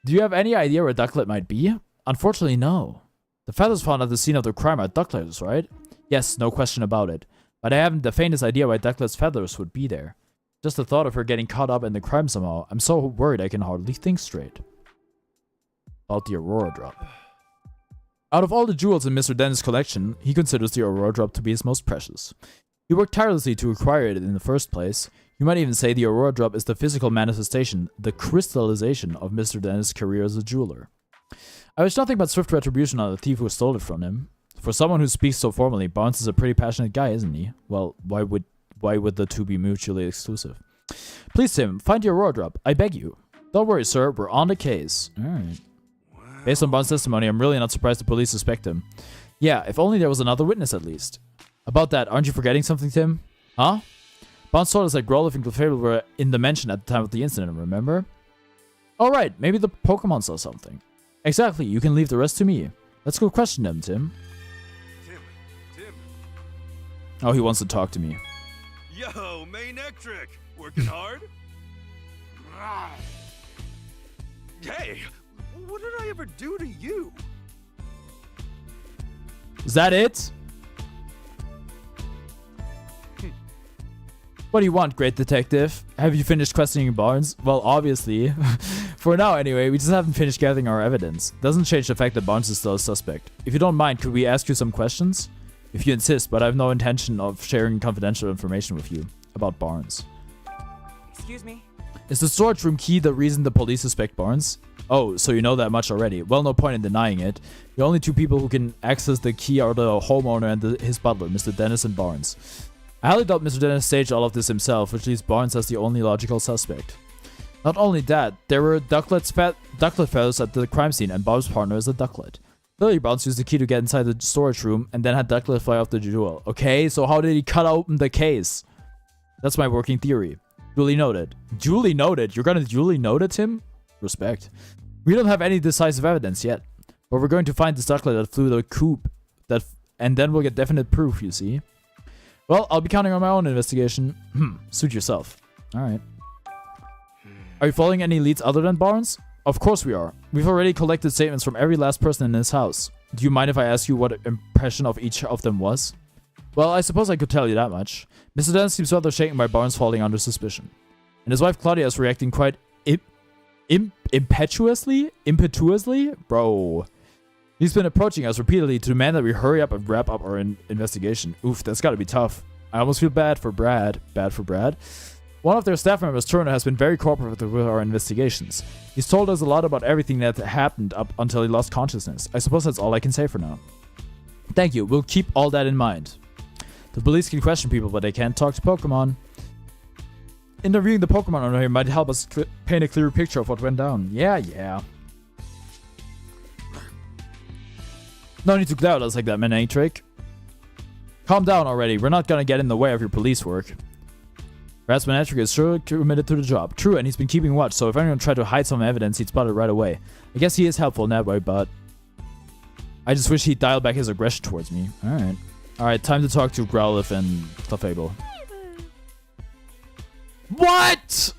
Do you have any idea where Ducklet might be? Unfortunately, no. The feathers found at the scene of the crime are Ducklet's, right? Yes, no question about it. But I haven't the faintest idea why Ducklet's feathers would be there. Just the thought of her getting caught up in the crime somehow, I'm so worried I can hardly think straight. About the Aurora Drop. Out of all the jewels in Mr. Dennis' collection, he considers the Aurora Drop to be his most precious. He worked tirelessly to acquire it in the first place. You might even say the Aurora Drop is the physical manifestation, the crystallization of Mr. Dennis' career as a jeweler. I wish nothing but swift retribution on the thief who stole it from him. For someone who speaks so formally, Barnes is a pretty passionate guy, isn't he? Well, why would the two be mutually exclusive? Please, Tim, find the Aurora Drop. I beg you. Don't worry, sir. We're on the case. Alright. Based on Barnes' testimony, I'm really not surprised the police suspect him. Yeah, if only there was another witness at least. About that, aren't you forgetting something, Tim? Huh? Barnes told us that Growlithe and Clefable were in the mansion at the time of the incident, remember? Alright, maybe the Pokemon saw something. Exactly, you can leave the rest to me. Let's go question them, Tim. Tim. Oh, he wants to talk to me. Yo, main ectric. Working hard? Hey, what did I ever do to you? Is that it? What do you want, great detective? Have you finished questioning Barnes? Well, obviously. For now, anyway, we just haven't finished gathering our evidence. Doesn't change the fact that Barnes is still a suspect. If you don't mind, could we ask you some questions? If you insist, but I have no intention of sharing confidential information with you about Barnes. Excuse me? Is the storage room key the reason the police suspect Barnes? Oh, so you know that much already. Well, no point in denying it. The only two people who can access the key are the homeowner and his butler, Mr. Dennis and Barnes. I highly doubt Mr. Dennis staged all of this himself, which leaves Barnes as the only logical suspect. Not only that, there were Ducklet feathers at the crime scene, and Bob's partner is a Ducklet. Clearly, Barnes used the key to get inside the storage room, and then had Ducklet fly off the jewel. Okay, so how did he cut open the case? That's my working theory. Duly noted. Duly noted? You're gonna duly note it, Tim? Respect. We don't have any decisive evidence yet, but we're going to find this Ducklet that flew the coop, and then we'll get definite proof, you see. Well, I'll be counting on my own investigation. Suit yourself. Alright. Are you following any leads other than Barnes? Of course we are. We've already collected statements from every last person in this house. Do you mind if I ask you what impression of each of them was? Well, I suppose I could tell you that much. Mr. Dennis seems rather shaken by Barnes falling under suspicion. And his wife Claudia is reacting quite impetuously? Bro. He's been approaching us repeatedly to demand that we hurry up and wrap up our investigation. Oof, that's gotta be tough. I almost feel bad for Brad. One of their staff members, Turner, has been very cooperative with our investigations. He's told us a lot about everything that happened up until he lost consciousness. I suppose that's all I can say for now. Thank you. We'll keep all that in mind. The police can question people, but they can't talk to Pokemon. Interviewing the Pokemon owner here might help us paint a clearer picture of what went down. Yeah. No need to glare at us like that, Manectric. Calm down already. We're not gonna get in the way of your police work. Perhaps Manectric is sure committed to the job. True, and he's been keeping watch, so if anyone tried to hide some evidence, he'd spot it right away. I guess he is helpful in that way, but I just wish he'd dial back his aggression towards me. Alright, time to talk to Growlithe and Clefable. What?!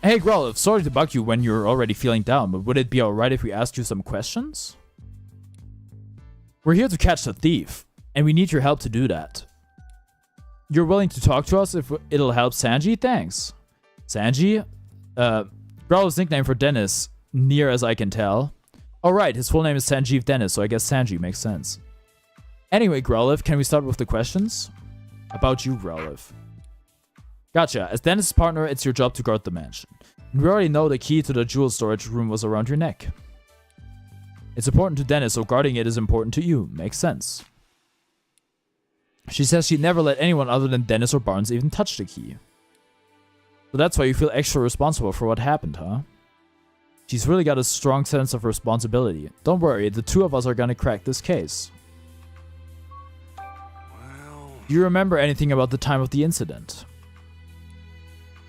Hey Growlithe, sorry to bug you when you're already feeling down, but would it be alright if we asked you some questions? We're here to catch the thief, and we need your help to do that. You're willing to talk to us if it'll help Sanji? Thanks. Sanji? Growlithe's nickname for Dennis, near as I can tell. Oh right, his full name is Sanjeev Dennis, so I guess Sanji makes sense. Anyway, Growlithe, can we start with the questions? About you, Growlithe. Gotcha. As Dennis' partner, it's your job to guard the mansion. And we already know the key to the jewel storage room was around your neck. It's important to Dennis, so guarding it is important to you. Makes sense. She says she'd never let anyone other than Dennis or Barnes even touch the key. So that's why you feel extra responsible for what happened, huh? She's really got a strong sense of responsibility. Don't worry, the two of us are gonna crack this case. Do you remember anything about the time of the incident?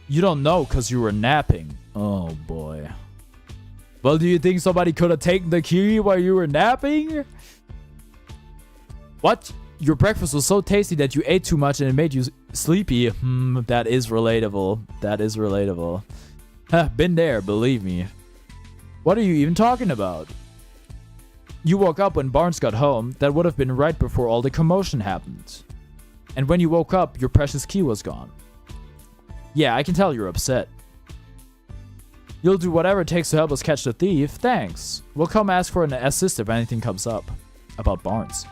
You don't know because you were napping. Oh boy. Well, do you think somebody could have taken the key while you were napping? What? Your breakfast was so tasty that you ate too much and it made you sleepy. That is relatable. That is relatable. Been there, believe me. What are you even talking about? You woke up when Barnes got home. That would have been right before all the commotion happened. And when you woke up, your precious key was gone. Yeah, I can tell you're upset. You'll do whatever it takes to help us catch the thief. Thanks. We'll come ask for an assist if anything comes up about Barnes.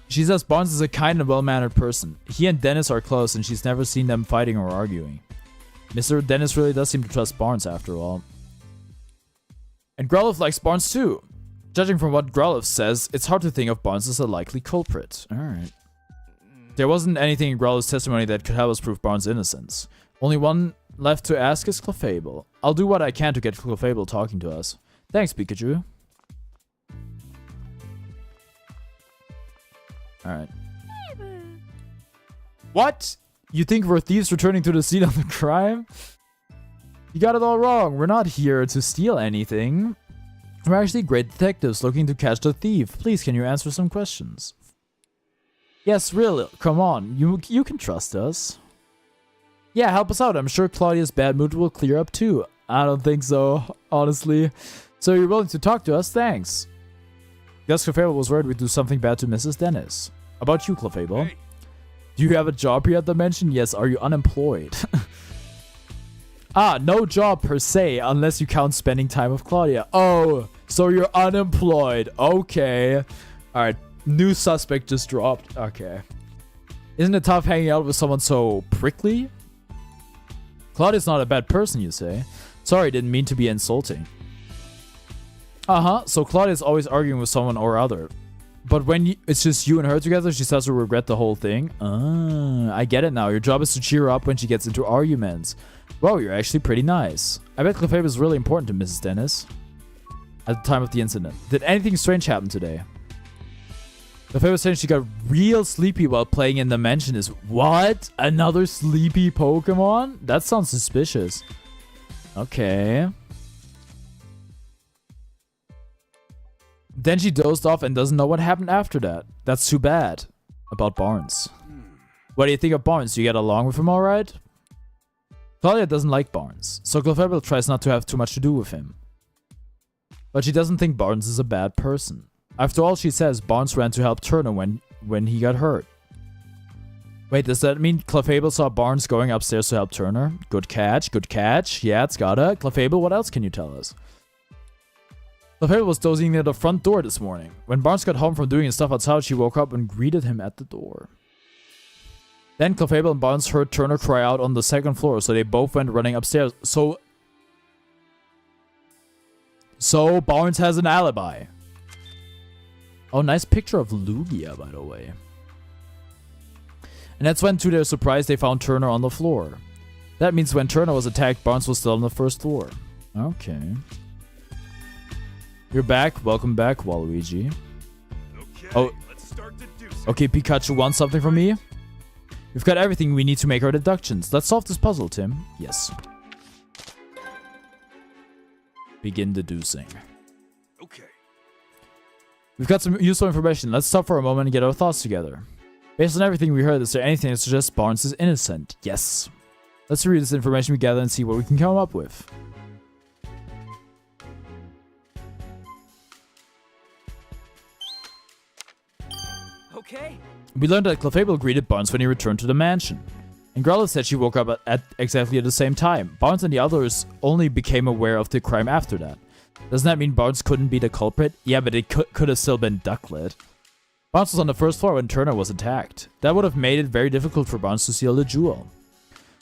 She says Barnes is a kind and well-mannered person. He and Dennis are close and she's never seen them fighting or arguing. Mr. Dennis really does seem to trust Barnes after all. And Growlithe likes Barnes too. Judging from what Growlithe says, it's hard to think of Barnes as a likely culprit. Alright. There wasn't anything in Growlithe's testimony that could help us prove Barnes' innocence. Only one left to ask is Clefable. I'll do what I can to get Clefable talking to us. Thanks, Pikachu. Alright. What? You think we're thieves returning to the scene of the crime? You got it all wrong. We're not here to steal anything. We're actually great detectives looking to catch the thief. Please, can you answer some questions? Yes, really. Come on. You can trust us. Yeah, help us out. I'm sure Claudia's bad mood will clear up too. I don't think so, honestly. So you're willing to talk to us? Thanks. Guess Clefable was worried we'd do something bad to Mrs. Dennis. About you, Clefable. Hey. Do you have a job here at the mansion? Yes. Are you unemployed? No job per se, unless you count spending time with Claudia. Oh, so you're unemployed. Okay. Alright, new suspect just dropped. Okay. Isn't it tough hanging out with someone so prickly? Claudia's not a bad person, you say. Sorry, didn't mean to be insulting. So Claudia's always arguing with someone or other. But when it's just you and her together, she starts to regret the whole thing. I get it now. Your job is to cheer her up when she gets into arguments. Wow, you're actually pretty nice. I bet Clefable is really important to Mrs. Dennis. At the time of the incident. Did anything strange happen today? Clefable saying she got real sleepy while playing in the mansion is... What? Another sleepy Pokemon? That sounds suspicious. Okay. Then she dozed off and doesn't know what happened after that. That's too bad. About Barnes. What do you think of Barnes? Do you get along with him alright? Claudia doesn't like Barnes, so Clefable tries not to have too much to do with him. But she doesn't think Barnes is a bad person. After all, she says Barnes ran to help Turner when he got hurt. Wait, does that mean Clefable saw Barnes going upstairs to help Turner? Good catch, good catch. Yeah, it's gotta. Clefable, what else can you tell us? Clefable was dozing near the front door this morning. When Barnes got home from doing his stuff outside, she woke up and greeted him at the door. Then Clefable and Barnes heard Turner cry out on the second floor, so they both went running upstairs. So Barnes has an alibi. Oh, nice picture of Lugia, by the way. And that's when, to their surprise, they found Turner on the floor. That means when Turner was attacked, Barnes was still on the first floor. Okay. You're back. Welcome back, Waluigi. Okay, Oh. let's start deducing. Okay, Pikachu wants something from me? We've got everything we need to make our deductions. Let's solve this puzzle, Tim. Yes. Begin deducing. Okay. We've got some useful information. Let's stop for a moment and get our thoughts together. Based on everything we heard, is there anything that suggests Barnes is innocent? Yes. Let's read this information we gather and see what we can come up with. Okay. We learned that Clefable greeted Barnes when he returned to the mansion. And Growler said she woke up at exactly the same time. Barnes and the others only became aware of the crime after that. Doesn't that mean Barnes couldn't be the culprit? Yeah, but it could have still been Ducklet. Barnes was on the first floor when Turner was attacked. That would have made it very difficult for Barnes to steal the jewel.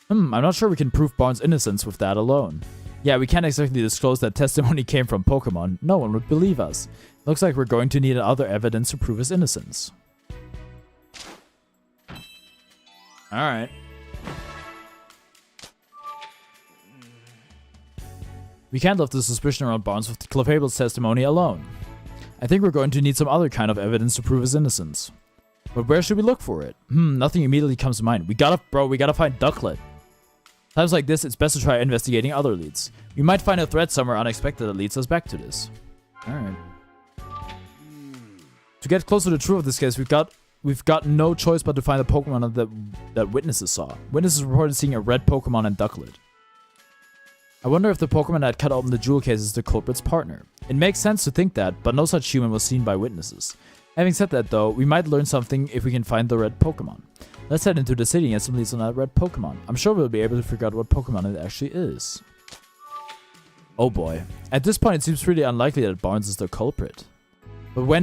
I'm not sure we can prove Barnes' innocence with that alone. Yeah, we can't exactly disclose that testimony came from Pokemon. No one would believe us. Looks like we're going to need other evidence to prove his innocence. Alright. We can't leave the suspicion around Barnes with Clefable's testimony alone. I think we're going to need some other kind of evidence to prove his innocence. But where should we look for it? Nothing immediately comes to mind. We gotta find Ducklet. Times like this, it's best to try investigating other leads. We might find a thread somewhere unexpected that leads us back to this. Alright. To get closer to the truth of this case, we've got no choice but to find the Pokemon that witnesses saw. Witnesses reported seeing a red Pokemon and Ducklet. I wonder if the Pokemon that cut open the jewel case is the culprit's partner. It makes sense to think that, but no such human was seen by witnesses. Having said that though, we might learn something if we can find the red Pokemon. Let's head into the city and get some leads on that red Pokemon. I'm sure we'll be able to figure out what Pokemon it actually is. Oh boy. At this point it seems pretty unlikely that Barnes is the culprit. But why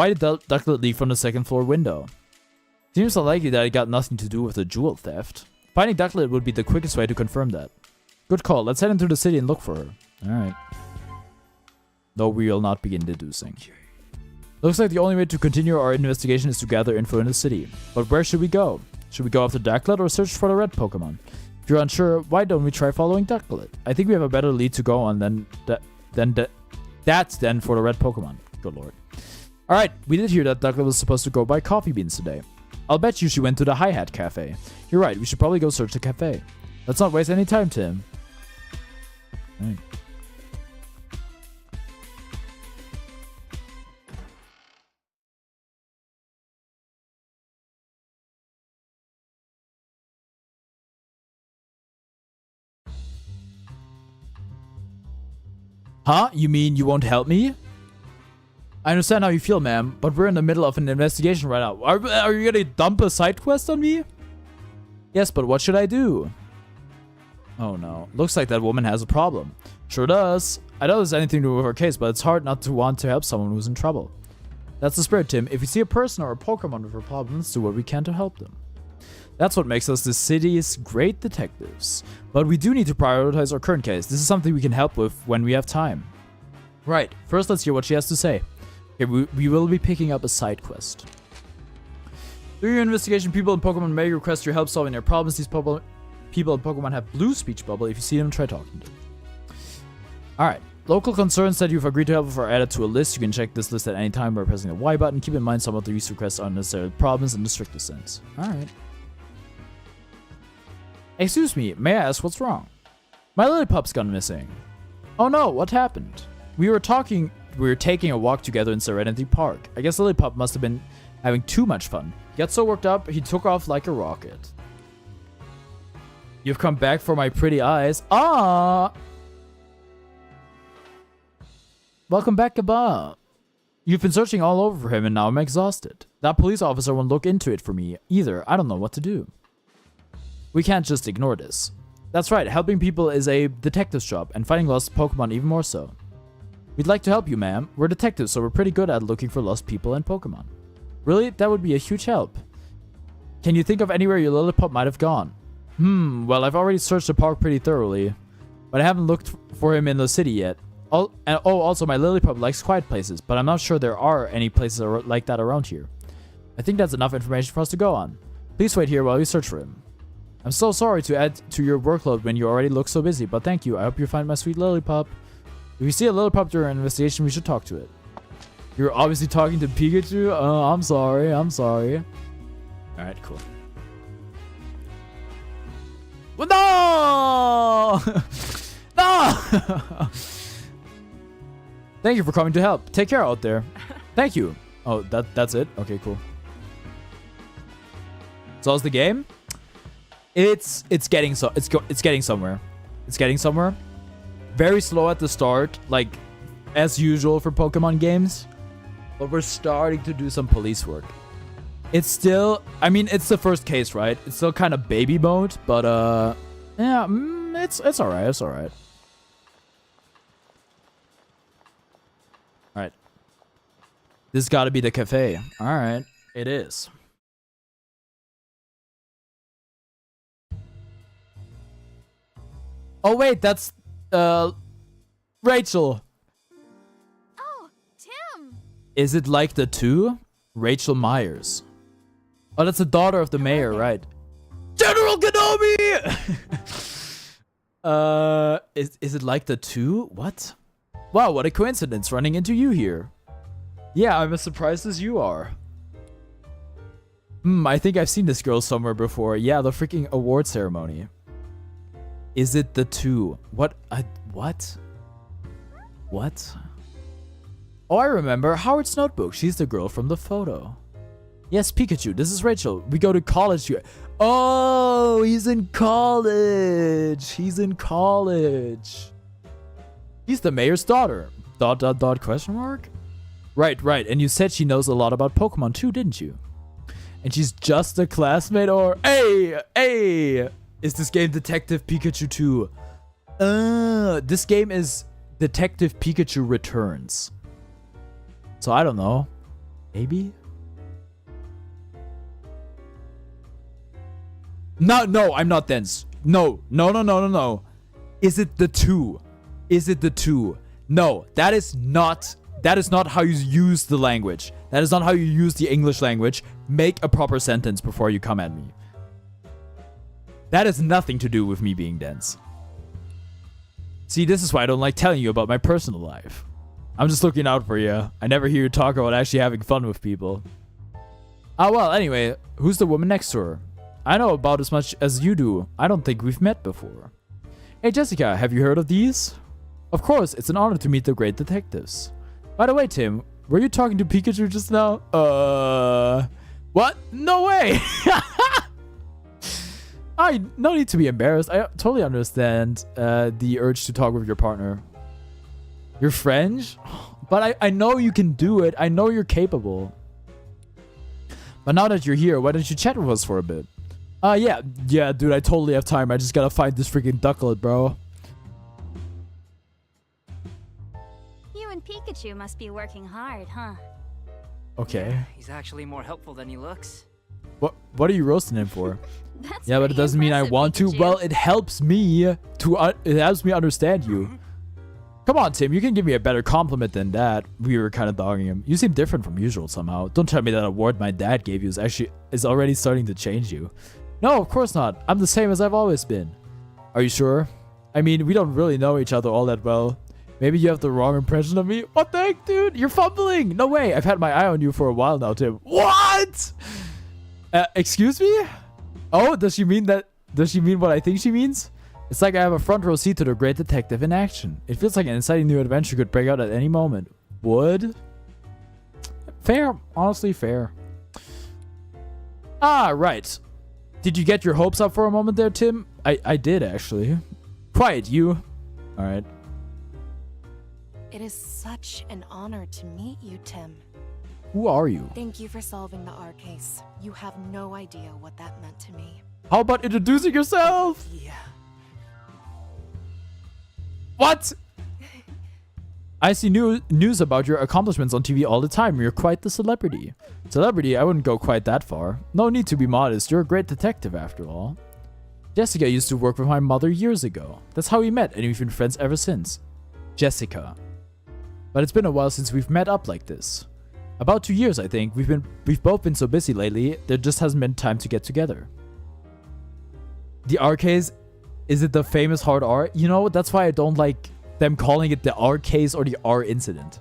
did Ducklet leave from the second floor window? Seems unlikely that it got nothing to do with the jewel theft. Finding Ducklet would be the quickest way to confirm that. Good call. Let's head into the city and look for her. Alright. Though we will not begin deducing. Looks like the only way to continue our investigation is to gather info in the city. But where should we go? Should we go after Ducklet or search for the red Pokemon? If you're unsure, why don't we try following Ducklet? I think we have a better lead to go on than for the red Pokemon. Good lord. Alright, we did hear that Ducklet was supposed to go buy coffee beans today. I'll bet you she went to the Hi-Hat Cafe. You're right, we should probably go search the cafe. Let's not waste any time, Tim. Right. Huh? You mean you won't help me? I understand how you feel, ma'am, but we're in the middle of an investigation right now. Are you gonna dump a side quest on me? Yes, but what should I do? Oh no. Looks like that woman has a problem. Sure does. I know there's anything to do with her case, but it's hard not to want to help someone who's in trouble. That's the spirit, Tim. If you see a person or a Pokemon with a problem, let's do what we can to help them. That's what makes us the city's great detectives. But we do need to prioritize our current case. This is something we can help with when we have time. Right. First, let's hear what she has to say. Okay, we will be picking up a side quest. Through your investigation, people in Pokemon may request your help solving their problems. These people in Pokemon have blue speech bubble. If you see them, try talking to them. Alright. Local concerns that you've agreed to help with are added to a list. You can check this list at any time by pressing the Y button. Keep in mind some of these requests are unnecessary problems in the strictest sense. Alright. Excuse me, may I ask what's wrong? My Lillipup's gone missing. Oh no, what happened? We were taking a walk together in Serenity Park. I guess Lillipup must have been having too much fun. He got so worked up, he took off like a rocket. You've come back for my pretty eyes. Ah! Welcome back, Gaba. You've been searching all over for him and now I'm exhausted. That police officer won't look into it for me either. I don't know what to do. We can't just ignore this. That's right, helping people is a detective's job, and finding lost Pokemon even more so. We'd like to help you, ma'am. We're detectives, so we're pretty good at looking for lost people and Pokemon. Really? That would be a huge help. Can you think of anywhere your Lillipup might have gone? Well, I've already searched the park pretty thoroughly, but I haven't looked for him in the city yet. Also, my Lillipup likes quiet places, but I'm not sure there are any places like that around here. I think that's enough information for us to go on. Please wait here while we search for him. I'm so sorry to add to your workload when you already look so busy, but thank you. I hope you find my sweet Lillipup. If you see a Lillipup during an investigation, we should talk to it. You're obviously talking to Pikachu? Oh, I'm sorry. Alright, cool. Well, no! No! Thank you for coming to help. Take care out there. Thank you. Oh, that's it? Okay, cool. So how's the game? It's getting somewhere. It's getting somewhere. Very slow at the start, like as usual for Pokemon games. But we're starting to do some police work. It's still, I mean, it's the first case, right? It's still kind of baby mode, but yeah, it's alright. It's alright. Alright. This got to be the cafe. Alright, it is. Oh wait, that's Rachel. Oh, Tim. Is it like the two? Rachel Myers. Oh, that's the daughter of the mayor, right? General Kenobi! Is it like the two? What? Wow, what a coincidence running into you here. Yeah, I'm as surprised as you are. I think I've seen this girl somewhere before. Yeah, the freaking award ceremony. Is it the two? What? What? What? Oh, I remember. Howard's notebook. She's the girl from the photo. Yes, Pikachu. This is Rachel. We go to college here. Oh, he's in college. He's in college. He's the mayor's daughter. ... question mark? Right. And you said she knows a lot about Pokemon too, didn't you? And she's just a classmate or... Hey! Is this game Detective Pikachu 2? This game is Detective Pikachu Returns. So I don't know. Maybe? No, I'm not dense. No. Is it the two? Is it the two? No, that is not how you use the language. That is not how you use the English language. Make a proper sentence before you come at me. That has nothing to do with me being dense. See, this is why I don't like telling you about my personal life. I'm just looking out for you. I never hear you talk about actually having fun with people. Well, anyway, who's the woman next to her? I know about as much as you do. I don't think we've met before. Hey, Jessica, have you heard of these? Of course, it's an honor to meet the great detectives. By the way, Tim, were you talking to Pikachu just now? What? No way! No need to be embarrassed. I totally understand the urge to talk with your partner. You're French? But I know you can do it. I know you're capable. But now that you're here, why don't you chat with us for a bit? Yeah, dude, I totally have time. I just gotta find this freaking ducklet, bro. You and Pikachu must be working hard, huh? Okay. Yeah, he's actually more helpful than he looks. What are you roasting him for? That's Yeah, but it doesn't mean I want to. Pikachu. Well, it helps me it helps me understand you. Come on, Tim, you can give me a better compliment than that. We were kind of dogging him. You seem different from usual somehow. Don't tell me that award my dad gave you is already starting to change you. No, of course not. I'm the same as I've always been. Are you sure? I mean, we don't really know each other all that well. Maybe you have the wrong impression of me. What the heck, dude? You're fumbling. No way. I've had my eye on you for a while now, Tim. What? Excuse me? Oh, does she mean what I think she means? It's like I have a front row seat to the great detective in action. It feels like an exciting new adventure could break out at any moment. Would? Fair. Honestly, fair. Right. Did you get your hopes up for a moment there, Tim? I did, actually. Quiet, you. Alright. It is such an honor to meet you, Tim. Who are you? Thank you for solving the R case. You have no idea what that meant to me. How about introducing yourself? Yeah. What? I see news about your accomplishments on TV all the time. You're quite the celebrity. Celebrity? I wouldn't go quite that far. No need to be modest. You're a great detective after all. Jessica used to work with my mother years ago. That's how we met, and we've been friends ever since. Jessica. But it's been a while since we've met up like this. About 2 years, I think. We've both been so busy lately, there just hasn't been time to get together. The R case, is it the famous hard R? You know, that's why I don't like them calling it the R case or the R incident.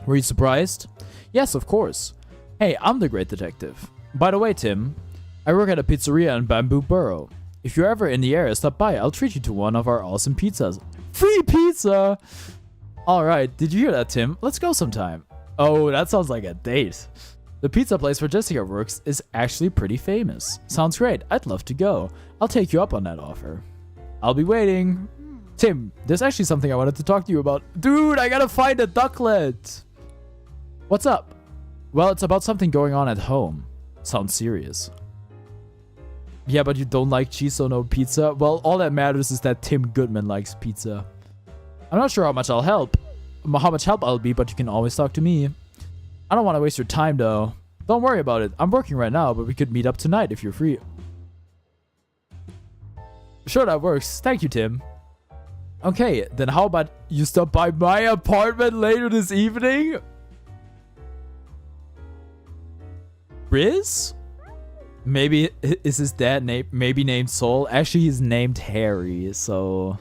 Were you surprised? Yes, of course. Hey, I'm the great detective. By the way, Tim, I work at a pizzeria in Bamboo Borough. If you're ever in the area, stop by. I'll treat you to one of our awesome pizzas. Free pizza! Alright, did you hear that, Tim? Let's go sometime. Oh, that sounds like a date. The pizza place where Jessica works is actually pretty famous. Sounds great. I'd love to go. I'll take you up on that offer. I'll be waiting. Tim, there's actually something I wanted to talk to you about. Dude, I gotta find a ducklet. What's up? Well, it's about something going on at home. Sounds serious. Yeah, but you don't like cheese, so no pizza? Well, all that matters is that Tim Goodman likes pizza. I'm not sure how much help I'll be, but you can always talk to me. I don't want to waste your time, though. Don't worry about it. I'm working right now, but we could meet up tonight if you're free. Sure, that works. Thank you, Tim. Okay, then how about you stop by my apartment later this evening? Riz? Maybe is his dad maybe named Soul? Actually, he's named Harry, so...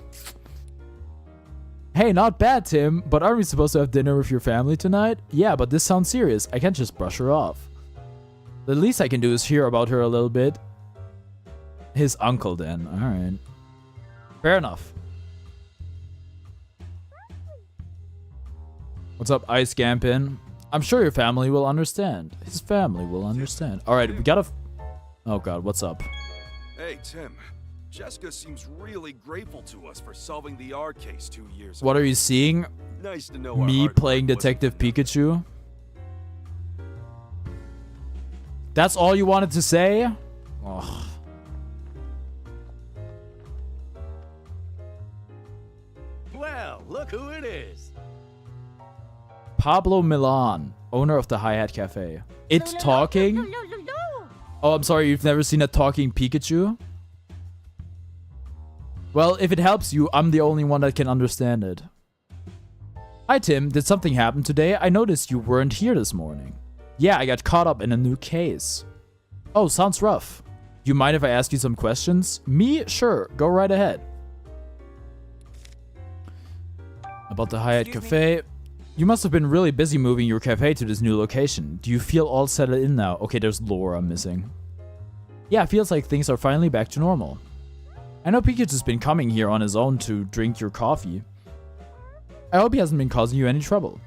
Hey, not bad, Tim, but aren't we supposed to have dinner with your family tonight? Yeah, but this sounds serious. I can't just brush her off. The least I can do is hear about her a little bit. His uncle, then. Alright. Fair enough. What's up, Ice Gampin? I'm sure your family will understand. His family will understand. Alright, we gotta... Oh god, what's up? Hey, Tim. Jessica seems really grateful to us for solving the R case 2 years ago. What are you seeing? Nice to know me playing Detective Pikachu? That's all you wanted to say? Ugh. Well, look who it is. Pablo Milan, owner of the Hi-Hat Cafe. It's talking? Oh, I'm sorry, you've never seen a talking Pikachu? Well, if it helps you, I'm the only one that can understand it. Hi, Tim. Did something happen today? I noticed you weren't here this morning. Yeah, I got caught up in a new case. Oh, sounds rough. You mind if I ask you some questions? Me? Sure. Go right ahead. About the Hi-Hat Cafe. You must have been really busy moving your cafe to this new location. Do you feel all settled in now? Okay, there's Laura missing. Yeah, it feels like things are finally back to normal. I know Pikachu's been coming here on his own to drink your coffee. I hope he hasn't been causing you any trouble.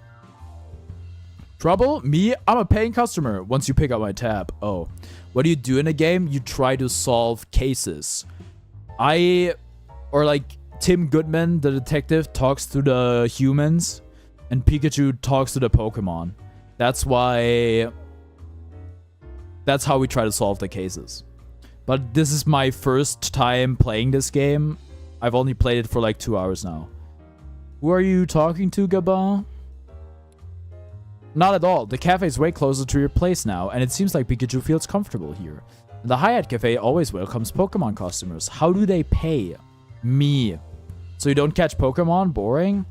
Trouble? Me? I'm a paying customer once you pick up my tab. Oh. What do you do in a game? You try to solve cases. Tim Goodman, the detective, talks to the humans, and Pikachu talks to the Pokemon. That's how we try to solve the cases. But this is my first time playing this game. I've only played it for like 2 hours now. Who are you talking to, Gabon? Not at all. The cafe is way closer to your place now, and it seems like Pikachu feels comfortable here. The Hi-Hat Cafe always welcomes Pokemon customers. How do they pay? Me. So you don't catch Pokemon? Boring?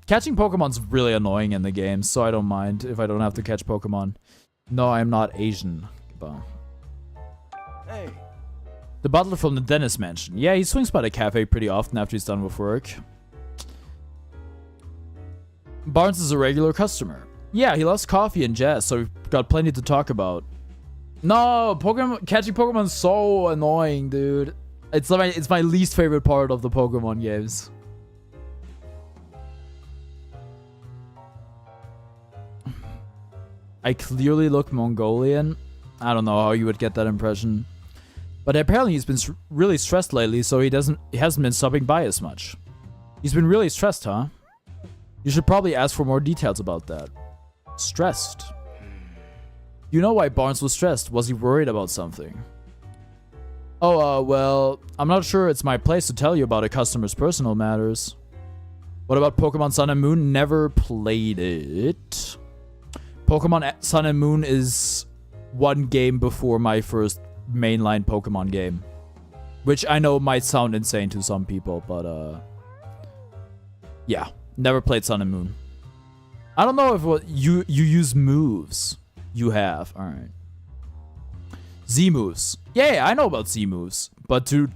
Catching Pokemon's really annoying in the game, so I don't mind if I don't have to catch Pokemon. No, I'm not Asian. Gabon. Hey. The butler from the dentist mansion. Yeah, he swings by the cafe pretty often after he's done with work. Barnes is a regular customer. Yeah, he loves coffee and jazz, so we've got plenty to talk about. No, catching Pokemon is so annoying, dude. It's my least favorite part of the Pokemon games. I clearly look Mongolian. I don't know how you would get that impression. But apparently he's been really stressed lately, so he hasn't been stopping by as much. He's been really stressed, huh? You should probably ask for more details about that. Stressed. You know why Barnes was stressed. Was he worried about something? Oh, well, I'm not sure it's my place to tell you about a customer's personal matters. What about Pokemon Sun and Moon? Never played it. Pokemon Sun and Moon is one game before my first mainline Pokemon game. Which I know might sound insane to some people, but yeah. Never played Sun and Moon. I don't know if what you use moves. You have. Alright. Z moves. Yeah, I know about Z moves. But to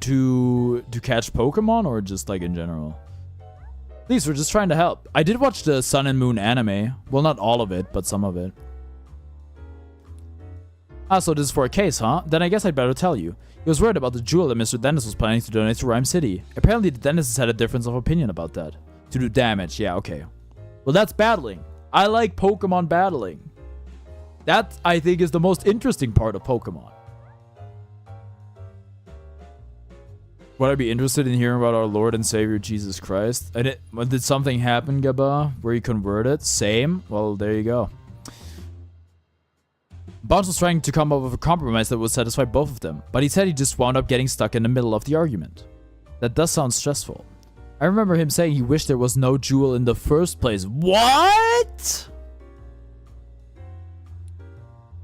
catch Pokemon or just like in general? Please, we're just trying to help. I did watch the Sun and Moon anime. Well, not all of it, but some of it. Ah, so this is for a case, huh? Then I guess I'd better tell you. He was worried about the jewel that Mr. Dennis was planning to donate to Rhyme City. Apparently, the Dennises had a difference of opinion about that. To do damage, yeah, okay. Well, that's battling. I like Pokemon battling. That, I think, is the most interesting part of Pokemon. Would I be interested in hearing about our Lord and Savior Jesus Christ? And did something happen, Gaba, where you converted? Same? Well, there you go. Bounce was trying to come up with a compromise that would satisfy both of them, but he said he just wound up getting stuck in the middle of the argument. That does sound stressful. I remember him saying he wished there was no jewel in the first place. What?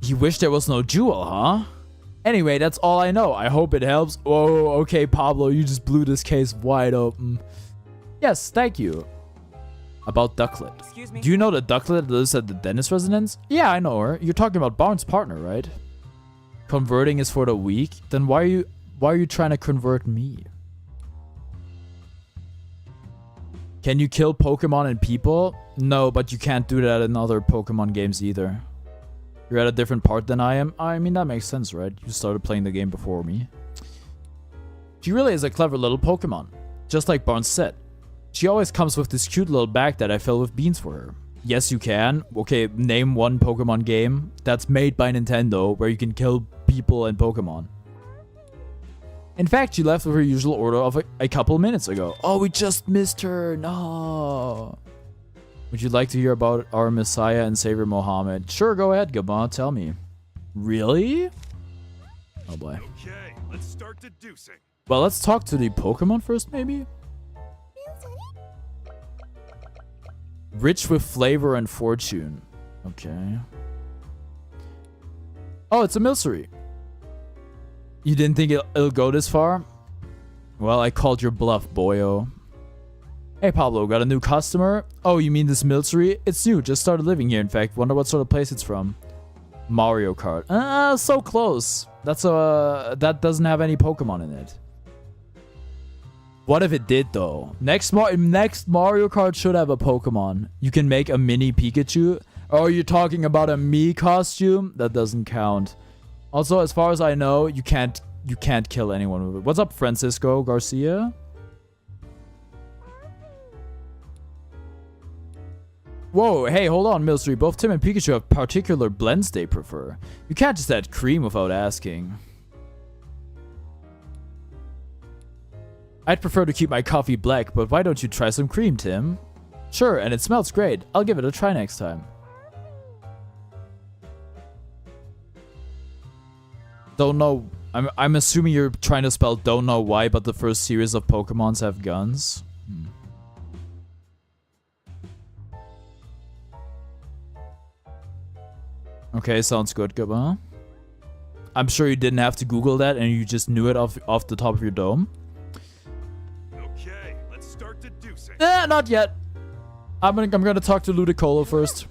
He wished there was no jewel, huh? Anyway, that's all I know. I hope it helps. Oh, okay, Pablo, you just blew this case wide open. Yes, thank you. About Ducklet. Excuse me? Do you know the Ducklet that lives at the Dennis residence? Yeah, I know her. You're talking about Barnes' partner, right? Converting is for the weak? Then why are you trying to convert me? Can you kill Pokemon and people? No, but you can't do that in other Pokemon games either. You're at a different part than I am. I mean, that makes sense, right? You started playing the game before me. She really is a clever little Pokemon. Just like Barnes said. She always comes with this cute little bag that I fill with beans for her. Yes, you can. Okay, name one Pokemon game that's made by Nintendo where you can kill people and Pokemon. In fact, she left with her usual order of a couple minutes ago. Oh, we just missed her. No. Would you like to hear about our Messiah and Savior Mohammed? Sure, go ahead, Gabon. Tell me. Really? Oh boy. Okay, let's start deducing. Well, let's talk to the Pokemon first, maybe? Rich with flavor and fortune. Okay. Oh, it's a Milcery. You didn't think it'll go this far? Well, I called your bluff, boyo. Hey, Pablo, got a new customer? Oh, you mean this Milcery? It's new, just started living here, in fact. Wonder what sort of place it's from. Mario Kart. So close. That doesn't have any Pokemon in it. What if it did, though? Next Mario Kart should have a Pokemon. You can make a mini Pikachu. Oh, you're talking about a Mii costume? That doesn't count. Also, as far as I know, you can't kill anyone with it. What's up, Francisco Garcia? Whoa, hey, hold on, Milcery. Both Tim and Pikachu have particular blends they prefer. You can't just add cream without asking. I'd prefer to keep my coffee black, but why don't you try some cream, Tim? Sure, and it smells great. I'll give it a try next time. Don't know. I'm assuming you're trying to spell don't know why, but the first series of Pokemons have guns. Okay, sounds good, Gabba. I'm sure you didn't have to Google that and you just knew it off the top of your dome. Okay, let's start deducing. Not yet. I'm gonna talk to Ludicolo first.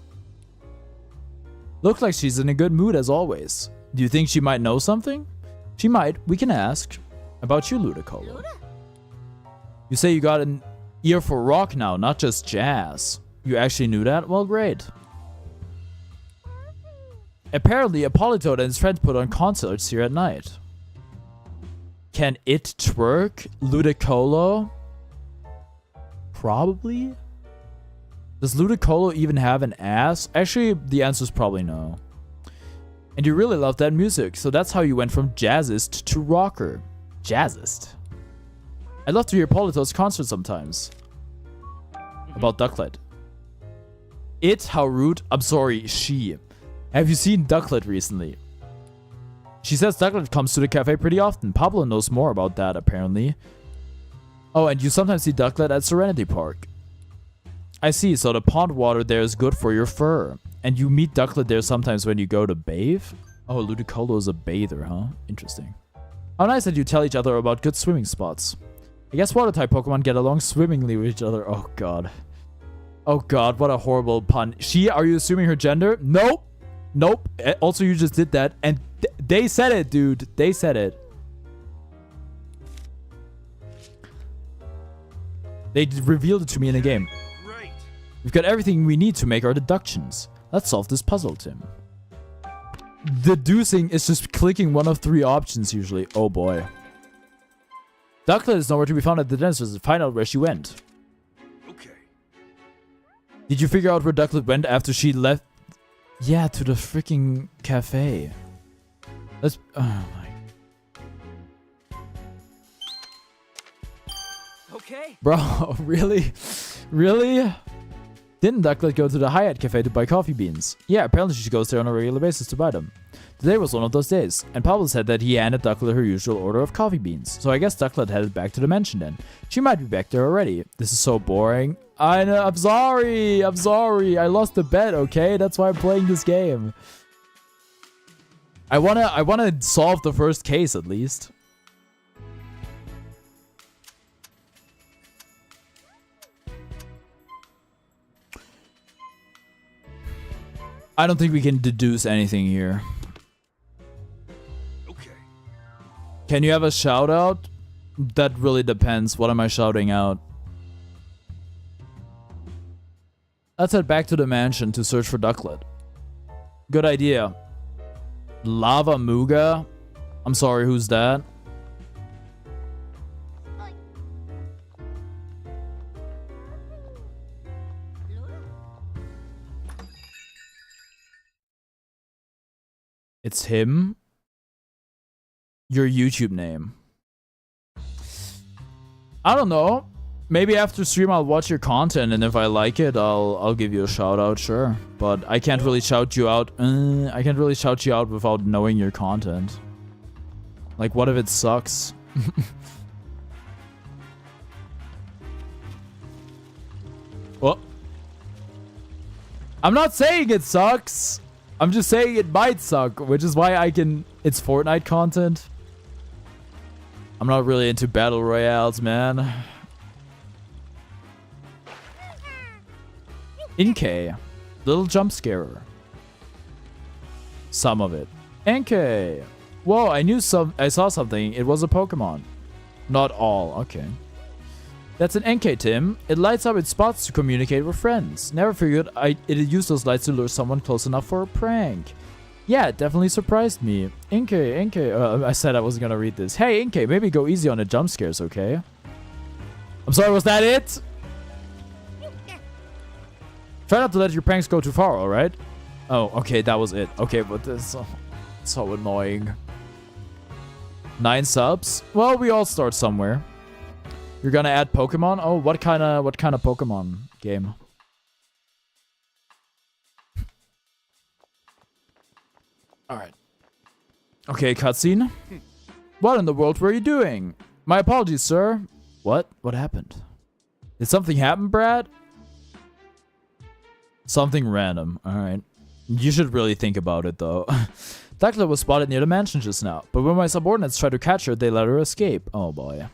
Looks like she's in a good mood as always. Do you think she might know something? She might. We can ask. About you, Ludicolo. You say you got an ear for rock now, not just jazz. You actually knew that? Well, great. Apparently, Apolitoad and his friends put on concerts here at night. Can it twerk? Ludicolo? Probably? Does Ludicolo even have an ass? Actually, the answer is probably no. And you really love that music, so that's how you went from jazzist to rocker. Jazzist? I'd love to hear Apolitoad's concert sometimes. About Ducklet. It, how rude. I'm sorry, she. Have you seen Ducklet recently? She says Ducklet comes to the cafe pretty often. Pablo knows more about that, apparently. Oh, and you sometimes see Ducklet at Serenity Park. I see, so the pond water there is good for your fur. And you meet Ducklet there sometimes when you go to bathe? Oh, Ludicolo is a bather, huh? Interesting. How nice that you tell each other about good swimming spots. I guess water-type Pokemon get along swimmingly with each other. Oh, God. Oh god, what a horrible pun. She, are you assuming her gender? Nope. Nope. Also, you just did that. And they said it, dude. They said it. They revealed it to me in a game. Great. We've got everything we need to make our deductions. Let's solve this puzzle, Tim. Deducing is just clicking one of 3 options usually. Oh boy. Ducklet is nowhere to be found at the dentist. Find out where she went. Okay. Did you figure out where Ducklet went after she left? Yeah, to the freaking cafe. Let's... Oh my... Okay. Bro, really? Really? Didn't Ducklet go to the Hyatt Cafe to buy coffee beans? Yeah, apparently she goes there on a regular basis to buy them. Today was one of those days, and Pablo said that he handed Ducklet her usual order of coffee beans. So I guess Ducklet headed back to the mansion then. She might be back there already. This is so boring. I know, I'm sorry. I'm sorry. I lost the bet, okay? That's why I'm playing this game. I wanna solve the first case at least. I don't think we can deduce anything here. Okay. Can you have a shout out? That really depends. What am I shouting out? Let's head back to the mansion to search for Ducklet. Good idea. Lava Muga? I'm sorry, who's that? It's him? Your YouTube name. I don't know. Maybe after stream I'll watch your content, and if I like it, I'll give you a shout out, sure. But I can't really shout you out. I can't really shout you out without knowing your content. Like, what if it sucks? Well, I'm not saying it sucks. I'm just saying it might suck, which is why I can... It's Fortnite content. I'm not really into battle royales, man. Inkay. Little jump scarer. Some of it. Inkay. Whoa, I saw something. It was a Pokemon. Not all. Okay. That's an Inkay, Tim. It lights up its spots to communicate with friends. Never figured it'd use those lights to lure someone close enough for a prank. Yeah, it definitely surprised me. Inkay. I said I wasn't gonna read this. Hey, Inkay, maybe go easy on the jump scares, okay? I'm sorry, was that it? Try not to let your pranks go too far, alright? Oh, okay, that was it. Okay, but this is so annoying. 9 subs? Well, we all start somewhere. You're gonna add Pokemon? Oh, what kind of Pokemon game? Alright. Okay, cutscene. What in the world were you doing? My apologies, sir. What? What happened? Did something happen, Brad? Something random. Alright. You should really think about it, though. Ducklet was spotted near the mansion just now, but when my subordinates tried to catch her, they let her escape. Oh boy.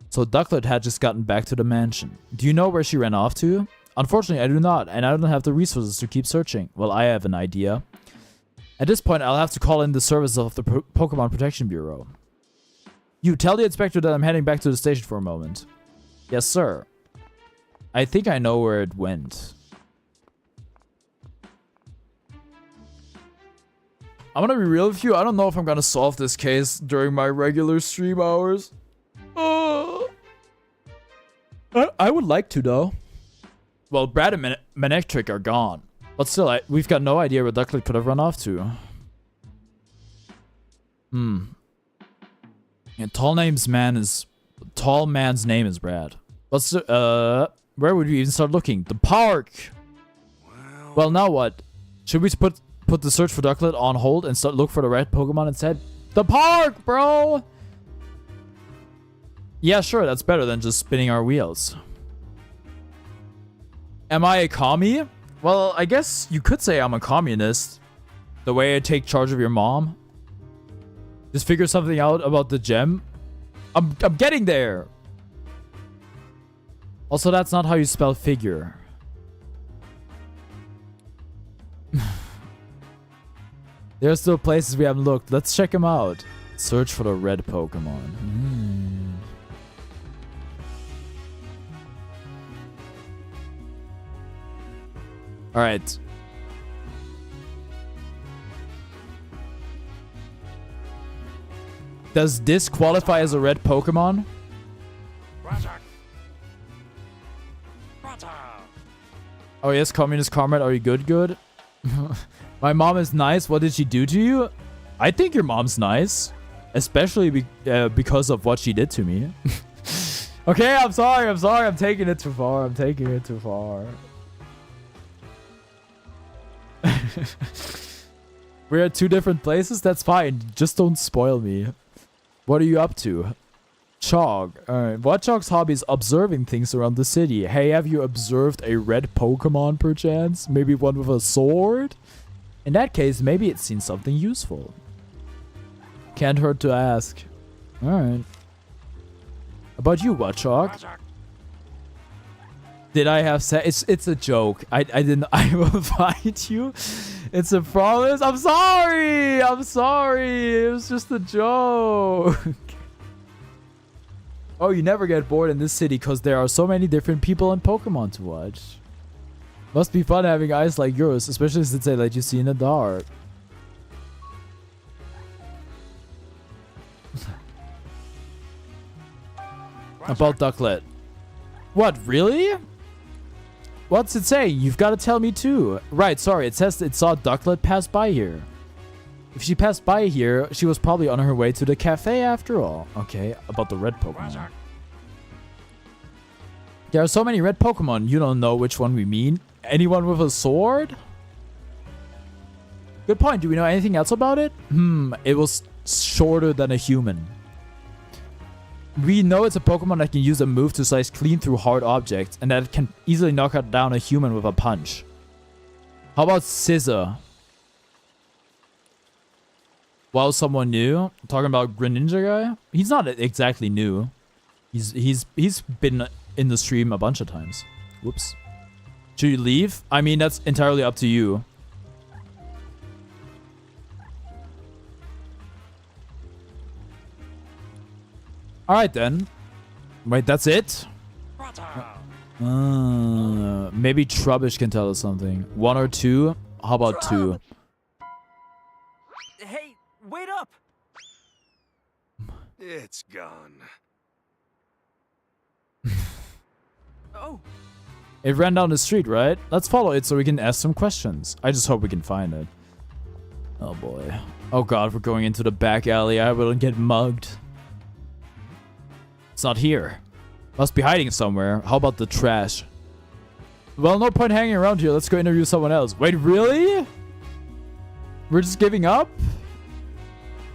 So Ducklet had just gotten back to the mansion. Do you know where she ran off to? Unfortunately, I do not, and I don't have the resources to keep searching. Well, I have an idea. At this point, I'll have to call in the service of the Pokemon Protection Bureau. You, tell the inspector that I'm heading back to the station for a moment. Yes, sir. I think I know where it went. I'm gonna be real with you. I don't know if I'm gonna solve this case during my regular stream hours. I would like to, though. Well, Brad and Manectric are gone. But still, we've got no idea where Ducklet could have run off to. Yeah, tall man's name is Brad. What's where would we even start looking? The park! Well, now what? Should we put the search for Ducklet on hold and start look for the red Pokemon instead? The park, bro! Yeah, sure, that's better than just spinning our wheels. Am I a commie? Well, I guess you could say I'm a communist. The way I take charge of your mom. Just figure something out about the gem. I'm getting there! Also, that's not how you spell figure. There are still places we haven't looked. Let's check them out. Search for the red Pokemon. Alright. Does this qualify as a red Pokemon? Oh yes, Communist Comrade, are you good? My mom is nice. What did she do to you? I think your mom's nice. Especially because of what she did to me. Okay, I'm sorry. I'm taking it too far. We're at two different places? That's fine. Just don't spoil me. What are you up to? Chog. Alright. Watchog's hobby is observing things around the city. Hey, have you observed a red Pokemon perchance? Maybe one with a sword? In that case, maybe it's seen something useful. Can't hurt to ask. Alright. About you, Watchog? Did I have sex? It's a joke. I didn't. I will fight you. It's a promise. I'm sorry. It was just a joke. Oh, you never get bored in this city because there are so many different people and Pokemon to watch. Must be fun having eyes like yours, especially since they let you see in the dark. About Ducklet. What, really? What's it say? You've got to tell me too. Right, sorry, it says it saw Ducklet pass by here. If she passed by here, she was probably on her way to the cafe after all. Okay, about the red Pokemon. There are so many red Pokemon, you don't know which one we mean. Anyone with a sword? Good point. Do we know anything else about it? It was shorter than a human. We know it's a Pokemon that can use a move to slice clean through hard objects, and that it can easily knock down a human with a punch. How about Scissor? Wow, someone new? Talking about Greninja guy? He's not exactly new. He's been in the stream a bunch of times. Whoops. Should you leave? I mean, that's entirely up to you. Alright then. Wait, that's it? Maybe Trubbish can tell us something. 1 or 2? How about 2? Hey, wait up! It's gone. Oh. It ran down the street, right? Let's follow it so we can ask some questions. I just hope we can find it. Oh boy. Oh god, we're going into the back alley. I will get mugged. It's not here. Must be hiding somewhere. How about the trash? Well, no point hanging around here. Let's go interview someone else. Wait, really? We're just giving up?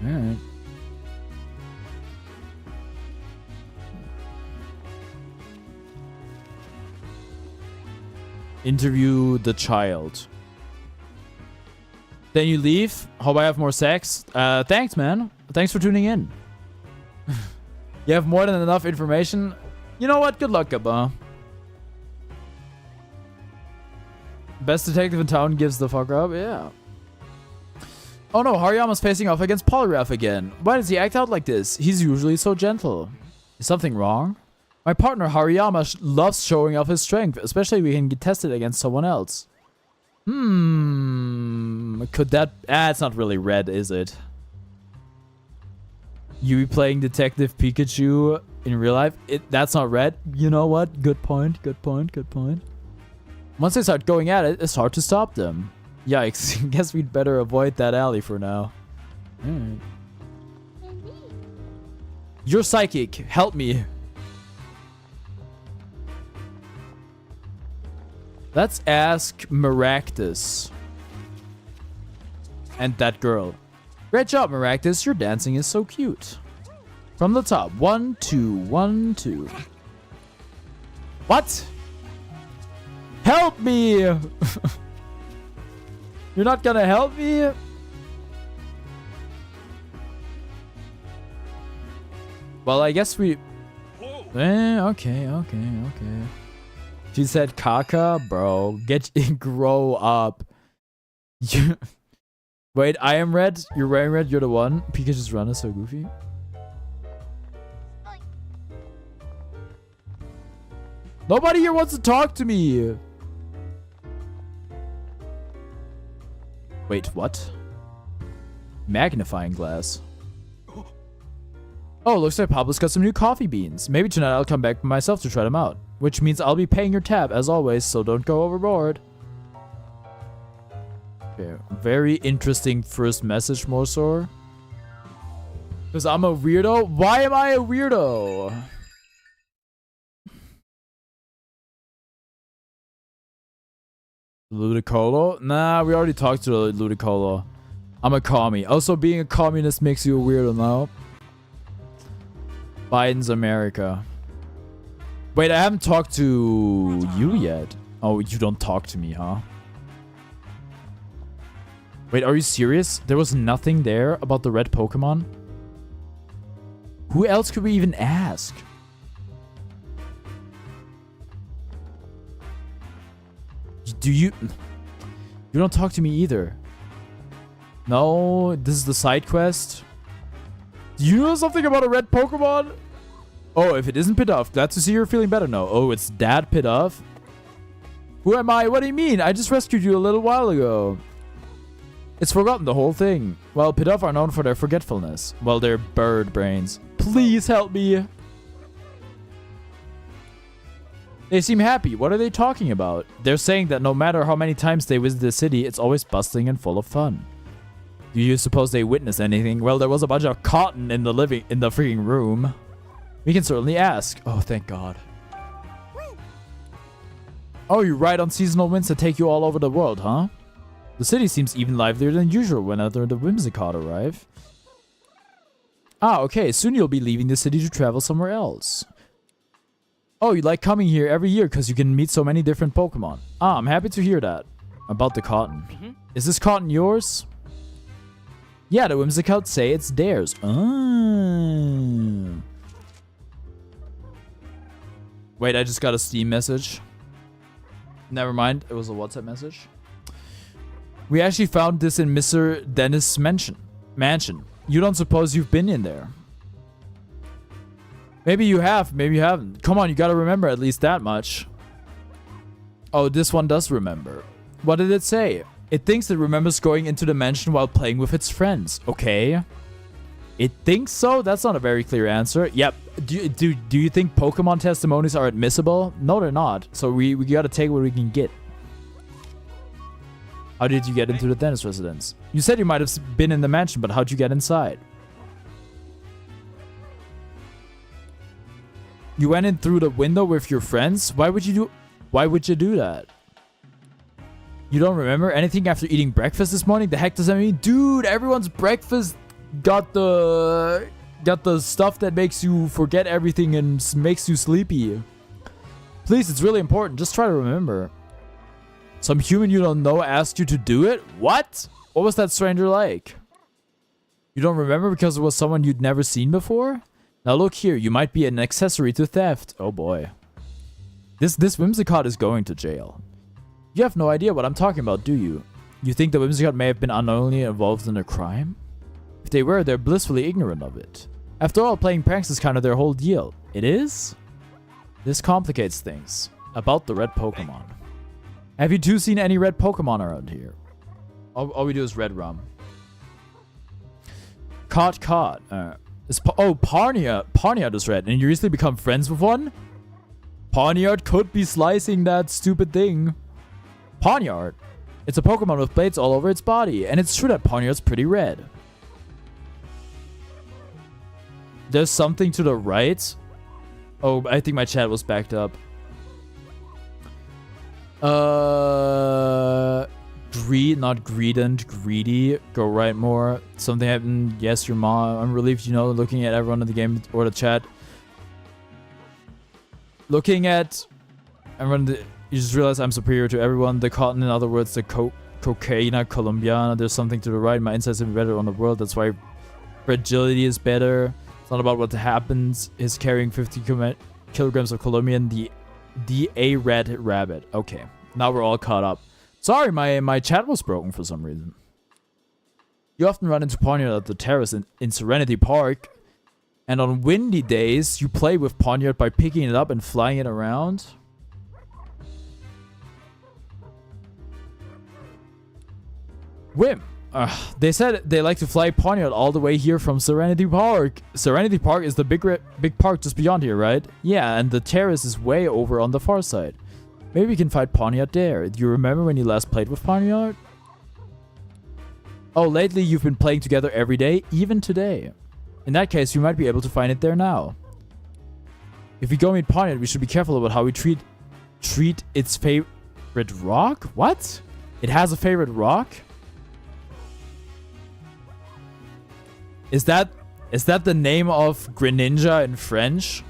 Alright. Interview the child. Then you leave. Hope I have more sex. Thanks, man. Thanks for tuning in. You have more than enough information. You know what? Good luck, Gabba. Best detective in town gives the fuck up. Yeah. Oh no, Hariyama's facing off against Polygraph again. Why does he act out like this? He's usually so gentle. Is something wrong? My partner Hariyama loves showing off his strength, especially if we can get tested against someone else. Could that... it's not really red, is it? You be playing Detective Pikachu in real life? That's not red. You know what? Good point. Once they start going at it, it's hard to stop them. Yikes. Guess we'd better avoid that alley for now. Alright. You're psychic. Help me. Let's ask Maractus. And that girl. Great job, Maractus. Your dancing is so cute. From the top. 1, 2, 1, 2. What? Help me! You're not gonna help me? Well, I guess we... Okay. She said caca? Bro, grow up. Wait, I am red. You're wearing red. You're the one. Pikachu's run is so goofy. Nobody here wants to talk to me. Wait, what? Magnifying glass. Oh, looks like Pablo's got some new coffee beans. Maybe tonight I'll come back myself to try them out. Which means I'll be paying your tab, as always, so don't go overboard. Okay, very interesting first message, Morsor. Because I'm a weirdo? Why am I a weirdo? Ludicolo? Nah, we already talked to Ludicolo. I'm a commie. Also, being a communist makes you a weirdo now. Biden's America. Wait, I haven't talked to you yet. Oh, you don't talk to me, huh? Wait, are you serious? There was nothing there about the red Pokemon? Who else could we even ask? Do you... You don't talk to me either. No, this is the side quest. Do you know something about a red Pokemon? Oh, if it isn't Pidove, glad to see you're feeling better now. Oh, it's Dad Pidove? Who am I? What do you mean? I just rescued you a little while ago. It's forgotten the whole thing. Well, Pidove are known for their forgetfulness. Well, they're bird brains. Please help me. They seem happy. What are they talking about? They're saying that no matter how many times they visit the city, it's always bustling and full of fun. Do you suppose they witnessed anything? Well, there was a bunch of cotton in the freaking room. We can certainly ask. Oh, thank God. Oh, you ride on seasonal winds that take you all over the world, huh? The city seems even livelier than usual whenever the Whimsicott arrive. Ah, okay. Soon you'll be leaving the city to travel somewhere else. Oh, you like coming here every year because you can meet so many different Pokemon. Ah, I'm happy to hear that. About the cotton. Is this cotton yours? Yeah, the Whimsicott say it's theirs. Ah. Wait, I just got a Steam message. Never mind, it was a WhatsApp message. We actually found this in Mr. Dennis' mansion. You don't suppose you've been in there? Maybe you have, maybe you haven't. Come on, you gotta remember at least that much. Oh, this one does remember. What did it say? It thinks it remembers going into the mansion while playing with its friends. Okay. It thinks so? That's not a very clear answer. Yep. Do you think Pokemon testimonies are admissible? No, they're not. So we gotta take what we can get. How did you get into the dentist residence? You said you might have been in the mansion, but how'd you get inside? You went in through the window with your friends? Why would you do that? You don't remember anything after eating breakfast this morning? The heck does that mean? Dude, everyone's breakfast got the stuff that makes you forget everything and makes you sleepy. Please, it's really important. Just try to remember. Some human you don't know asked you to do it? What? What was that stranger like? You don't remember because it was someone you'd never seen before? Now look here, you might be an accessory to theft. Oh boy. This Whimsicott is going to jail. You have no idea what I'm talking about, do you? You think the Whimsicott may have been unknowingly involved in a crime? If they were, they're blissfully ignorant of it. After all, playing pranks is kind of their whole deal. It is? This complicates things. About the red Pokemon. Have you two seen any red Pokemon around here? All we do is red rum. Caught. Pawniard is red, and you recently become friends with one? Pawniard could be slicing that stupid thing. Pawniard. It's a Pokemon with blades all over its body, and it's true that Pawniard's pretty red. There's something to the right. Oh, I think my chat was backed up. Not greedent, greedy. Go right more. Something happened. Yes, your mom. I'm relieved, looking at everyone in the game or the chat. Looking at everyone, you just realize I'm superior to everyone. The cotton, in other words, the cocaina colombiana. There's something to the right. My insights are better on the world. That's why fragility is better. It's not about what happens. Is carrying 50 kilograms of Colombian. The A-red rabbit. Okay, now we're all caught up. Sorry, my chat was broken for some reason. You often run into Poniard at the terrace in Serenity Park. And on windy days, you play with Poniard by picking it up and flying it around. Whim. They said they like to fly Poniard all the way here from Serenity Park. Serenity Park is the big park just beyond here, right? Yeah, and the terrace is way over on the far side. Maybe we can find Poniard there. Do you remember when you last played with Poniard? Oh, lately you've been playing together every day, even today. In that case, you might be able to find it there now. If we go meet Poniard, we should be careful about how we treat its favorite rock? What? It has a favorite rock? Is that the name of Greninja in French?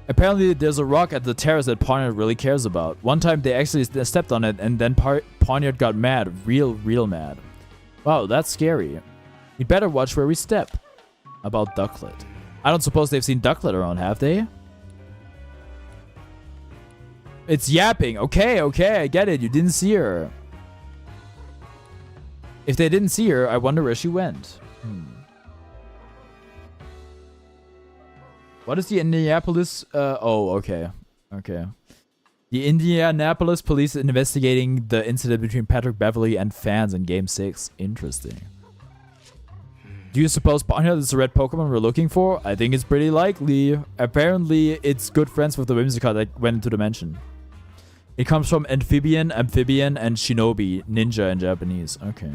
Apparently, there's a rock at the terrace that Poniard really cares about. One time, they actually stepped on it, and then Poniard got mad. Real mad. Wow, that's scary. We'd better watch where we step. About Ducklet. I don't suppose they've seen Ducklet around, have they? It's yapping. Okay, I get it. You didn't see her. If they didn't see her, I wonder where she went. What is the Indianapolis? Okay. The Indianapolis police investigating the incident between Patrick Beverly and fans in Game 6. Interesting. Do you suppose Poniard is the red Pokemon we're looking for? I think it's pretty likely. Apparently, it's good friends with the Whimsicott that went into the mansion. It comes from amphibian, and shinobi, ninja in Japanese. Okay.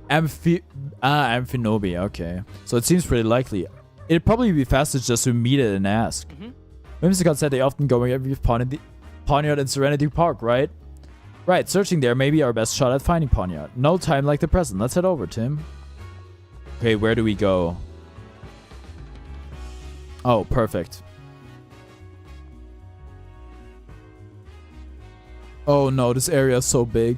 Amphinobi, okay. So it seems pretty likely. It'd probably be faster just to meet it and ask. Whimsicott said they often go with Poniard in Serenity Park, right? Right, searching there may be our best shot at finding Poniard. No time like the present. Let's head over, Tim. Okay, where do we go? Oh, perfect. Oh no, this area is so big.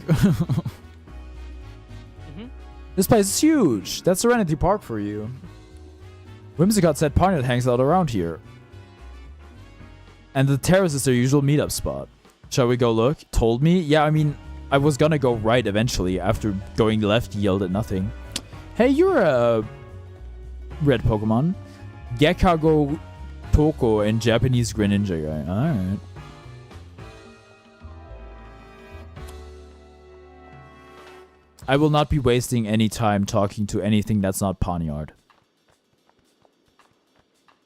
This place is huge. That's Serenity Park for you. Whimsicott said Poniard hangs out around here. And the terrace is their usual meetup spot. Shall we go look? Told me? Yeah, I mean, I was gonna go right eventually. After going left, yelled at nothing. Hey, you're a red Pokemon. Gekago Toko and Japanese Greninja guy. Alright. I will not be wasting any time talking to anything that's not Poniard.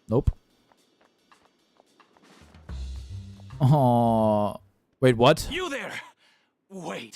Nope. Oh, wait, what? You there! Wait.